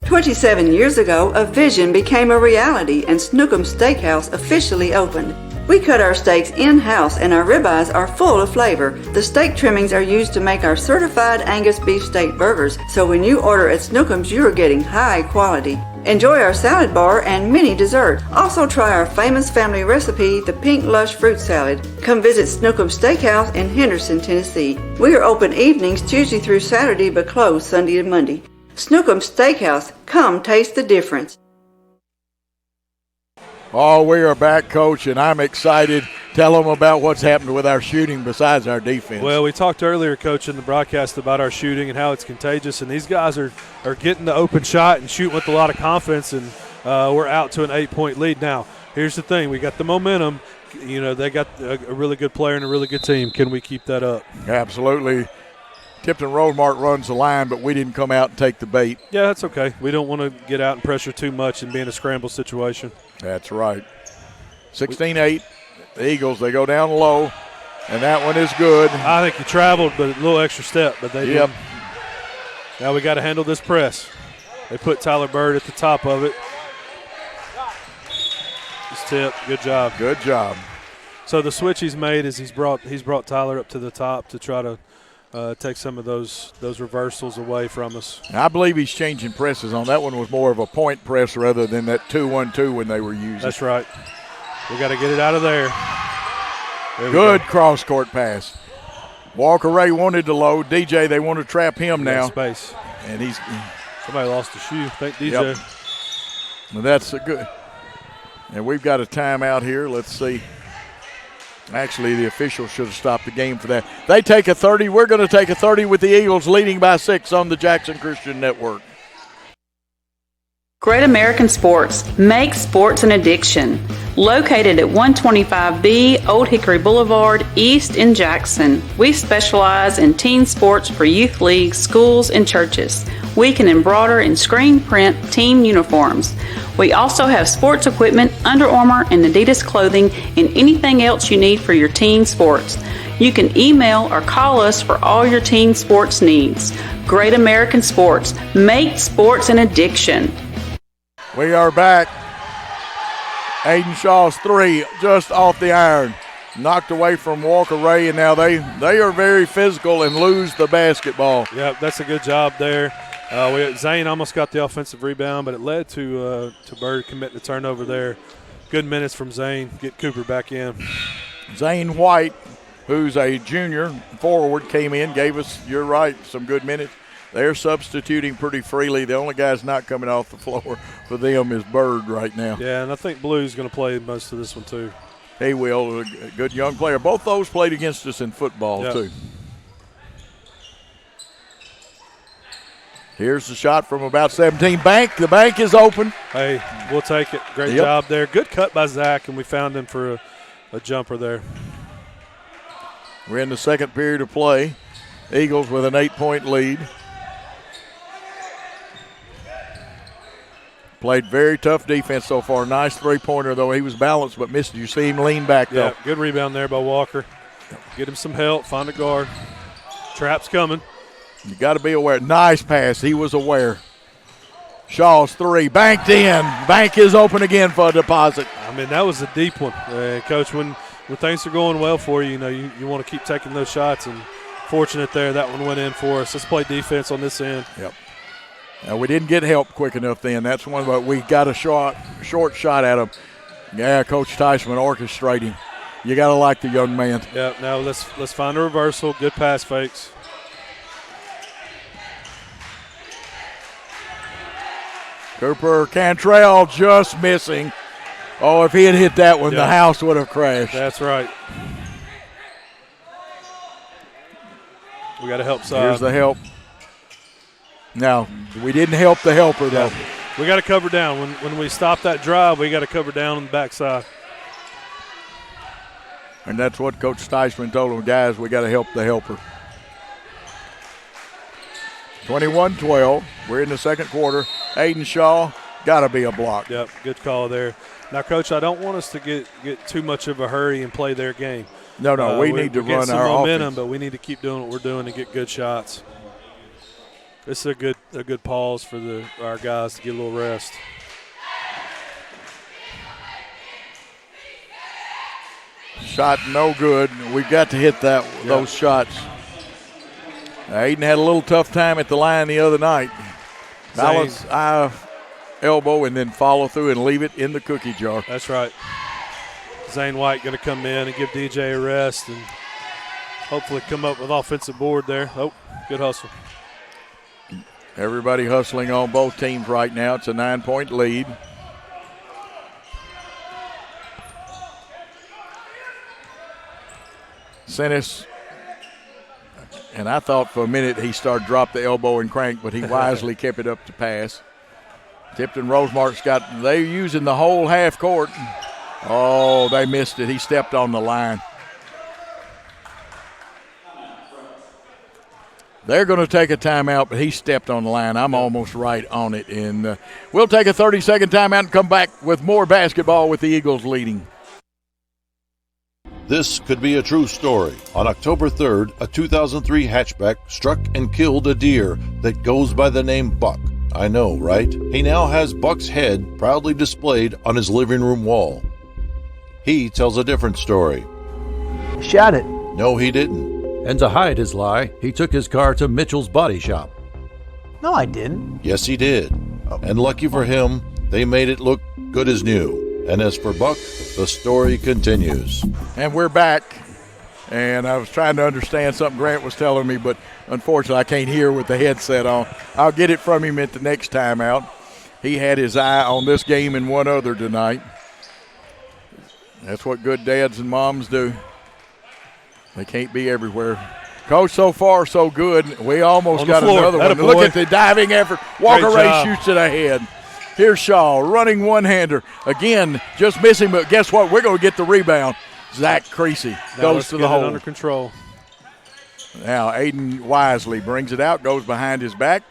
27 years ago, a vision became a reality and Snookum Steakhouse officially opened. We cut our steaks in-house and our ribeyes are full of flavor. The steak trimmings are used to make our certified Angus beef steak burgers, so when you order at Snookum's, you are getting high quality. Enjoy our salad bar and mini dessert. Also try our famous family recipe, the Pink Lush Fruit Salad. Come visit Snookum Steakhouse in Henderson, Tennessee. We are open evenings Tuesday through Saturday but closed Sunday and Monday. Snookum Steakhouse, come taste the difference. Oh, we are back, Coach, and I'm excited. Tell them about what's happened with our shooting besides our defense. Well, we talked earlier, Coach, in the broadcast about our shooting and how it's contagious, and these guys are getting the open shot and shooting with a lot of confidence, and we're out to an 8-point lead now. Here's the thing. We got the momentum. You know, they got a really good player and a really good team. Can we keep that up? Absolutely. Tipton Rosemart runs the line, but we didn't come out and take the bait. Yeah, that's okay. We don't want to get out and pressure too much and be in a scramble situation. That's right. 16-8. The Eagles, they go down low, and that one is good. I think he traveled, but a little extra step, but they didn't. Now we got to handle this press. They put Tyler Bird at the top of it. Just tip. Good job. Good job. So the switch he's made is he's brought Tyler up to the top to try to take some of those reversals away from us. I believe he's changing presses on that one. Was more of a point press rather than that 2-1-2 when they were using. That's right. We got to get it out of there. Good cross-court pass. Walker Ray wanted to load. DJ, they want to trap him now. Space. And he's somebody lost a shoe. Thank DJ. Yep. Well, that's a good. And we've got a timeout here. Let's see. Actually, the officials should have stopped the game for that. They take a 30. We're going to take a 30 with the Eagles leading by 6 on the Jackson Christian Network. Great American Sports. Make sports an addiction. Located at 125B Old Hickory Boulevard, East in Jackson. We specialize in teen sports for youth leagues, schools, and churches. We can embroider and screen print team uniforms. We also have sports equipment, Under Armour, and Adidas clothing, and anything else you need for your teen sports. You can email or call us for all your teen sports needs. Great American Sports. Make sports an addiction. We are back. Aiden Shaw's 3 just off the iron. Knocked away from Walker Ray, and now they are very physical and lose the basketball. Yeah, that's a good job there. Zane almost got the offensive rebound, but it led to Bird committing the turnover there. Good minutes from Zane. Get Cooper back in. Zane White, who's a junior forward, came in, gave us, you're right, some good minutes. They're substituting pretty freely. The only guy's not coming off the floor for them is Bird right now. Yeah, and I think Blue's going to play most of this one too. He will. A good young player. Both those played against us in football too. Here's the shot from about 17. The bank is open. Hey, we'll take it. Great job there. Good cut by Zach, and we found him for a jumper there. We're in the second period of play. Eagles with an 8-point lead. Played very tough defense so far. Nice three-pointer, though. He was balanced but missed it. You see him lean back, though. Yeah, good rebound there by Walker. Get him some help. Find a guard. Trap's coming. You got to be aware. Nice pass. He was aware. Shaw's 3. Banked in. Bank is open again for a deposit. I mean, that was a deep one. Coach, when things are going well for you, you want to keep taking those shots. And fortunate there, that one went in for us. Let's play defense on this end. Yep. Now, we didn't get help quick enough then. That's one, but we got a short shot at him. Yeah, Coach Teichman orchestrating. You got to like the young man. Yeah, now let's find a reversal. Good pass fakes. Cooper Cantrell just missing. Oh, if he had hit that one, the house would have crashed. That's right. We got to help side. Here's the help. Now, we didn't help the helper, though. We got to cover down. When we stop that drive, we got to cover down on the backside. And that's what Coach Steichman told them, guys, we got to help the helper. 21-12. We're in the second quarter. Aiden Shaw, got to be a block. Yep, good call there. Now, Coach, I don't want us to get too much of a hurry and play their game. No, we need to run some our momentum, offense. but we need to keep doing what we're doing and get good shots. This is a good pause for our guys to get a little rest. Shot no good. We've got to hit those shots. Aiden had a little tough time at the line the other night. Balance, eye, elbow, and then follow through and leave it in the cookie jar. That's right. Zane White going to come in and give DJ a rest and hopefully come up with offensive board there. Oh, good hustle. Everybody hustling on both teams right now. It's a 9-point lead. Sinis, and I thought for a minute he started drop the elbow and crank, but he wisely kept it up to pass. Tipton Rosemark's they're using the whole half court. Oh, they missed it. He stepped on the line. They're going to take a timeout, but he stepped on the line. I'm almost right on it. And we'll take a 30-second timeout and come back with more basketball with the Eagles leading. This could be a true story. On October 3rd, a 2003 hatchback struck and killed a deer that goes by the name Buck. I know, right? He now has Buck's head proudly displayed on his living room wall. He tells a different story. Shot it. No, he didn't. And to hide his lie, he took his car to Mitchell's body shop. No, I didn't. Yes, he did. And lucky for him, they made it look good as new. And as for Buck, the story continues. And we're back. And I was trying to understand something Grant was telling me, but unfortunately I can't hear with the headset on. I'll get it from him at the next timeout. He had his eye on this game and one other tonight. That's what good dads and moms do. They can't be everywhere. Coach, so far so good. We almost got another one. Look at the diving effort. Walker Ray shoots it ahead. Here's Shaw running one-hander. Again, just missing, but guess what? We're going to get the rebound. Zach Creasy goes to the hole. Under control. Now Aiden wisely brings it out, goes behind his back,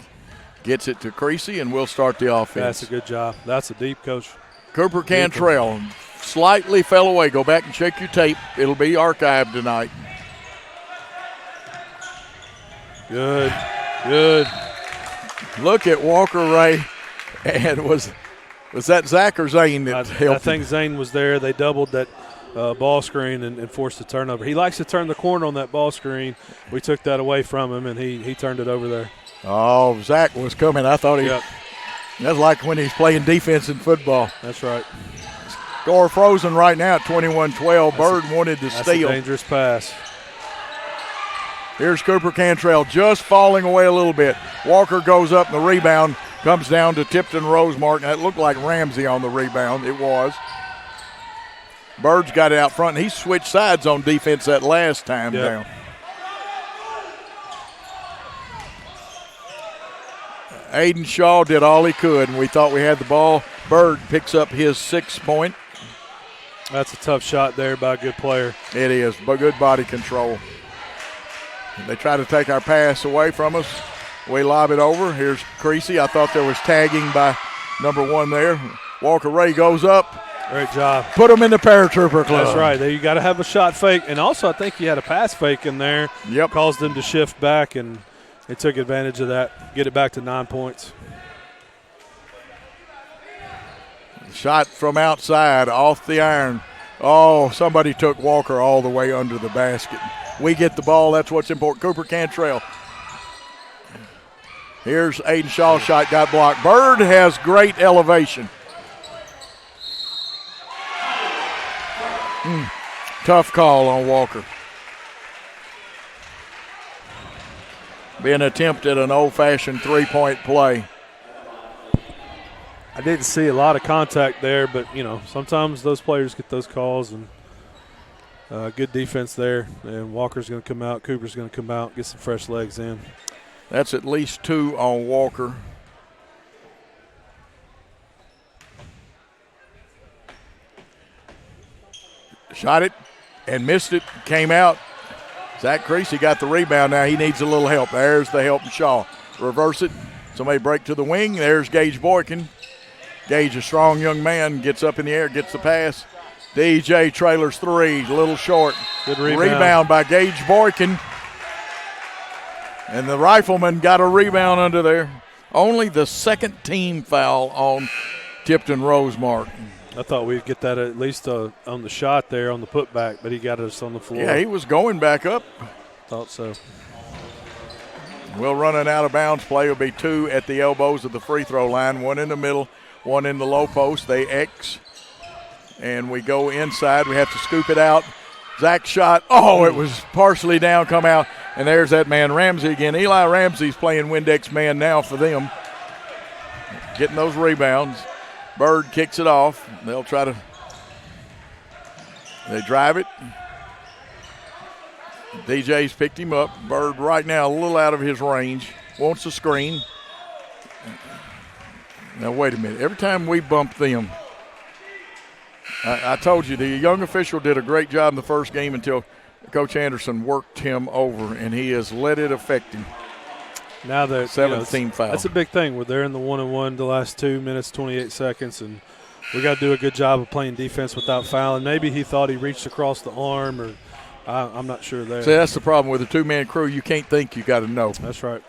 gets it to Creasy, and we'll start the offense. That's a good job. That's a deep, Coach. Cooper Cantrell slightly fell away. Go back and check your tape. It'll be archived tonight. Good. Look at Walker Ray. And was that Zach or Zane that helped I think Zane was there. They doubled that ball screen and forced the turnover. He likes to turn the corner on that ball screen. We took that away from him, and he turned it over there. Oh, Zach was coming. I thought that's like when he's playing defense in football. That's right. Score frozen right now at 21-12. Bird wanted to steal. That's a dangerous pass. Here's Cooper Cantrell just falling away a little bit. Walker goes up, and the rebound comes down to Tipton Rosemark. And it looked like Ramsey on the rebound. It was. Bird's got it out front, and he switched sides on defense that last time down. Aiden Shaw did all he could, and we thought we had the ball. Bird picks up his 6 point. That's a tough shot there by a good player. It is, but good body control. They try to take our pass away from us. We lob it over. Here's Creasy. I thought there was tagging by number 1 there. Walker Ray goes up. Great job. Put him in the paratrooper club. That's right. You got to have a shot fake. And also I think you had a pass fake in there. Yep. Caused them to shift back, and they took advantage of that. Get it back to 9 points. Shot from outside, off the iron. Oh, somebody took Walker all the way under the basket. We get the ball. That's what's important. Cooper Cantrell. Here's Aiden Shaw's shot, got blocked. Bird has great elevation. Tough call on Walker. Be an attempt at an old-fashioned three-point play. I didn't see a lot of contact there, but, sometimes those players get those calls, and good defense there. And Walker's going to come out. Cooper's going to come out, get some fresh legs in. That's at least 2 on Walker. Shot it and missed it, came out. Zach Creasy got the rebound now. He needs a little help. There's the help from Shaw. Reverse it. Somebody break to the wing. There's Gage Boykin. Gage, a strong young man, gets up in the air, gets the pass. DJ trailers three, a little short. Good rebound. Rebound by Gage Boykin. And the Rifleman got a rebound under there. Only the second team foul on Tipton Rosemark. I thought we'd get that at least on the shot there on the putback, but he got us on the floor. Yeah, he was going back up. Thought so. We'll run an out-of-bounds play. Will be 2 at the elbows of the free throw line, 1 in the middle, 1 in the low post. They X, and we go inside. We have to scoop it out. Zach shot. Oh, it was partially down, come out, and there's that man Ramsey again. Eli Ramsey's playing Windex man now for them, getting those rebounds. Bird kicks it off. They'll try to – they drive it. DJ's picked him up. Bird right now a little out of his range. Wants a screen. Now, wait a minute. Every time we bump them, I told you the young official did a great job in the first game until Coach Anderson worked him over, and he has let it affect him. Now they're 7th team foul. That's a big thing. They're in the 1-on-1 the last 2 minutes, 28 seconds, and we got to do a good job of playing defense without fouling. Maybe he thought he reached across the arm, or I'm not sure there. See, that's the problem with a two-man crew. You can't think, you got to know. That's right.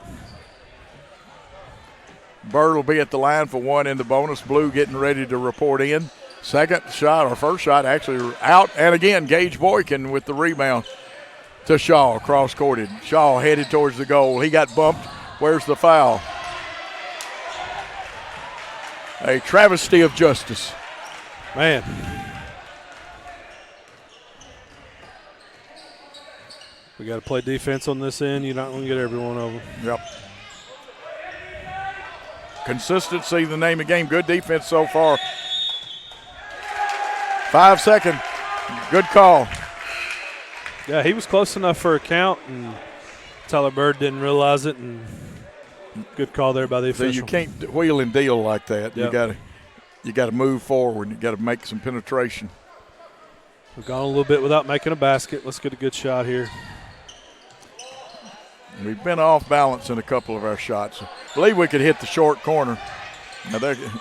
Bird will be at the line for 1 in the bonus. Blue getting ready to report in. Second shot, or first shot, actually out. And again, Gage Boykin with the rebound to Shaw, cross-courted. Shaw headed towards the goal. He got bumped. Where's the foul? A travesty of justice. Man. We got to play defense on this end. You're not going to get every one of them. Yep. Consistency, the name of the game. Good defense so far. 5 seconds. Good call. Yeah, he was close enough for a count, and Tyler Bird didn't realize it, and good call there by the official. So you can't wheel and deal like that. Yep. You got to move forward. You got to make some penetration. We've gone a little bit without making a basket. Let's get a good shot here. We've been off balance in a couple of our shots. I believe we could hit the short corner.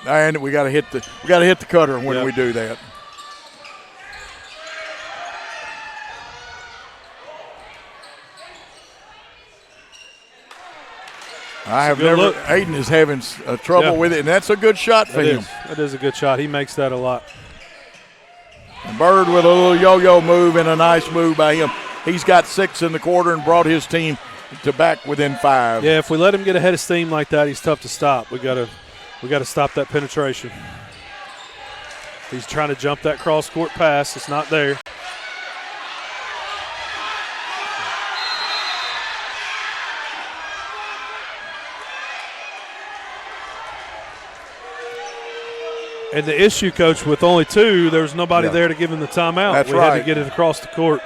And we got to hit the cutter when we do that. I have never. Look. Aiden is having trouble with it, and that's a good shot for him. That is a good shot. He makes that a lot. Bird with a little yo-yo move and a nice move by him. He's got 6 in the quarter and brought his team to back within 5. Yeah, if we let him get ahead of steam like that, he's tough to stop. We got to stop that penetration. He's trying to jump that cross-court pass. It's not there. And the issue, Coach, with only 2, there was nobody there to give him the timeout. That's we had to get it across the court.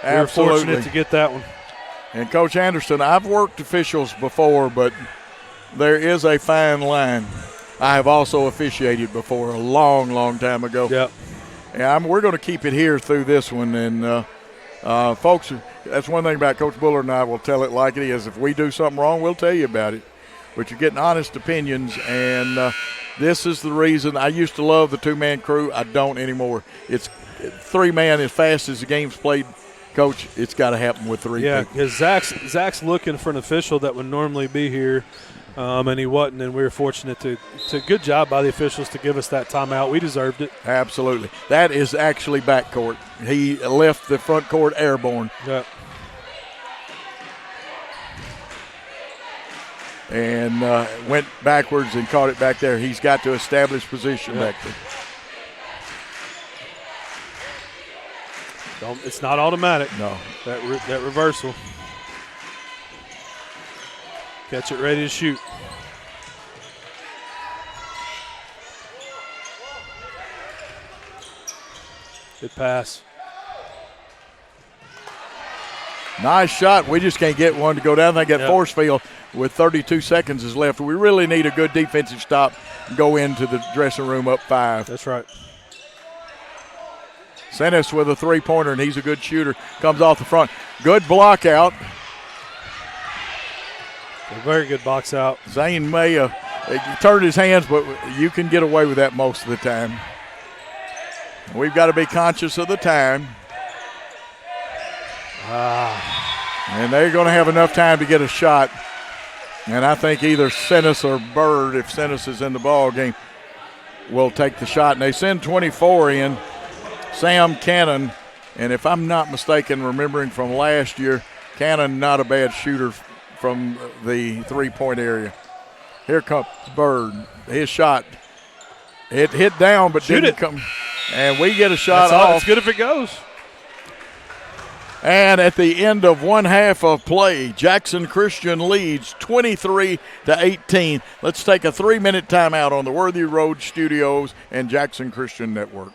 Absolutely. We were fortunate to get that one. And, Coach Anderson, I've worked officials before, but there is a fine line. I have also officiated before a long, long time ago. Yep. And we're going to keep it here through this one. And, folks, that's one thing about Coach Bullard and I will tell it like it is. If we do something wrong, we'll tell you about it. But you're getting honest opinions, and this is the reason. I used to love the two-man crew. I don't anymore. It's 3-man as fast as the game's played. Coach, it's got to happen with 3 Yeah, people. because Zach's looking for an official that would normally be here, and he wasn't, and we were fortunate to good job by the officials to give us that timeout. We deserved it. Absolutely. That is actually backcourt. He left the front court airborne. Yep. And went backwards and caught it back there. He's got to establish position back there. It's not automatic. No. That reversal. Catch it ready to shoot. Good pass. Nice shot. We just can't get one to go down. They got force field with 32 seconds is left. We really need a good defensive stop and go into the dressing room up 5. That's right. Sennis with a three-pointer, and he's a good shooter. Comes off the front. Good block out. A very good box out. Zane may have turned his hands, but you can get away with that most of the time. We've got to be conscious of the time. And they're going to have enough time to get a shot. And I think either Sennis or Bird, if Sennis is in the ball game, will take the shot. And they send 24 in. Sam Cannon, and if I'm not mistaken, remembering from last year, Cannon not a bad shooter from the three-point area. Here comes Bird. His shot. It hit down, but didn't come. And we get a shot off. It's good if it goes. And at the end of one half of play, Jackson Christian leads 23-18. Let's take a 3-minute timeout on the Worthy Road Studios and Jackson Christian Network.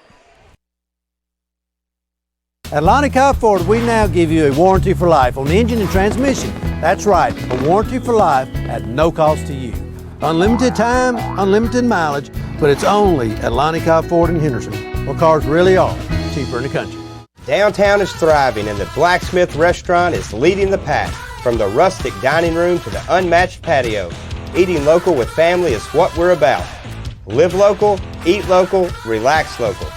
At Lonnie Cobb Ford, we now give you a warranty for life on engine and transmission. That's right, a warranty for life at no cost to you. Unlimited time, unlimited mileage, but it's only at Lonnie Cobb Ford in Henderson, where cars really are cheaper in the country. Downtown is thriving and the Blacksmith Restaurant is leading the pack. From the rustic dining room to the unmatched patio, eating local with family is what we're about. Live local, eat local, relax local.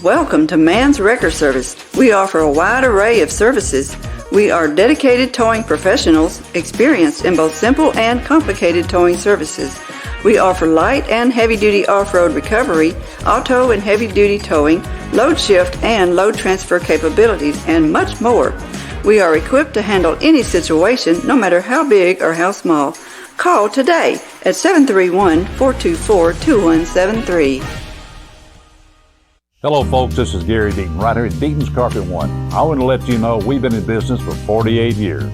Welcome to Mann's Wrecker Service. We offer a wide array of services. We are dedicated towing professionals, experienced in both simple and complicated towing services. We offer light and heavy-duty off-road recovery, auto and heavy-duty towing, load shift and load transfer capabilities, and much more. We are equipped to handle any situation, no matter how big or how small. Call today at 731-424-2173. Hello, folks. This is Gary Deaton, right here at Deaton's Carpet One. I want to let you know we've been in business for 48 years.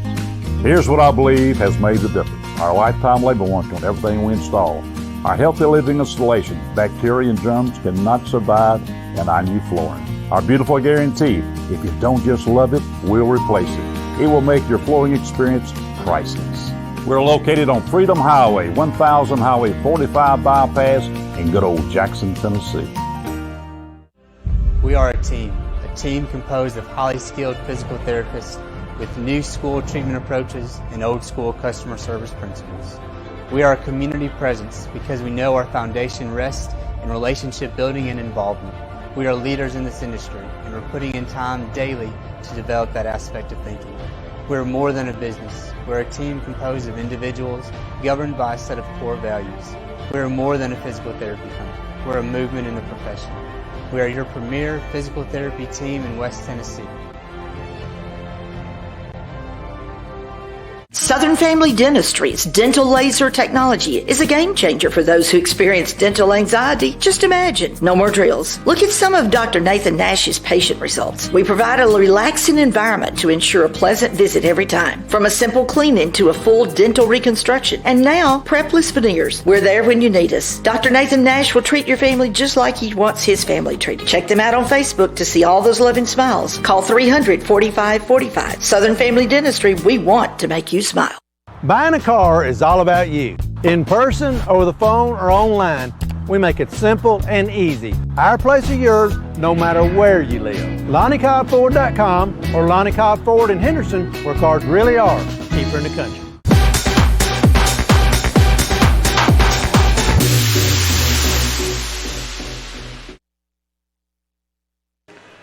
Here's what I believe has made the difference. Our lifetime labor warranty on everything we install. Our healthy living installation. Bacteria and germs cannot survive in our new flooring. Our beautiful guarantee. If you don't just love it, we'll replace it. It will make your flooring experience priceless. We're located on Freedom Highway, 1000 Highway 45 bypass in good old Jackson, Tennessee. We are a team composed of highly skilled physical therapists with new school treatment approaches and old school customer service principles. We are a community presence because we know our foundation rests in relationship building and involvement. We are leaders in this industry and we're putting in time daily to develop that aspect of thinking. We're more than a business. We're a team composed of individuals governed by a set of core values. We're more than a physical therapy company. We're a movement in the profession. We are your premier physical therapy team in West Tennessee. Southern Family Dentistry's dental laser technology is a game changer for those who experience dental anxiety. Just imagine, no more drills. Look at some of Dr. Nathan Nash's patient results. We provide a relaxing environment to ensure a pleasant visit every time. From a simple cleaning to a full dental reconstruction. And now, prepless veneers. We're there when you need us. Dr. Nathan Nash will treat your family just like he wants his family treated. Check them out on Facebook to see all those loving smiles. Call 300-4545. Southern Family Dentistry, we want to make you smile. Buying a car is all about you. In person, over the phone, or online, we make it simple and easy. Our place or yours, no matter where you live. LonnieCobbFord.com or Lonnie Cobb Ford in Henderson, where cars really are cheaper in the country.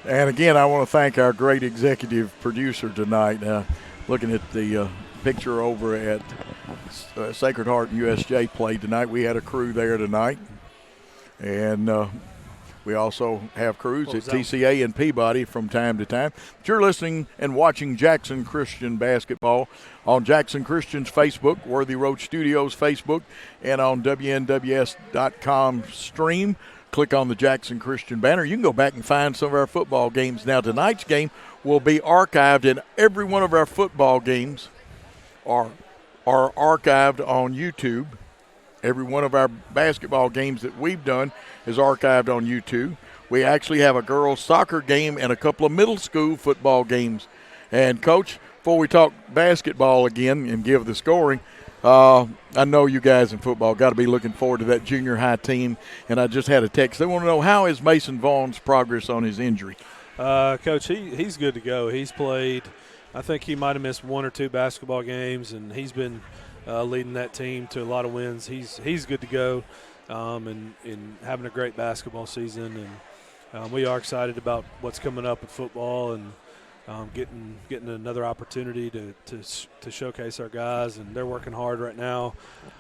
And again, I want to thank our great executive producer tonight. Looking at the picture over at Sacred Heart and USJ play tonight. We had a crew there tonight. And we also have crews at TCA and Peabody from time to time. But you're listening and watching Jackson Christian basketball on Jackson Christian's Facebook, Worthy Road Studios Facebook, and on WNWS.com stream. Click on the Jackson Christian banner. You can go back and find some of our football games. Now, tonight's game will be archived, and every one of our football games are archived on YouTube. Every one of our basketball games that we've done is archived on YouTube. We actually have a girls' soccer game and a couple of middle school football games. And, Coach, before we talk basketball again and give the scoring, I know you guys in football got to be looking forward to that junior high team, and I just had a text. They want to know, how is Mason Vaughn's progress on his injury? Coach, he's good to go. He's played, I think he might have missed 1 or 2 basketball games, and he's been leading that team to a lot of wins. He's good to go and having a great basketball season, and we are excited about what's coming up with football and getting another opportunity to showcase our guys, and they're working hard right now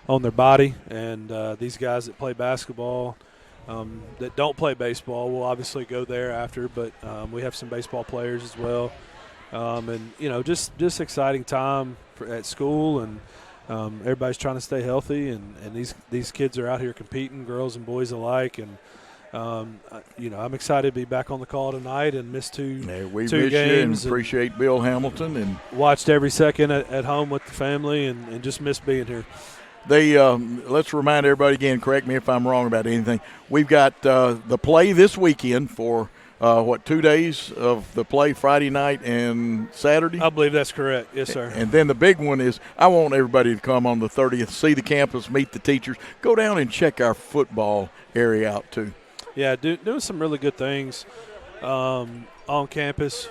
on their body. And these guys that play basketball, that don't play baseball, will obviously go there after. But we have some baseball players as well, and just exciting time at school, and everybody's trying to stay healthy, and these kids are out here competing, girls and boys alike, and. I'm excited to be back on the call tonight and missed two miss games. You and appreciate Bill Hamilton and watched every second at home with the family and just missed being here. Let's remind everybody again. Correct me if I'm wrong about anything. We've got the play this weekend for 2 days of the play, Friday night and Saturday. I believe that's correct. Yes, sir. And then the big one is I want everybody to come on the 30th, see the campus, meet the teachers, go down and check our football area out too. Yeah, doing some really good things on campus,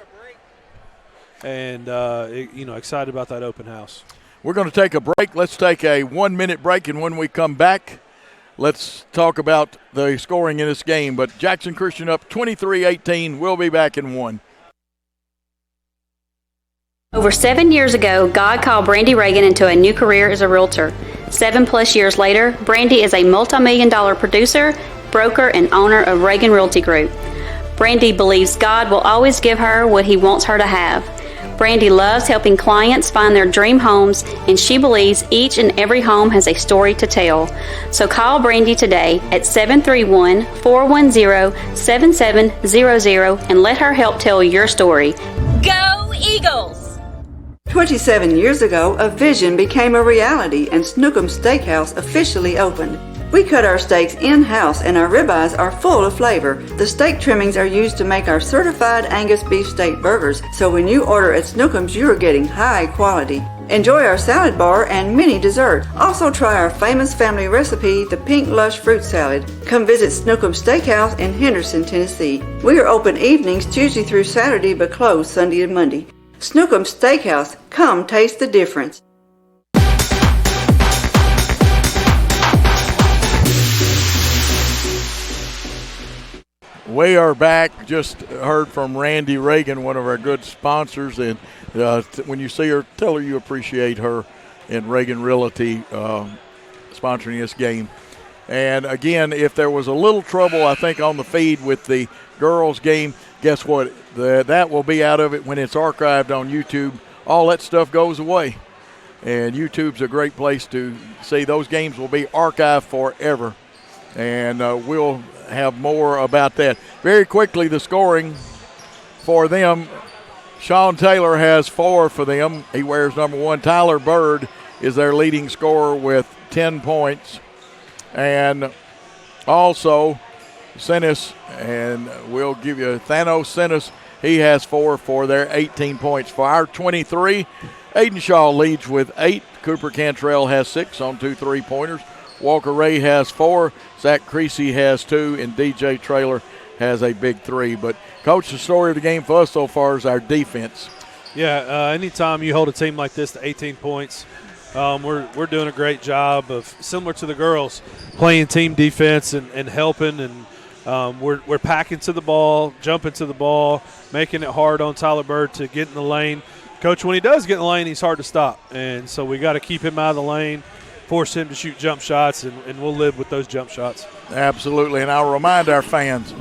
and excited about that open house. We're going to take a break. Let's take a 1-minute break, and when we come back, let's talk about the scoring in this game. But Jackson Christian up 23-18. We'll be back in 1. Over 7 years ago, God called Brandy Reagan into a new career as a realtor. 7+ years later, Brandy is a multi-million-dollar producer, broker, and owner of Reagan Realty Group. Brandy believes God will always give her what He wants her to have. Brandy loves helping clients find their dream homes, and she believes each and every home has a story to tell. So call Brandy today at 731-410-7700 and let her help tell your story. Go Eagles! 27 years ago, a vision became a reality and Snookum Steakhouse officially opened. We cut our steaks in-house and our ribeyes are full of flavor. The steak trimmings are used to make our certified Angus beef steak burgers, so when you order at Snookum's, you are getting high quality. Enjoy our salad bar and mini dessert. Also try our famous family recipe, the Pink Lush Fruit Salad. Come visit Snookum Steakhouse in Henderson, Tennessee. We are open evenings Tuesday through Saturday but closed Sunday and Monday. Snookum Steakhouse, come taste the difference. We are back. Just heard from Randy Reagan, one of our good sponsors, and when you see her, tell her you appreciate her and Reagan Realty sponsoring this game. And again, if there was a little trouble, I think, on the feed with the girls' game, guess what? That will be out of it when it's archived on YouTube. All that stuff goes away, and YouTube's a great place to see. Those games will be archived forever, and we'll have more about that. Very quickly, the scoring for them. Sean Taylor has 4 for them. He wears number 1. Tyler Bird is their leading scorer with 10 points. And also Sinis, and we'll give you Thanos Sinis. He has 4 for their 18 points. For our 23, Aiden Shaw leads with 8. Cooper Cantrell has 6 on 2 3-pointers. Walker Ray has 4, Zach Creasy has 2, and DJ Traylor has a big 3. But, Coach, the story of the game for us so far is our defense. Yeah, anytime you hold a team like this to 18 points, we're doing a great job of, similar to the girls, playing team defense and helping, and we're packing to the ball, jumping to the ball, making it hard on Tyler Bird to get in the lane. Coach, when he does get in the lane, he's hard to stop, and so we got to keep him out of the lane, force him to shoot jump shots, and we'll live with those jump shots. Absolutely, and I'll remind our fans,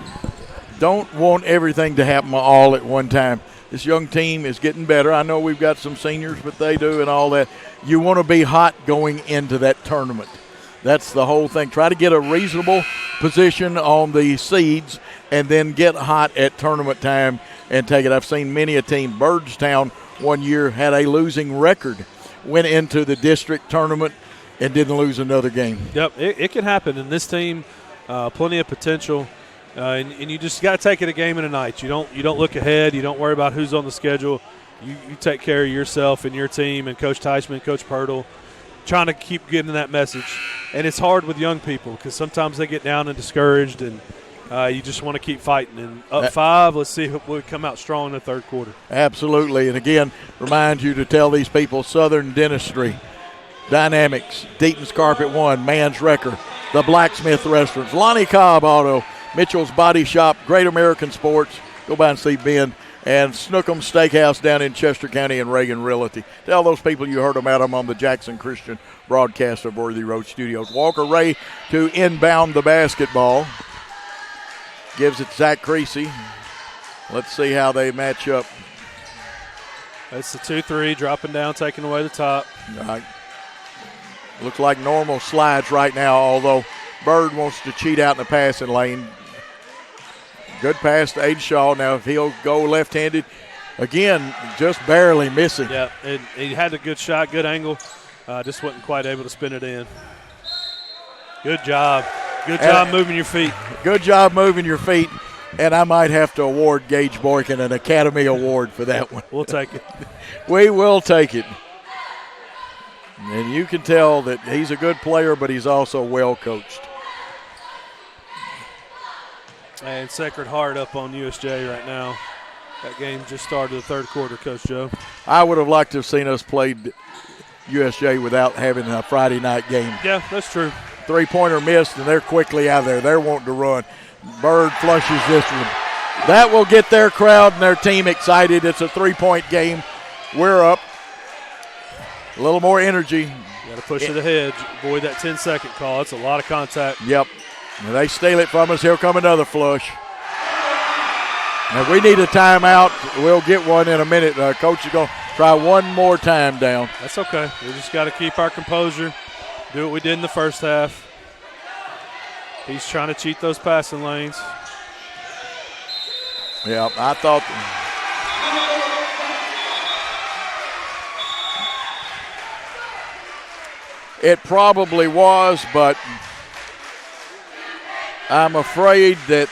don't want everything to happen all at one time. This young team is getting better. I know we've got some seniors, but they do and all that. You want to be hot going into that tournament. That's the whole thing. Try to get a reasonable position on the seeds and then get hot at tournament time and take it. I've seen many a team. Byrdstown one year had a losing record, went into the district tournament and didn't lose another game. Yep, it can happen. And this team, plenty of potential, and you just got to take it a game at a night. You don't look ahead. You don't worry about who's on the schedule. You take care of yourself and your team, and Coach Teichman, Coach Pirtle, trying to keep getting that message. And it's hard with young people because sometimes they get down and discouraged, and you just want to keep fighting. And up 5, let's see if we come out strong in the third quarter. Absolutely. And again, remind you to tell these people Southern Dentistry, Dynamics, Deaton's Carpet One, Man's Wrecker, the Blacksmith Restaurants, Lonnie Cobb Auto, Mitchell's Body Shop, Great American Sports, go by and see Ben, and Snookum Steakhouse down in Chester County and Reagan Realty. Tell those people you heard about them on the Jackson Christian broadcast of Worthy Road Studios. Walker Ray to inbound the basketball. Gives it Zach Creasy. Let's see how they match up. That's the 2-3, dropping down, taking away the top. Looks like normal slides right now, although Bird wants to cheat out in the passing lane. Good pass to Aiden Shaw. Now, if he'll go left-handed, again, just barely missing. Yeah, and he had a good shot, good angle. Just wasn't quite able to spin it in. Good job. Good job moving your feet. Good job moving your feet. And I might have to award Gage Boykin an Academy Award for that one. We'll take it. We will take it. And you can tell that he's a good player, but he's also well coached. And Sacred Heart up on USJ right now. That game just started the third quarter, Coach Joe. I would have liked to have seen us play USJ without having a Friday night game. Yeah, that's true. Three-pointer missed, and they're quickly out of there. They're wanting to run. Bird flushes this one. That will get their crowd and their team excited. It's a three-point game. We're up. A little more energy. Got to push it ahead. Avoid that 10-second call. That's a lot of contact. Yep. And they steal it from us. Here come another flush. Now, we need a timeout. We'll get one in a minute. Coach is going to try one more time down. That's okay. We just got to keep our composure, do what we did in the first half. He's trying to cheat those passing lanes. Yeah, I thought it probably was, but I'm afraid that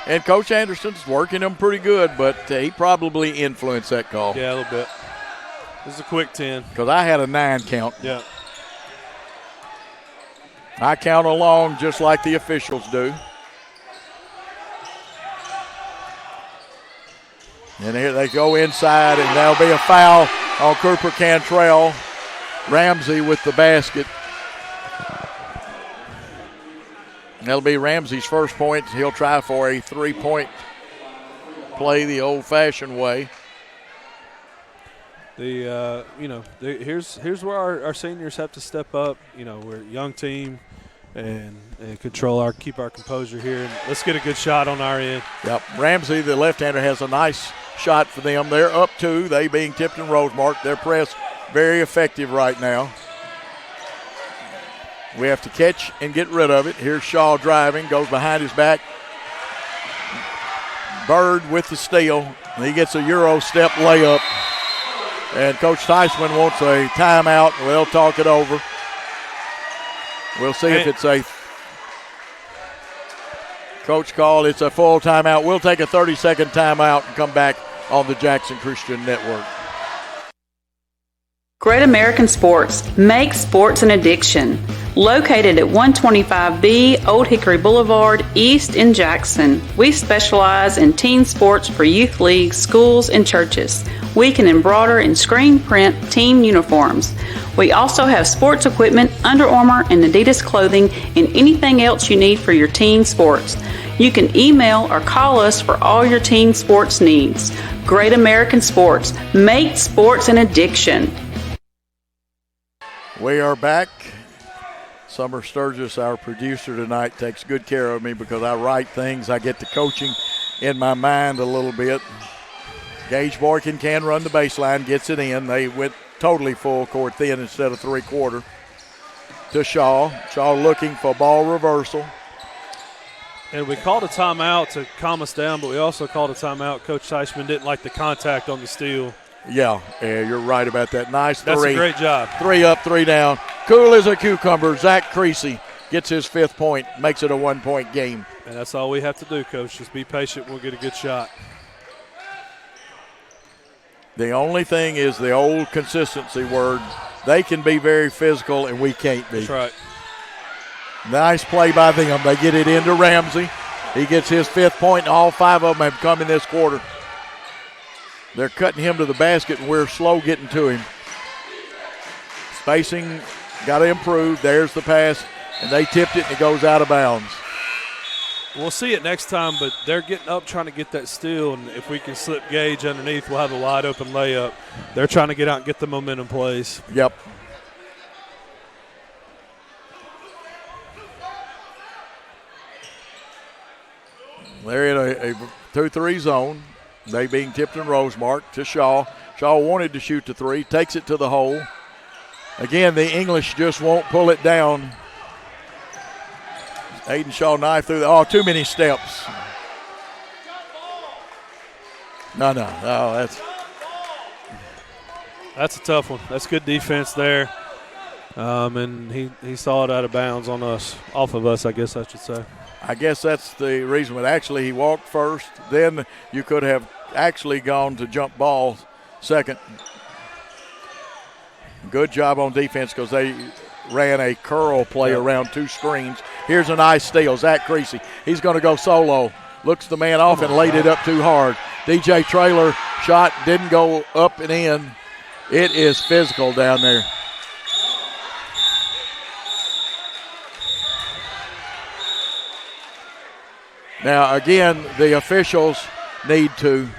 and Coach Anderson's working them pretty good, but he probably influenced that call. Yeah, a little bit. This is a quick 10. Because I had a 9 count. Yeah. I count along just like the officials do. And here they go inside, and there'll be a foul on Cooper Cantrell. Ramsey with the basket. That'll be Ramsey's first point. He'll try for a three-point play the old-fashioned way. Here's where our seniors have to step up. We're a young team and keep our composure here. And let's get a good shot on our end. Yep. Ramsey, the left-hander, has a nice shot for them. They're up 2, they being Tipton Rosemark. Their press very effective right now. We have to catch and get rid of it. Here's Shaw driving, goes behind his back. Bird with the steal. He gets a Euro step layup. And Coach Theismann wants a timeout. They'll talk it over. We'll see if it's a coach call. It's a full timeout. We'll take a 30-second timeout and come back on the Jackson Christian Network. Great American Sports. Make sports an addiction. Located at 125B Old Hickory Boulevard, East in Jackson. We specialize in teen sports for youth leagues, schools, and churches. We can embroider and screen print team uniforms. We also have sports equipment, Under Armour, and Adidas clothing, and anything else you need for your teen sports. You can email or call us for all your teen sports needs. Great American Sports. Make sports an addiction. We are back. Summer Sturgis, our producer tonight, takes good care of me because I write things. I get the coaching in my mind a little bit. Gage Boykin can run the baseline, gets it in. They went totally full court thin instead of three-quarter to Shaw. Shaw looking for ball reversal. And we called a timeout to calm us down, but we also called a timeout. Coach Teichman didn't like the contact on the steal. Yeah, you're right about that. Nice three. That's a great job. 3 up, 3 down. Cool as a cucumber. Zach Creasy gets his 5th point, makes it a 1-point game. And that's all we have to do, Coach. Just be patient. We'll get a good shot. The only thing is the old consistency word. They can be very physical, and we can't be. That's right. Nice play by them. They get it into Ramsey. He gets his 5th point, and all 5 of them have come in this quarter. They're cutting him to the basket, and we're slow getting to him. Spacing got to improve. There's the pass, and they tipped it, and it goes out of bounds. We'll see it next time, but they're getting up trying to get that steal, and if we can slip Gage underneath, we'll have a wide-open layup. They're trying to get out and get the momentum plays. Yep. They're in a 2-3 zone. They being tipped in Rosemark to Shaw. Shaw wanted to shoot the 3, takes it to the hole. Again, the English just won't pull it down. Aiden Shaw knife through too many steps. No, that's a tough one. That's good defense there. And he saw it out of bounds on us, off of us, I guess I should say. I guess that's the reason, but actually he walked first. Then you could have actually gone to jump ball second. Good job on defense because they ran a curl play around 2 screens. Here's a nice steal. Zach Creasy. He's going to go solo. Looks the man off and laid it up too hard. DJ Traylor shot didn't go up and in. It is physical down there. Now, again, the officials need to,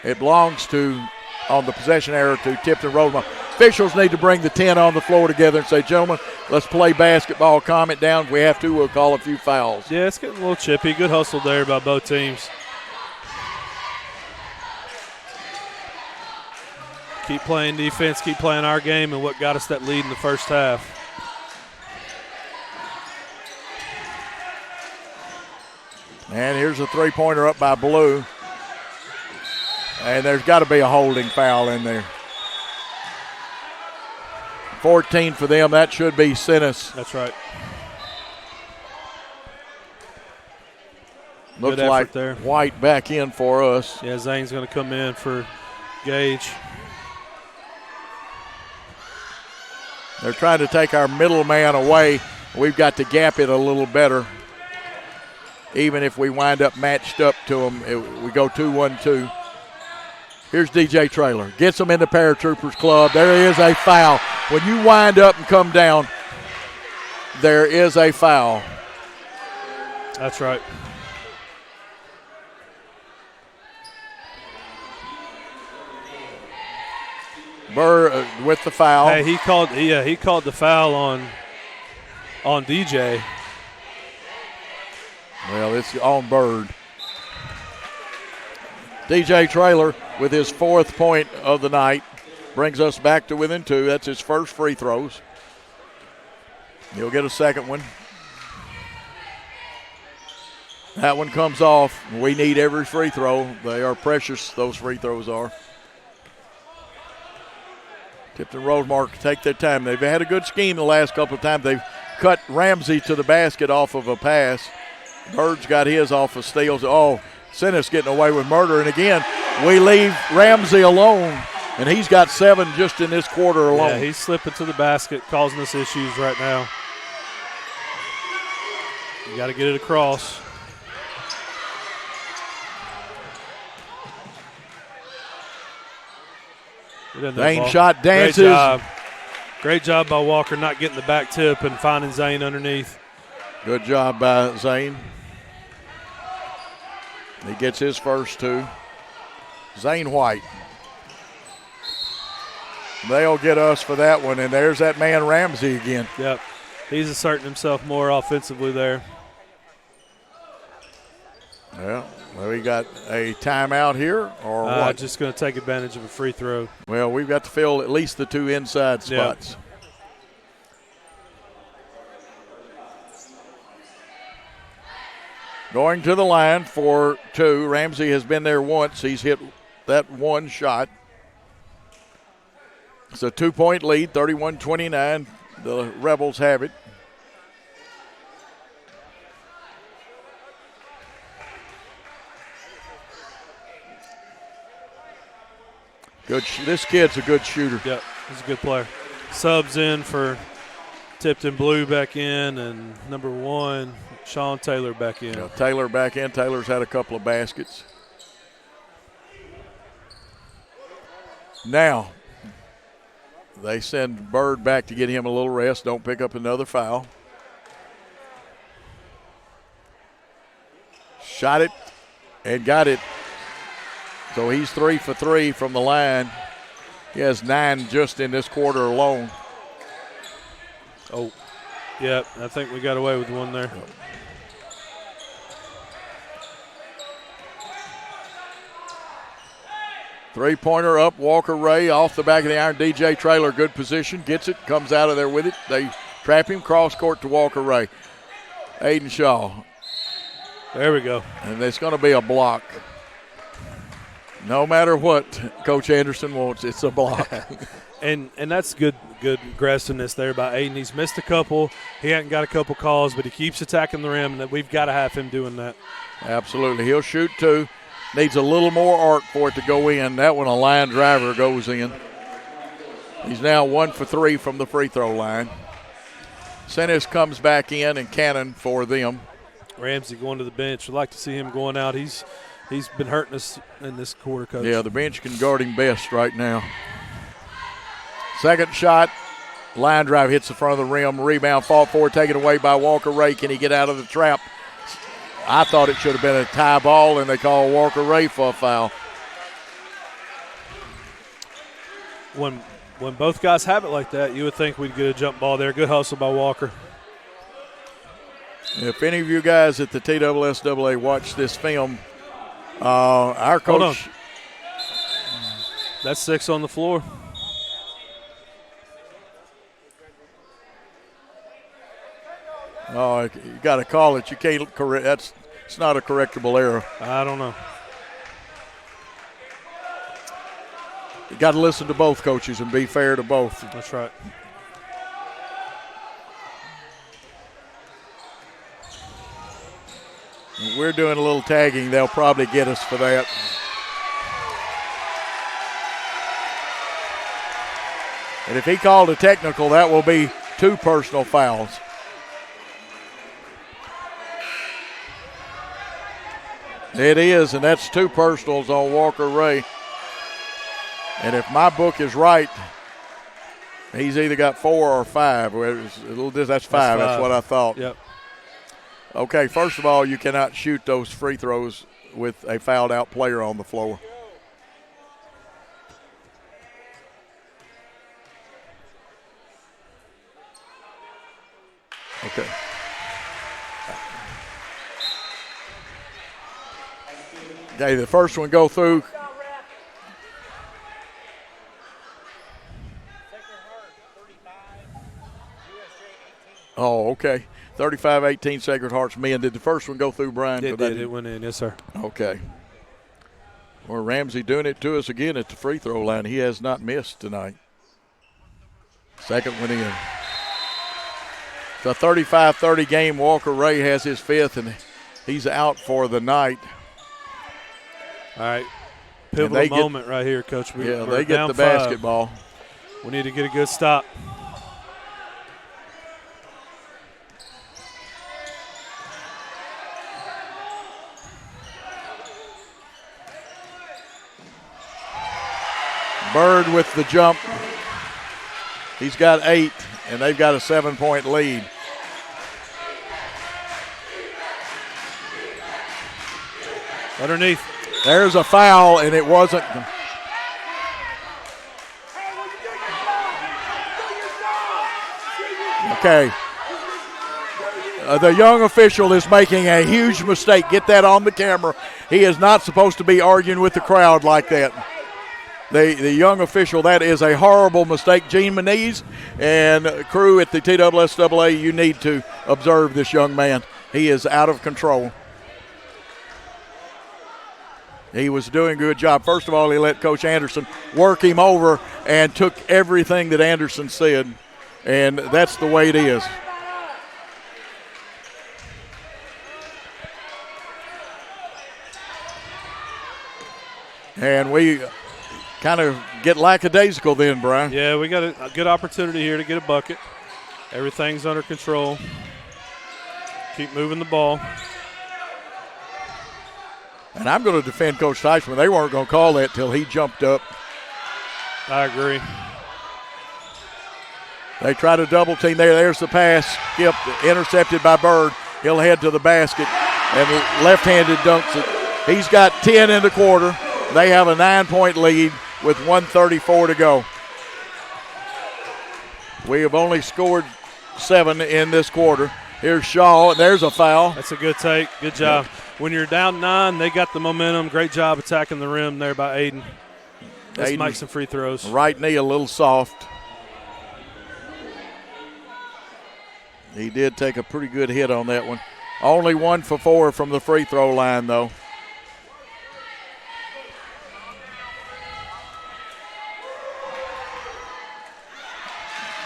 it belongs to, on the possession error, to Tipton Rosemont. Officials need to bring the 10 on the floor together and say, gentlemen, let's play basketball. Calm it down. If we have to, we'll call a few fouls. Yeah, it's getting a little chippy. Good hustle there by both teams. Keep playing defense, keep playing our game, and what got us that lead in the first half. And here's a 3-pointer up by Blue. And there's got to be a holding foul in there. 14 for them. That should be Sinis. That's right. Looks like there. White back in for us. Yeah, Zane's going to come in for Gage. They're trying to take our middle man away. We've got to gap it a little better. Even if we wind up matched up to them, we go 2-1-2. Here's DJ Traylor. Gets them in the Paratroopers Club. There is a foul. When you wind up and come down, there is a foul. That's right. Burr with the foul. Hey, he called the foul on DJ. Well, it's on Bird. DJ Traylor with his 4th point of the night brings us back to within 2. That's his first free throws. He'll get a second one. That one comes off. We need every free throw. They are precious, those free throws are. Tipton Rosemark take their time. They've had a good scheme the last couple of times. They've cut Ramsey to the basket off of a pass. Bird's got his off of steals. Oh, Sinis getting away with murder. And again, we leave Ramsey alone, and he's got 7 just in this quarter alone. Yeah, he's slipping to the basket, causing us issues right now. You got to get it across. Zane shot dances. Great job. Great job by Walker not getting the back tip and finding Zane underneath. Good job by Zane. He gets his first 2. Zane White. They'll get us for that one, and there's that man Ramsey again. Yep. He's asserting himself more offensively there. Well, we got a timeout here, or what? Just going to take advantage of a free throw. Well, we've got to fill at least the 2 inside spots. Yep. Going to the line for 2. Ramsey has been there once. He's hit that one shot. It's a 2-point lead, 31-29. The Rebels have it. This kid's a good shooter. Yep, he's a good player. Subs in for Tipton Blue back in, and number 1, Sean Taylor back in. Yeah, Taylor back in. Taylor's had a couple of baskets. Now, they send Bird back to get him a little rest. Don't pick up another foul. Shot it and got it. So he's 3 for 3 from the line. He has 9 just in this quarter alone. Oh, yeah, I think we got away with one there. Three-pointer up, Walker Ray off the back of the iron. DJ Traylor, good position, gets it, comes out of there with it. They trap him, cross court to Walker Ray. Aiden Shaw. There we go. And it's going to be a block. No matter what Coach Anderson wants, it's a block. and that's good aggressiveness there by Aiden. He's missed a couple. He hadn't got a couple calls, but he keeps attacking the rim, and we've got to have him doing that. Absolutely. He'll shoot 2. Needs a little more arc for it to go in. That one, a line driver, goes in. He's now 1 for 3 from the free throw line. Sennis comes back in and Cannon for them. Ramsey going to the bench. We'd like to see him going out. He's been hurting us in this quarter, Coach. Yeah, the bench can guard him best right now. Second shot, line drive, hits the front of the rim. Rebound, fought for, taken away by Walker Ray. Can he get out of the trap? I thought it should have been a tie ball, and they call Walker Ray for a foul. When both guys have it like that, you would think we'd get a jump ball there. Good hustle by Walker. If any of you guys at the TSSAA watch this film, our coach. Hold on. That's 6 on the floor. Oh, you got to call it. You can't correct. It's not a correctable error. I don't know. You got to listen to both coaches and be fair to both. That's right. We're doing a little tagging. They'll probably get us for that. And if he called a technical, that will be 2 personal fouls. It is, and that's 2 personals on Walker Ray. And if my book is right, he's either got 4 or 5. That's 5. That's what I thought. Yep. Okay, first of all, you cannot shoot those free throws with a fouled out player on the floor. Okay. Okay, the first one go through. Oh, okay. 35-18 Sacred Hearts men. Did the first one go through, Brian? It did. It went in, yes, sir. Okay. Well, Ramsey doing it to us again at the free throw line. He has not missed tonight. Second one in. It's a 35-30 game. Walker Ray has his 5th, and he's out for the night. All right. Pivotal moment right here, Coach. Yeah, they get the basketball. We need to get a good stop. Bird with the jump. He's got 8, and they've got a 7-point lead. Underneath. There's a foul, and it wasn't. Okay. The young official is making a huge mistake. Get that on the camera. He is not supposed to be arguing with the crowd like that. The young official, that is a horrible mistake. Gene Moniz and crew at the TSSAA, you need to observe this young man. He is out of control. He was doing a good job. First of all, he let Coach Anderson work him over and took everything that Anderson said, and that's the way it is. And kind of get lackadaisical then, Brian. Yeah, we got a good opportunity here to get a bucket. Everything's under control. Keep moving the ball. And I'm going to defend Coach Teichman. They weren't going to call that till he jumped up. I agree. They try to double team there. There's the pass. Skipped, intercepted by Bird. He'll head to the basket and left-handed dunks it. He's got 10 in the quarter. They have a 9-point lead with 1:34 to go. We have only scored 7 in this quarter. Here's Shaw, and there's a foul. That's a good take. Good job. When you're down 9, they got the momentum. Great job attacking the rim there by Aiden. Let's make some free throws. Right knee a little soft. He did take a pretty good hit on that one. Only 1 for 4 from the free throw line, though.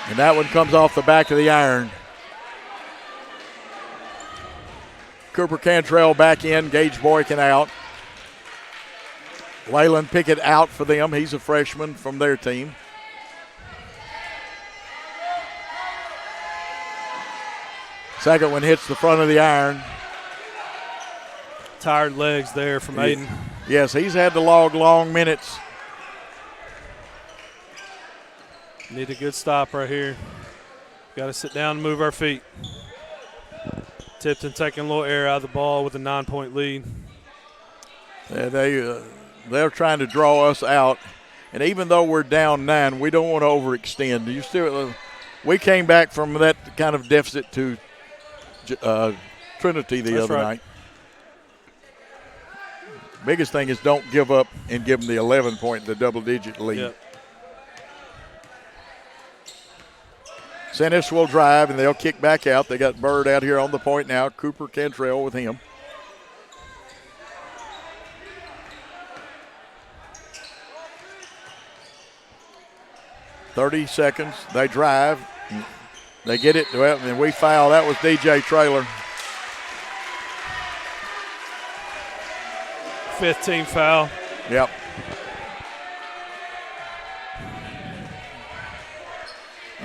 And that one comes off the back of the iron. Cooper Cantrell back in, Gage Boykin out. Waylon Pickett out for them. He's a freshman from their team. Second one hits the front of the iron. Tired legs there from Aiden. Yes, he's had to log long minutes. Need a good stop right here. Got to sit down and move our feet. Tipton taking a little air out of the ball with a 9-point lead. They're trying to draw us out. And even though we're down 9, we don't want to overextend. We came back from that kind of deficit to Trinity the other night. Biggest thing is don't give up and give them the 11-point, the double-digit lead. Yep. Sennis will drive, and they'll kick back out. They got Bird out here on the point now. Cooper Cantrell with him. .30 seconds. They drive. They get it. Well, and we foul. That was DJ Traylor. 15 foul. Yep.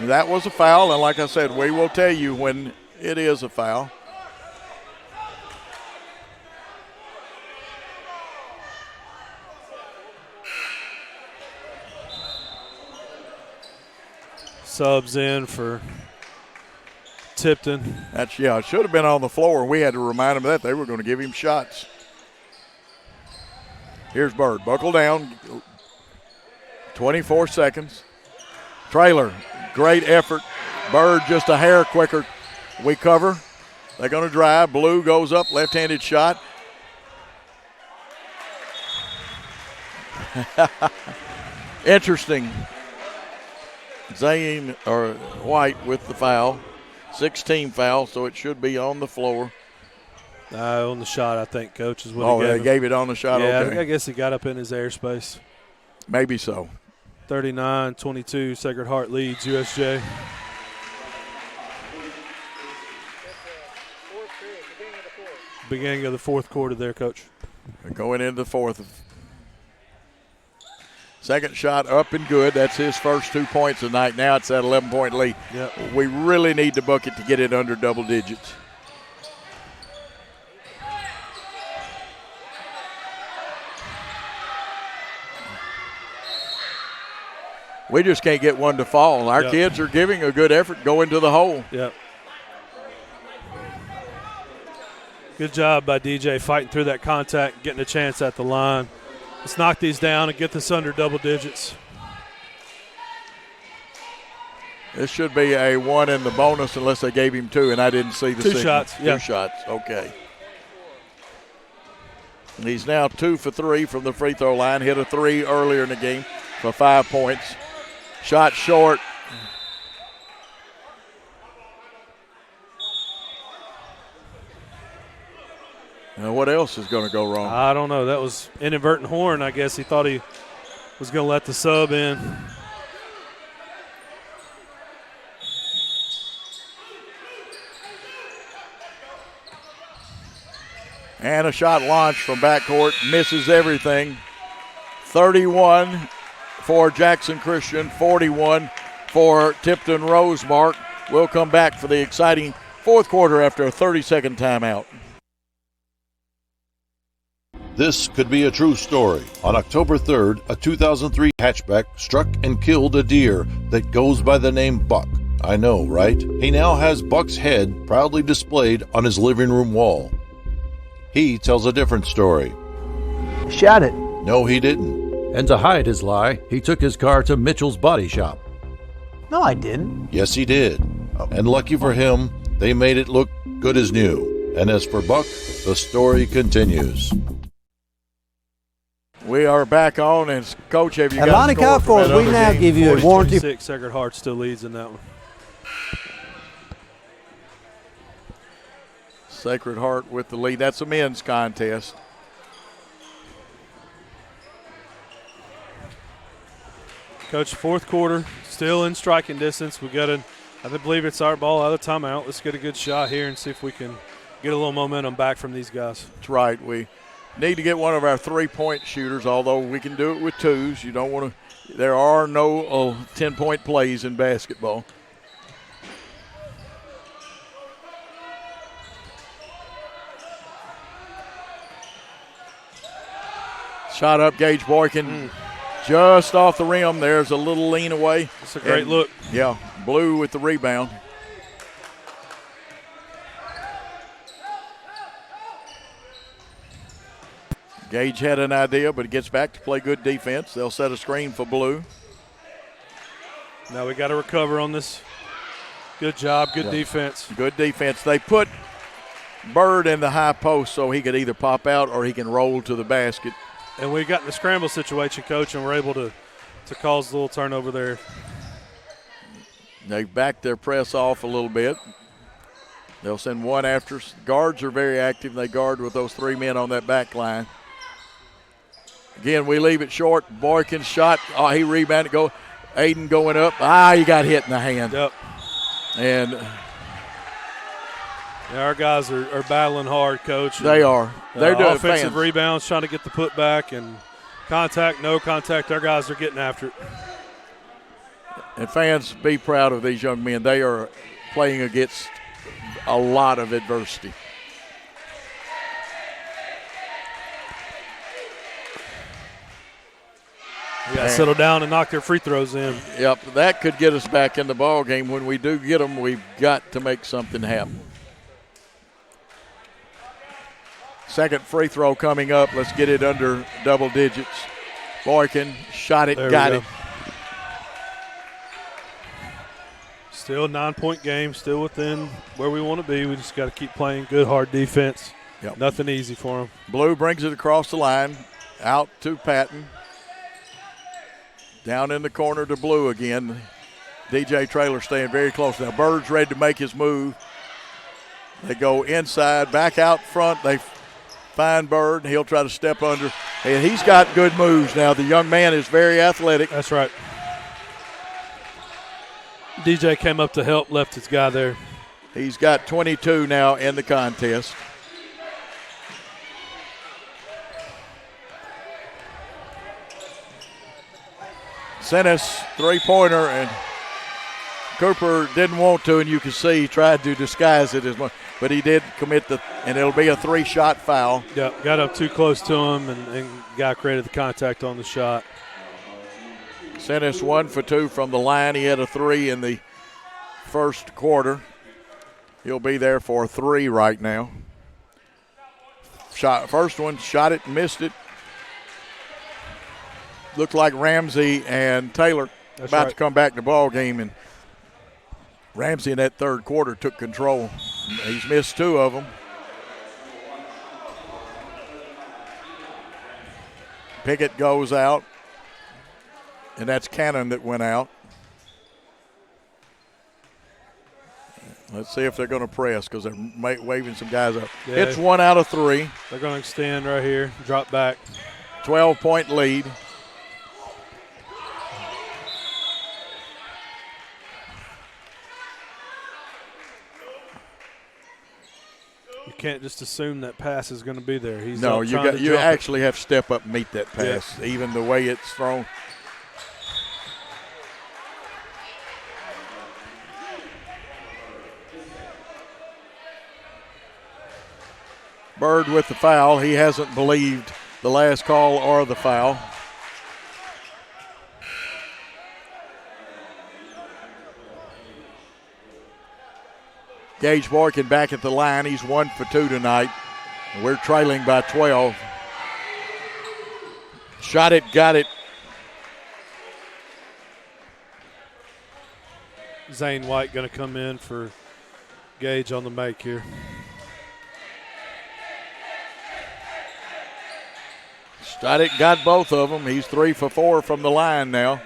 That was a foul, and like I said, we will tell you when it is a foul. Subs in for Tipton. It should have been on the floor. We had to remind him of that. They were going to give him shots. Here's Bird. Buckle down. 24 seconds. Traylor. Great effort. Bird just a hair quicker. We cover. They're going to drive. Blue goes up. Left-handed shot. Interesting. Zane or White with the foul. 16 foul, so it should be on the floor. On the shot, I think, Coach, is what he gave they gave it on the shot? Yeah, okay. I guess he got up in his airspace. Maybe so. 39-22, Sacred Heart leads USJ. Beginning of the fourth quarter there, Coach. Going into the fourth. Second shot up and good. That's his first 2 points tonight. Now it's that 11-point lead. Yep. We really need the bucket to get it under double digits. We just can't get one to fall. Our kids are giving a good effort going to the hole. Yep. Good job by DJ fighting through that contact, getting a chance at the line. Let's knock these down and get this under double digits. This should be a 1 in the bonus unless they gave him 2, and I didn't see the 2 signal. shots. Yeah. 2 shots, okay. And he's now 2 for 3 from the free throw line. Hit a 3 earlier in the game for 5 points. Shot short. Now what else is going to go wrong? I don't know. That was inadvertent horn. I guess he thought he was going to let the sub in. And a shot launched from backcourt. Misses everything. 31 for Jackson Christian, 41 for Tipton Rosemark. We'll come back for the exciting fourth quarter after a 30-second timeout. This could be a true story. On October 3rd, a 2003 hatchback struck and killed a deer that goes by the name Buck. I know, right? He now has Buck's head proudly displayed on his living room wall. He tells a different story. Shot it. No, he didn't. And to hide his lie, he took his car to Mitchell's body shop. No, I didn't. Yes, he did. And lucky for him, they made it look good as new. And as for Buck, the story continues. We are back on, and Coach, have you got Lonnie a score from Cockford, that we other now game? give you a warranty. 42-6, Sacred Heart still leads in that one. Sacred Heart with the lead. That's a men's contest. Coach, fourth quarter, still in striking distance. We got I believe it's our ball out of timeout. Let's get a good shot here and see if we can get a little momentum back from these guys. That's right. We need to get one of our three-point shooters, although we can do it with twos. You don't want to. There are no 10-point plays in basketball. Shot up, Gage Boykin. Just off the rim. There's a little lean away. It's a great look. Yeah, Blue with the rebound. Gage had an idea, but he gets back to play good defense. They'll set a screen for Blue. Now we got to recover on this. Good job, good defense. Good defense. They put Bird in the high post so he could either pop out or he can roll to the basket. And we got in the scramble situation, Coach, and we're able to cause a little turnover there. They backed their press off a little bit. They'll send one after. Guards are very active. They guard with those three men on that back line. Again, we leave it short. Boykin's shot. Oh, he rebounded. Aiden going up. He got hit in the hand. Yep. And our guys are battling hard, Coach. They are. They're doing offensive rebounds, trying to get the putback and contact, no contact. Our guys are getting after it. And fans, be proud of these young men. They are playing against a lot of adversity. We got to settle down and knock their free throws in. Yep, that could get us back in the ball game. When we do get them, we've got to make something happen. Second free throw coming up. Let's get it under double digits. Boykin shot it, got it. Still 9-point game, still within where we want to be. We just got to keep playing good, hard defense. Yep. Nothing easy for them. Blue brings it across the line, out to Patton. Down in the corner to Blue again. DJ Traylor staying very close. Now Bird's ready to make his move. They go inside, back out front. They find Bird. He'll try to step under. And he's got good moves now. The young man is very athletic. That's right. DJ came up to help, left his guy there. He's got 22 now in the contest. Sennis, three-pointer, and Cooper didn't want to, and you can see he tried to disguise it as much, but he did commit and it'll be a three-shot foul. Yeah, got up too close to him, and guy created the contact on the shot. Sennis 1 for 2 from the line. He had a three in the first quarter. He'll be there for a three right now. First one, shot it, missed it. Looked like Ramsey and Taylor about to come back in the ball game, and Ramsey in that third quarter took control. He's missed two of them. Pickett goes out, and that's Cannon that went out. Let's see if they're going to press because they're waving some guys up. Yeah, it's 1 out of 3. They're going to extend right here, drop back. 12-point lead. You can't just assume that pass is going to be there. You actually have to step up and meet that pass, even the way it's thrown. Bird with the foul. He hasn't believed the last call or the foul. Gage Boykin back at the line. He's 1 for 2 tonight. We're trailing by 12. Shot it, got it. Zane White going to come in for Gage on the make here. Shot it, got both of them. He's 3 for 4 from the line now.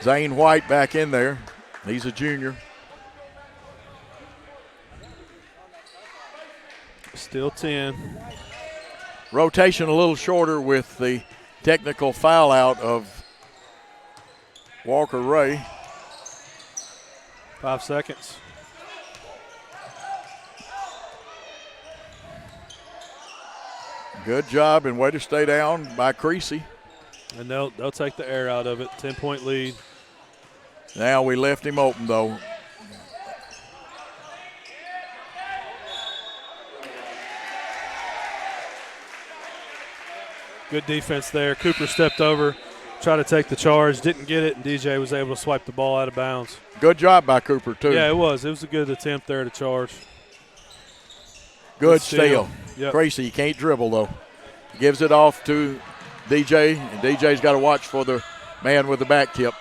Zane White back in there. He's a junior. Still 10. Rotation a little shorter with the technical foul out of Walker Ray. 5 seconds. Good job and way to stay down by Creasy. And they'll take the air out of it. 10-point lead. Now we left him open though. Good defense there. Cooper stepped over, tried to take the charge, didn't get it, and DJ was able to swipe the ball out of bounds. Good job by Cooper, too. Yeah, it was. It was a good attempt there to charge. Good steal. Yep. Creasy, you can't dribble, though. Gives it off to DJ, and DJ's got to watch for the man with the back tip.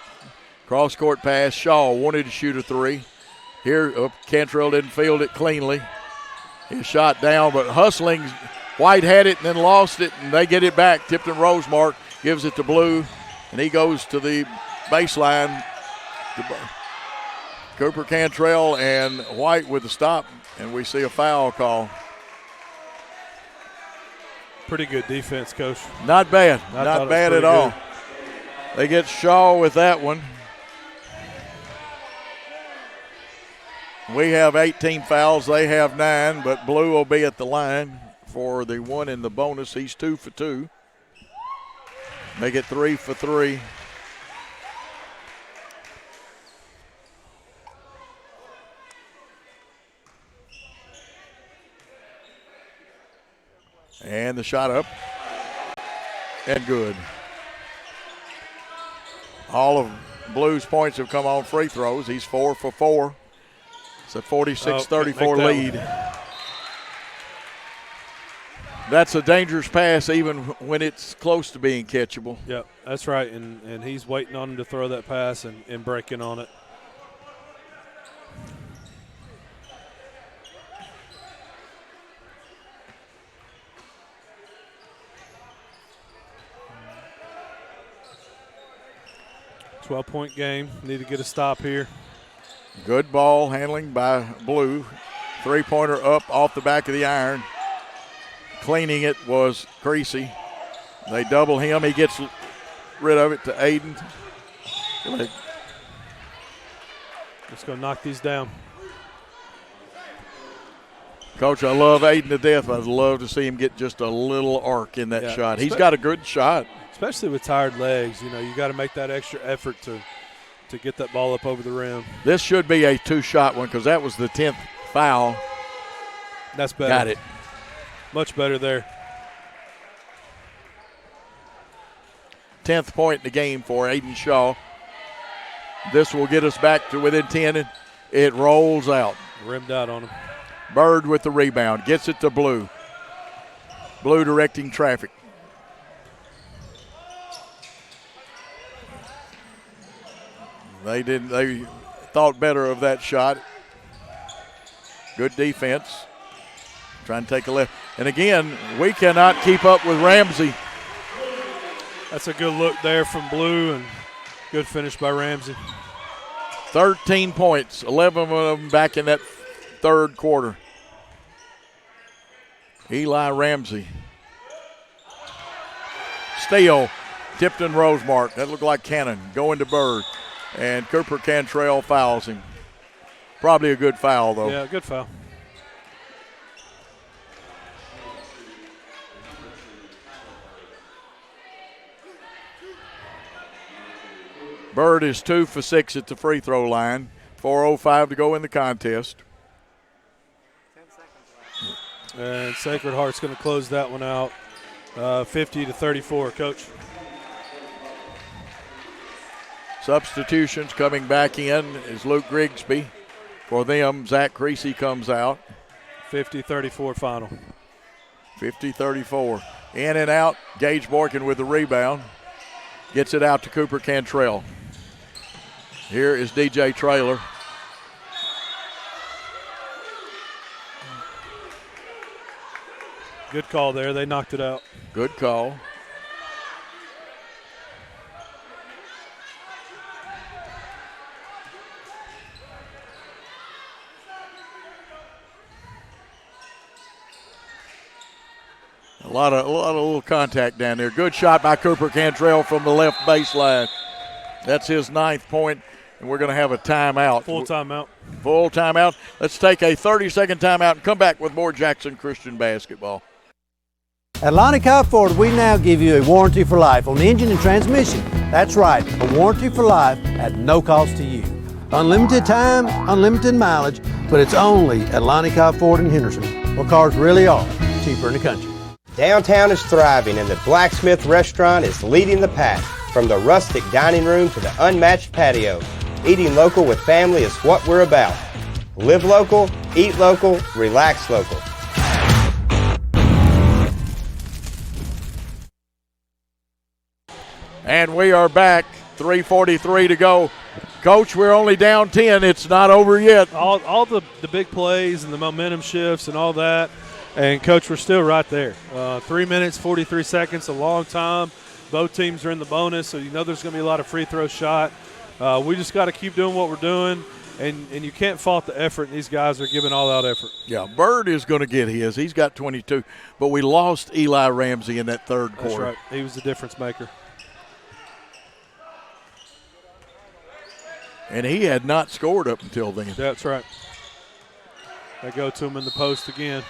Cross-court pass. Shaw wanted to shoot a three. Here, Cantrell didn't field it cleanly. His shot down, but hustling. White had it and then lost it, and they get it back. Tipton Rosemark gives it to Blue, and he goes to the baseline. Cooper Cantrell and White with the stop, and we see a foul call. Pretty good defense, Coach. Not bad. Not bad at all. Good. They get Shaw with that one. We have 18 fouls. They have 9, but Blue will be at the line for the one in the bonus. He's 2 for 2. Make it 3 for 3. And the shot up. And good. All of Blue's points have come on free throws. He's 4 for 4. It's a 46-34 lead. That's a dangerous pass even when it's close to being catchable. Yep, that's right, and he's waiting on him to throw that pass and breaking on it. .12-point game. Need to get a stop here. Good ball handling by Blue. Three-pointer up off the back of the iron. Cleaning it was Creasy. They double him. He gets rid of it to Aiden. Just going to knock these down. Coach, I love Aiden to death. I'd love to see him get just a little arc in that shot. He's got a good shot. Especially with tired legs. You know, you got to make that extra effort to get that ball up over the rim. This should be a two-shot one because that was the 10th foul. That's better. Got it. Much better there. 10th point in the game for Aiden Shaw. This will get us back to within 10, and it rolls out. Rimmed out on him. Bird with the rebound. Gets it to Blue. Blue directing traffic. They thought better of that shot. Good defense. Trying to take a left. And again, we cannot keep up with Ramsey. That's a good look there from Blue and good finish by Ramsey. 13 points, 11 of them back in that third quarter. Eli Ramsey. Steal. Tipton Rosemark. That looked like Cannon. Going to Bird. And Cooper Cantrell fouls him. Probably a good foul, though. Yeah, good foul. Bird is 2 for 6 at the free throw line. 4:05 to go in the contest. And Sacred Heart's going to close that one out 50-34, Coach. Substitutions coming back in is Luke Grigsby. For them, Zach Creasy comes out. 50-34 final. 50-34. In and out, Gage Boykin with the rebound. Gets it out to Cooper Cantrell. Here is DJ Traylor. Good call there. They knocked it out. Good call. A lot of little contact down there. Good shot by Cooper Cantrell from the left baseline. That's his 9th point, and we're going to have a timeout. Full timeout. Full timeout. Let's take a 30-second timeout and come back with more Jackson Christian basketball. At Lonnie Cobb Ford, we now give you a warranty for life on the engine and transmission. That's right, a warranty for life at no cost to you. Unlimited time, unlimited mileage, but it's only at Lonnie Cobb Ford in Henderson, where cars really are cheaper in the country. Downtown is thriving and the Blacksmith Restaurant is leading the pack. From the rustic dining room to the unmatched patio, eating local with family is what we're about. Live local, eat local, relax local. And we are back, 3:43 to go. Coach, we're only down 10. It's not over yet. All the big plays and the momentum shifts and all that. And, Coach, we're still right there. 3 minutes, 43 seconds, a long time. Both teams are in the bonus, so you know there's going to be a lot of free throw shot. We just got to keep doing what we're doing, and you can't fault the effort. These guys are giving all-out effort. Yeah, Bird is going to get his. He's got 22. But we lost Eli Ramsey in that third quarter. That's right. He was the difference maker. And he had not scored up until then. That's right. They go to him in the post again.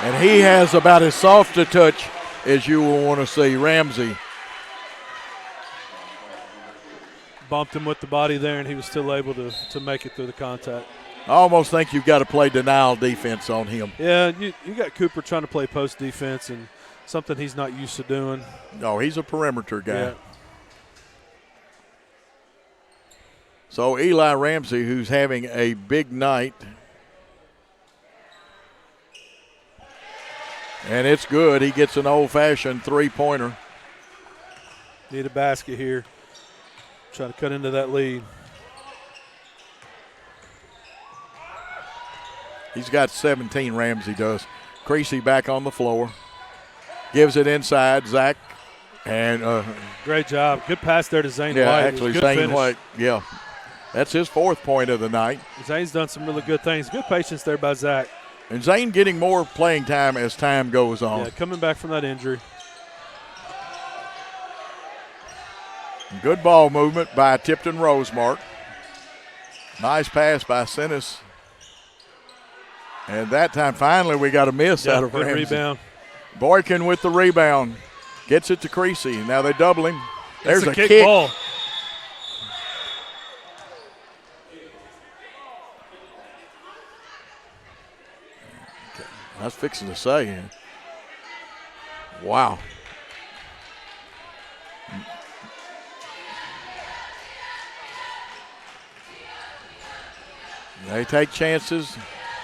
And he has about as soft a touch as you will want to see. Ramsey. Bumped him with the body there, and he was still able to make it through the contact. I almost think you've got to play denial defense on him. Yeah, you got Cooper trying to play post defense and something he's not used to doing. No, he's a perimeter guy. Yeah. So Eli Ramsey, who's having a big night. And it's good. He gets an old-fashioned three-pointer. Need a basket here. Try to cut into that lead. He's got 17, Ramsey does. Creasy back on the floor. Gives it inside. Zach. And great job. Good pass there to Zane White. Yeah, actually Zane finish. White. Yeah. That's his 4th point of the night. Zane's done some really good things. Good patience there by Zach. And Zane getting more playing time as time goes on. Yeah, coming back from that injury. Good ball movement by Tipton Rosemark. Nice pass by Sinnis. And that time, finally, we got a miss out of Ramsey. Rebound. Boykin with the rebound. Gets it to Creasy. Now they double him. There's a kick ball. I was fixing to say. Wow. They take chances.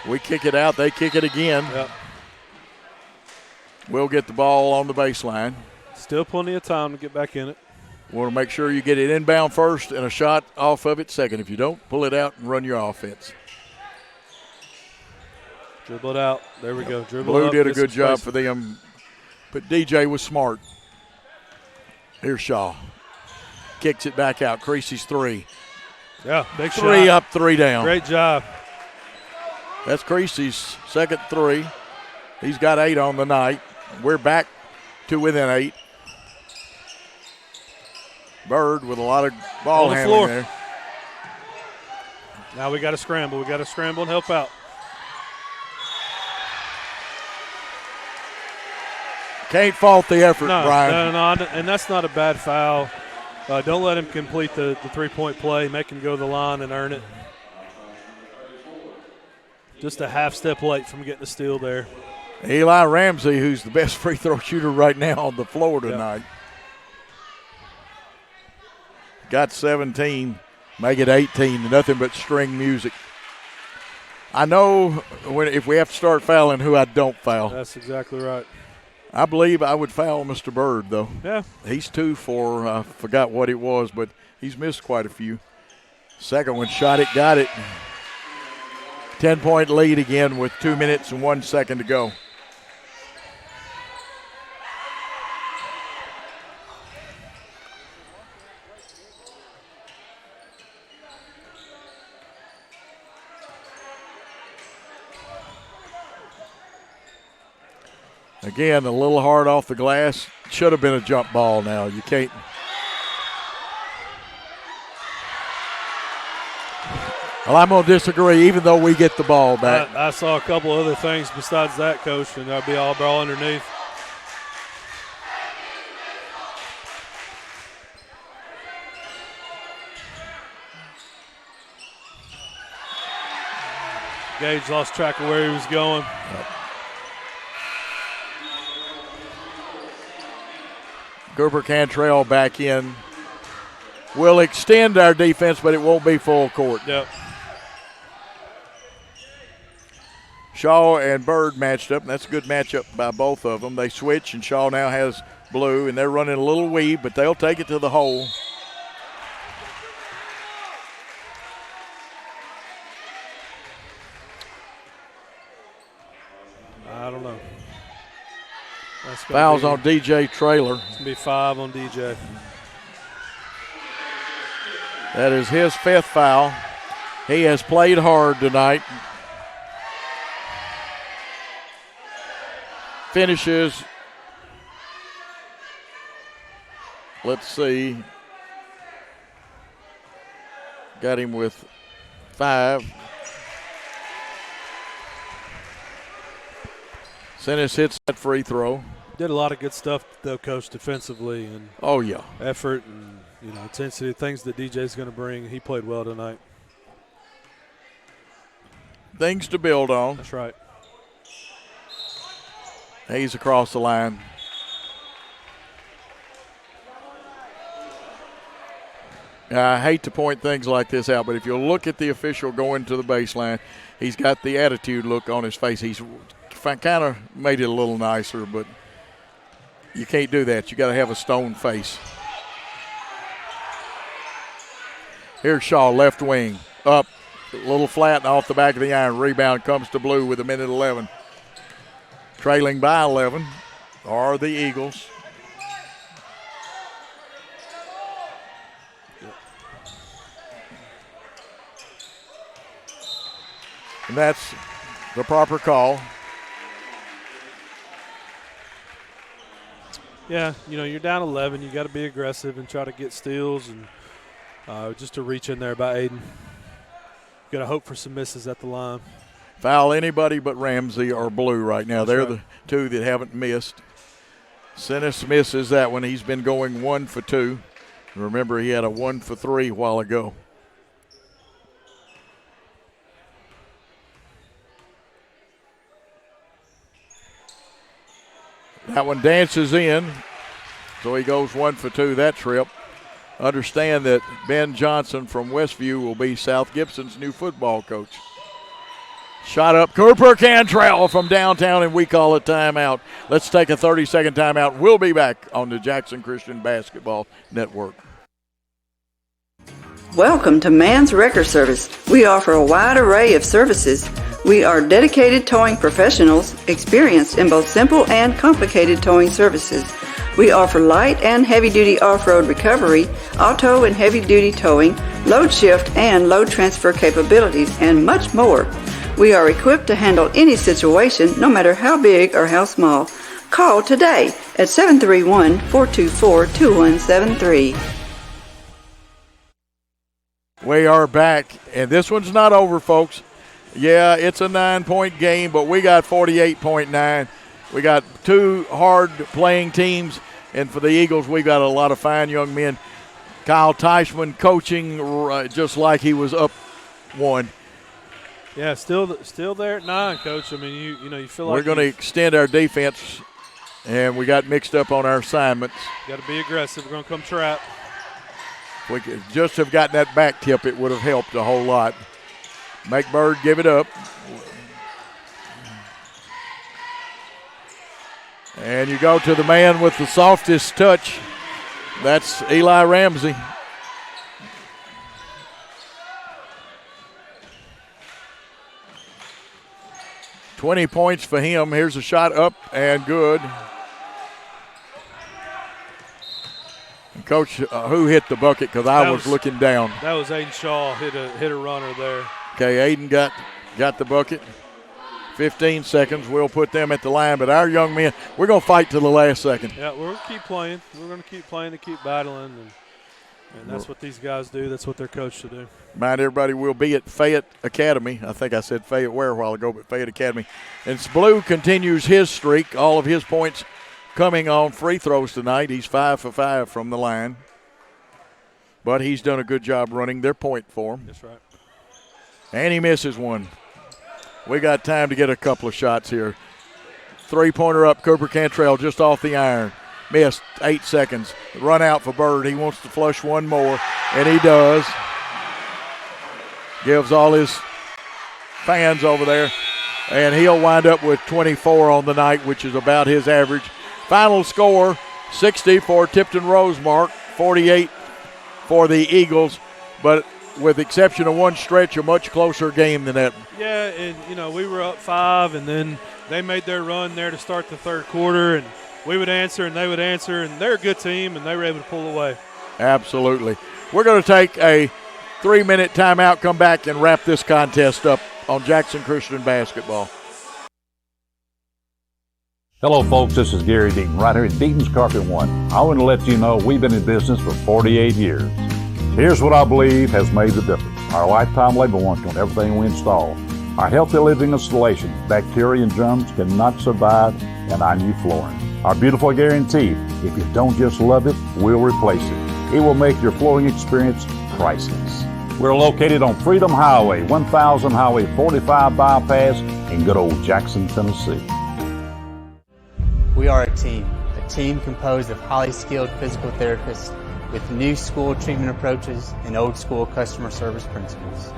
We kick it out. They kick it again. Yep. We'll get the ball on the baseline. Still plenty of time to get back in it. Want to make sure you get it inbound first and a shot off of it second. If you don't, pull it out and run your offense. Dribble it out. There we go. Dribble Blue up, did a get good some job space. for them, but DJ was smart. Here's Shaw. Kicks it back out. Creasy's three. Yeah, big shot. 3 up, 3 down. Great job. That's Creasy's second 3. He's got 8 on the night. We're back to within 8. Bird with a lot of ball on the handling floor. there. Now we got to scramble. We got to scramble and help out. Can't fault the effort, Brian. No, and that's not a bad foul. Don't let him complete the three-point play. Make him go to the line and earn it. just a half step late from getting a steal there. Eli Ramsey, who's the best free throw shooter right now on the floor tonight. Got 17, make it 18, nothing but string music. I know if we have to start fouling who I don't foul. That's exactly right. I believe I would foul Mr. Bird, though. Yeah. He's 2 for, I forgot what it was, but he's missed quite a few. Second one, shot it, got it. 10-point lead again with 2 minutes and 1 second to go. Again, a little hard off the glass. Should have been a jump ball now. You can't. Well, I'm going to disagree, even though we get the ball back. I saw a couple other things besides that, Coach, and that'd be all ball underneath. Gage lost track of where he was going. Cooper Cantrell back in. We'll extend our defense, but it won't be full court. Yep. Shaw and Bird matched up, and that's a good matchup by both of them. They switch, and Shaw now has blue, and they're running a little weave, but they'll take it to the hole. I don't know. Fouls on DJ Traylor. It's going to be 5 on DJ. That is his 5th foul. He has played hard tonight. Finishes, let's see, got him with 5. Sinis hits that free throw. Did a lot of good stuff, though, Coach, defensively. And oh, yeah. Effort and, intensity, things that DJ's going to bring. He played well tonight. Things to build on. That's right. Hayes across the line. I hate to point things like this out, but if you look at the official going to the baseline, he's got the attitude look on his face. He's kind of made it a little nicer, but you can't do that. You got to have a stone face. Here's Shaw, left wing, up, a little flat and off the back of the iron. Rebound comes to Blue with 1:11. Trailing by 11 are the Eagles. And that's the proper call. Yeah, you're down 11. You got to be aggressive and try to get steals and just to reach in there by Aiden. Got to hope for some misses at the line. Foul anybody but Ramsey or Blue right now. That's They're right. the two that haven't missed. Sinis misses that one. He's been going 1 for 2. Remember, he had a 1 for 3 a while ago. That one dances in, so he goes 1 for 2 that trip. Understand that Ben Johnson from Westview will be South Gibson's new football coach. Shot up, Cooper Cantrell from downtown, and we call it timeout. Let's take a 30-second timeout. We'll be back on the Jackson Christian Basketball Network. Welcome to Man's Wrecker Service. We offer a wide array of services. We are dedicated towing professionals, experienced in both simple and complicated towing services. We offer light and heavy-duty off-road recovery, auto and heavy-duty towing, load shift and load transfer capabilities, and much more. We are equipped to handle any situation, no matter how big or how small. Call today at 731-424-2173. We are back, and this one's not over, folks. Yeah, it's a 9-point game, but we got 48.9. We got 2 hard-playing teams, and for the Eagles, we got a lot of fine young men. Kyle Teichman coaching just like he was up 1. Yeah, still there at 9, Coach. I mean, you feel like we're going to extend our defense, and we got mixed up on our assignments. Got to be aggressive. We're going to come trap. If we could just have gotten that back tip, it would have helped a whole lot. Make Bird give it up. And you go to the man with the softest touch. That's Eli Ramsey. $20 points for him. Here's a shot up and good. And Coach, who hit the bucket? Because I was looking down. That was Aiden Shaw hit a runner there. Okay, Aiden got the bucket. 15 seconds. We'll put them at the line. But our young men, we're going to fight to the last second. Yeah, we're going to keep playing. We're going to keep playing to keep battling. And that's what these guys do. That's what they're coached to do. Mind everybody, we'll be at Fayette Academy. I think I said Fayette Ware a while ago, but Fayette Academy. And Blue continues his streak. All of his points coming on free throws tonight. He's 5 for 5 from the line. But he's done a good job running their point for him. That's right. And he misses one. We got time to get a couple of shots here. Three-pointer up, Cooper Cantrell just off the iron. Missed, 8 seconds. Run out for Bird. He wants to flush one more, and he does. Gives all his fans over there, and he'll wind up with 24 on the night, which is about his average. Final score, 60 for Tipton Rosemark, 48 for the Eagles, but with exception of one stretch, a much closer game than that. Yeah, and, we were up 5, and then they made their run there to start the third quarter, and we would answer and they would answer, and they're a good team, and they were able to pull away. Absolutely. We're going to take a 3-minute timeout, come back, and wrap this contest up on Jackson Christian basketball. Hello, folks. This is Gary Deaton, right here at Deaton's Carpet One. I want to let you know we've been in business for 48 years. Here's what I believe has made the difference. Our lifetime labor warranty on everything we install. Our healthy living installations, bacteria and germs cannot survive in our new flooring. Our beautiful guarantee, if you don't just love it, we'll replace it. It will make your flooring experience priceless. We're located on Freedom Highway, 1000 Highway 45 bypass in good old Jackson, Tennessee. We are a team composed of highly skilled physical therapists with new school treatment approaches and old school customer service principles.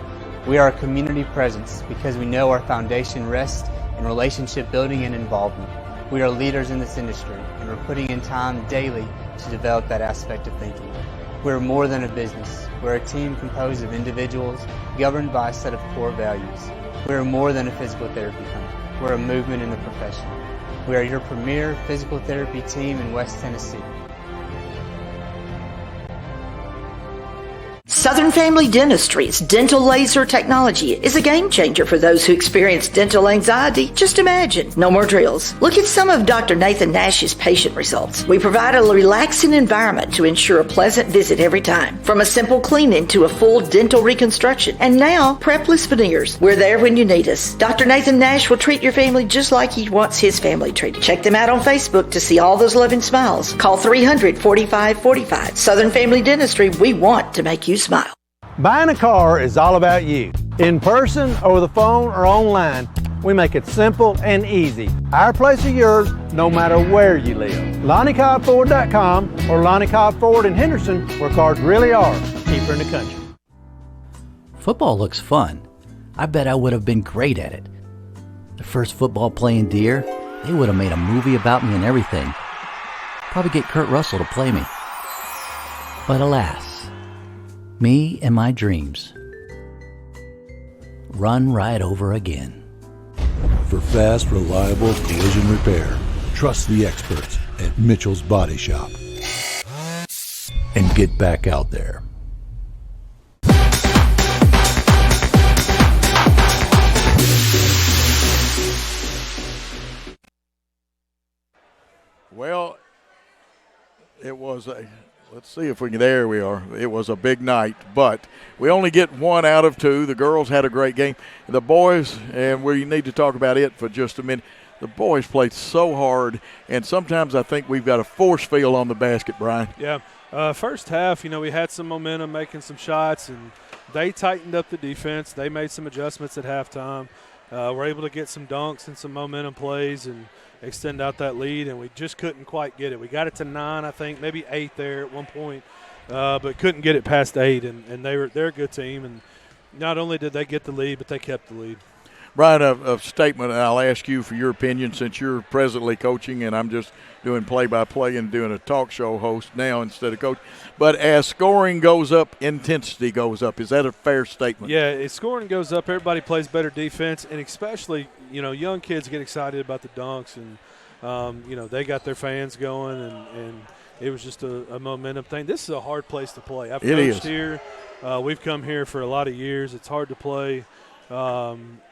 We are a community presence because we know our foundation rests in relationship building and involvement. We are leaders in this industry, and we're putting in time daily to develop that aspect of thinking. We're more than a business. We're a team composed of individuals governed by a set of core values. We're more than a physical therapy company. We're a movement in the profession. We are your premier physical therapy team in West Tennessee. Southern Family Dentistry's dental laser technology is a game changer for those who experience dental anxiety. Just imagine, no more drills. Look at some of Dr. Nathan Nash's patient results. We provide a relaxing environment to ensure a pleasant visit every time. From a simple cleaning to a full dental reconstruction. And now, prepless veneers. We're there when you need us. Dr. Nathan Nash will treat your family just like he wants his family treated. Check them out on Facebook to see all those loving smiles. Call 300-4545. Southern Family Dentistry, we want to make you smile. Buying a car is all about you. In person, over the phone, or online, we make it simple and easy. Our place is yours, no matter where you live. LonnieCobbFord.com or Lonnie Cobb Ford in Henderson, where cars really are cheaper in the country. Football looks fun. I bet I would have been great at it. The first football playing deer, they would have made a movie about me and everything. Probably get Kurt Russell to play me. But alas, me and my dreams run right over again. For fast, reliable collision repair, trust the experts at Mitchell's Body Shop. And get back out there. Well, it was let's see if we can, there we are. It was a big night, but we only get 1 out of 2. The girls had a great game. The boys, and we need to talk about it for just a minute, the boys played so hard, and sometimes I think we've got a force field on the basket, Brian. Yeah, First half, we had some momentum, making some shots, and they tightened up the defense. They made some adjustments at halftime. We're able to get some dunks and some momentum plays and extend out that lead, and we just couldn't quite get it. We got it to 9, I think, maybe 8 there at one point, but couldn't get it past 8, and they're a good team. And not only did they get the lead, but they kept the lead. Brian, a statement, and I'll ask you for your opinion since you're presently coaching and I'm just doing play-by-play and doing a talk show host now instead of coach. But as scoring goes up, intensity goes up. Is that a fair statement? Yeah, as scoring goes up, everybody plays better defense, and especially, young kids get excited about the dunks, and, they got their fans going, and it was just a momentum thing. This is a hard place to play. I've coached here. We've come here for a lot of years. It's hard to play.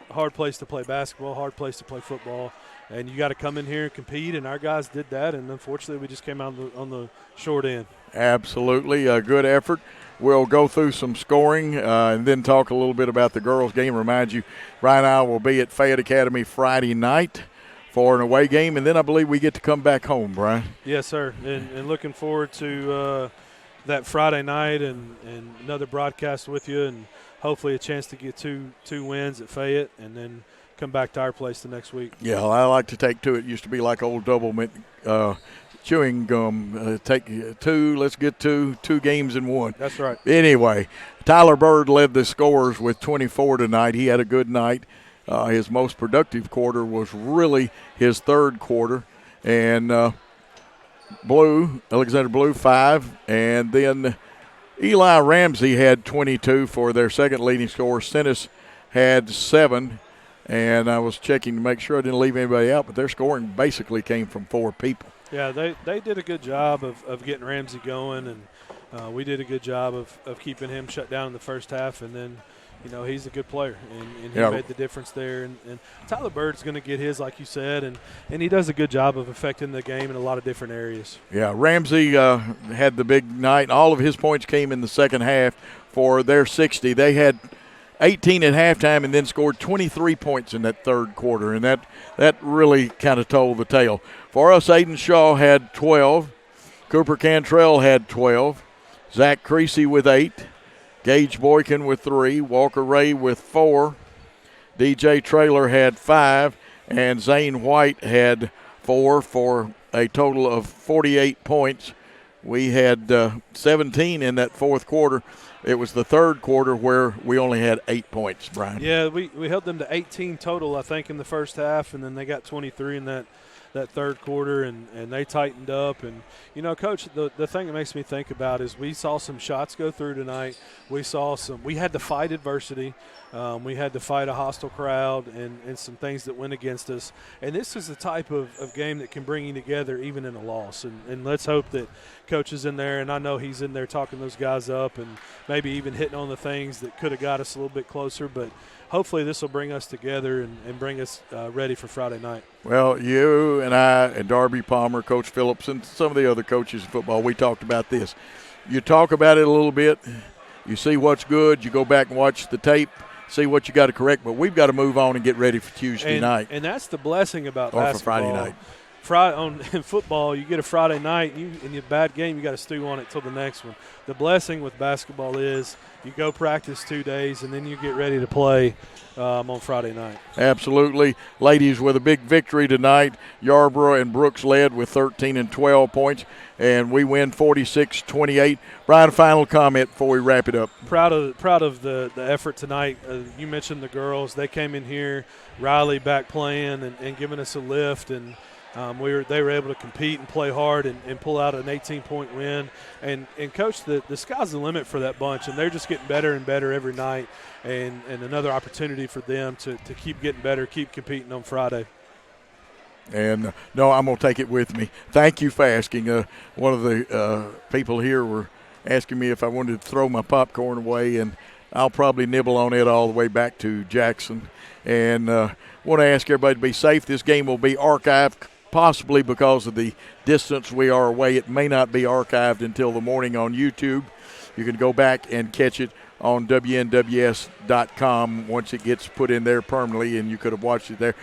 Hard place to play basketball, hard place to play football, and you got to come in here and compete, and our guys did that, and unfortunately we just came out on the short end. Absolutely, a good effort. We'll go through some scoring and then talk a little bit about the girls' game. Remind you, Brian and I will be at Fayette Academy Friday night for an away game, and then I believe we get to come back home, Brian. Yes, sir, and looking forward to that Friday night and another broadcast with you, and hopefully a chance to get two wins at Fayette and then come back to our place the next week. Yeah, I like to take 2. It used to be like old double mint chewing gum. Take 2, let's get 2 games in 1. That's right. Anyway, Tyler Bird led the scorers with 24 tonight. He had a good night. His most productive quarter was really his third quarter. And Alexander Blue, 5. And then Eli Ramsey had 22 for their second leading scorer. Sennis had 7, and I was checking to make sure I didn't leave anybody out, but their scoring basically came from 4 people. Yeah, they did a good job of getting Ramsey going, and we did a good job of keeping him shut down in the first half, and then he's a good player, and he made the difference there. And Tyler Bird's going to get his, like you said, and he does a good job of affecting the game in a lot of different areas. Yeah, Ramsey had the big night. All of his points came in the second half for their 60. They had 18 at halftime and then scored 23 points in that third quarter, and that really kind of told the tale. For us, Aiden Shaw had 12. Cooper Cantrell had 12. Zach Creasy with 8. Gage Boykin with 3, Walker Ray with 4, DJ Traylor had 5, and Zane White had 4 for a total of 48 points. We had 17 in that fourth quarter. It was the third quarter where we only had 8 points, Brian. Yeah, we held them to 18 total, I think, in the first half, and then they got 23 in that third quarter, and they tightened up. And, Coach, the thing that makes me think about is we saw some shots go through tonight. We had to fight adversity. We had to fight a hostile crowd and some things that went against us. And this is the type of game that can bring you together even in a loss. And let's hope that Coach is in there, and I know he's in there talking those guys up and maybe even hitting on the things that could have got us a little bit closer. But hopefully this will bring us together and bring us ready for Friday night. Well, you and I and Darby Palmer, Coach Phillips, and some of the other coaches in football, we talked about this. You talk about it a little bit. You see what's good. You go back and watch the tape, see what you got to correct. But we've got to move on and get ready for Tuesday night. And that's the blessing about or basketball. For Friday night. In football, you get a Friday night, and in your bad game, you got to stew on it till the next one. The blessing with basketball is you go practice 2 days, and then you get ready to play on Friday night. Absolutely. Ladies with a big victory tonight. Yarborough and Brooks led with 13 and 12 points, and we win 46-28. Brian, final comment before we wrap it up. Proud of the effort tonight. You mentioned the girls. They came in here, Riley back playing and giving us a lift, and they were able to compete and play hard and pull out an 18-point win. And Coach, the sky's the limit for that bunch, and they're just getting better and better every night, and another opportunity for them to keep getting better, keep competing on Friday. And, no, I'm going to take it with me. Thank you for asking. One of the people here were asking me if I wanted to throw my popcorn away, and I'll probably nibble on it all the way back to Jackson. And want to ask everybody to be safe. This game will be archived, possibly because of the distance we are away. It may not be archived until the morning on YouTube. You can go back and catch it on WNWS.com once it gets put in there permanently, and you could have watched it there.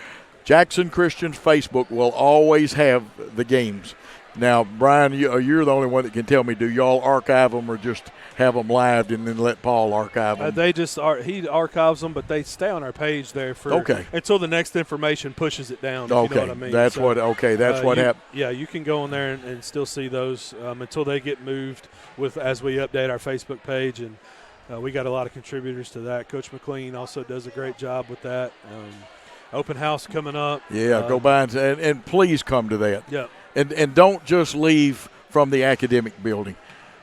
Jackson Christian's Facebook will always have the games. Now, Brian, you're the only one that can tell me, do y'all archive them or just have them live and then let Paul archive them? He archives them, but they stay on our page there for until the next information pushes it down. If you know what I mean. That's what happened. Yeah, you can go on there and still see those until they get moved as we update our Facebook page, and we got a lot of contributors to that. Coach McLean also does a great job with that. Open house coming up. Yeah, go by and please come to that. Yeah. And don't just leave from the academic building.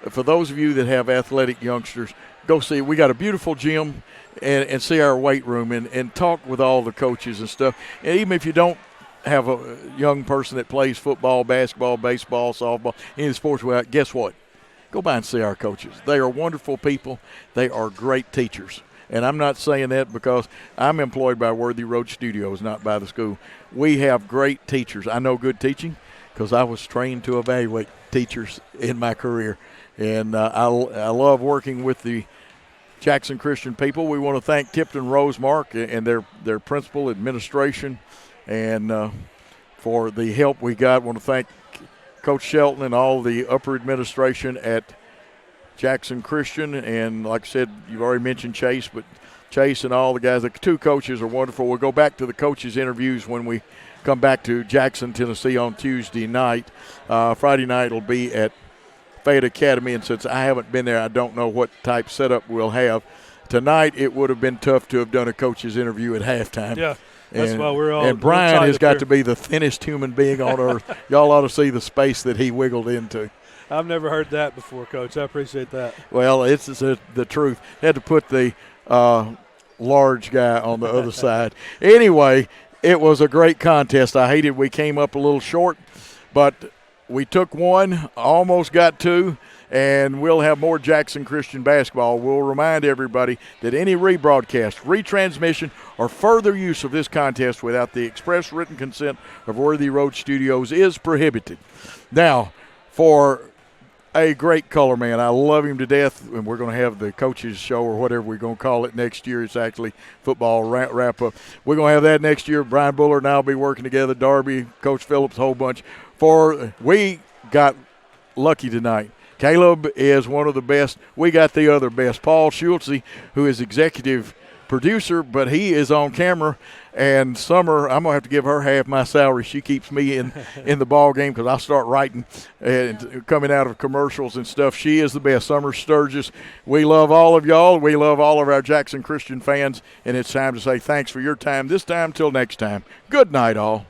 For those of you that have athletic youngsters, go see. We got a beautiful gym and see our weight room and talk with all the coaches and stuff. And even if you don't have a young person that plays football, basketball, baseball, softball, any of the sports, guess what? Go by and see our coaches. They are wonderful people. They are great teachers. And I'm not saying that because I'm employed by Worthy Road Studios, not by the school. We have great teachers. I know good teaching because I was trained to evaluate teachers in my career. And I love working with the Jackson Christian people. We want to thank Tipton Rosemark and their principal, administration, and for the help we got. I want to thank Coach Shelton and all the upper administration at Jackson Christian. And like I said, you've already mentioned Chase, but Chase and all the guys, the two coaches are wonderful. We'll go back to the coaches' interviews when we come back to Jackson, Tennessee on Tuesday night. Friday night will be at Fayette Academy, and since I haven't been there, I don't know what type setup we'll have. Tonight, it would have been tough to have done a coach's interview at halftime. Yeah, that's why we're all. And Brian has got to be the thinnest human being on earth. Y'all ought to see the space that he wiggled into. I've never heard that before, Coach. I appreciate that. Well, it's the truth. Had to put the large guy on the other side. Anyway, it was a great contest. I hated we came up a little short, but we took one, almost got two, and we'll have more Jackson Christian basketball. We'll remind everybody that any rebroadcast, retransmission, or further use of this contest without the express written consent of Worthy Road Studios is prohibited. Now, for a great color man, I love him to death, and we're going to have the coaches show or whatever we're going to call it next year. It's actually football wrap up. We're going to have that next year. Brian Buller and I will be working together, Darby, Coach Phillips, a whole bunch. We got lucky tonight. Caleb is one of the best. We got the other best. Paul Schultze, who is executive producer, but he is on camera. And Summer, I'm going to have to give her half my salary. She keeps me in the ball game because I'll start writing and coming out of commercials and stuff. She is the best. Summer Sturgis. We love all of y'all. We love all of our Jackson Christian fans. And it's time to say thanks for your time this time. Till next time. Good night, all.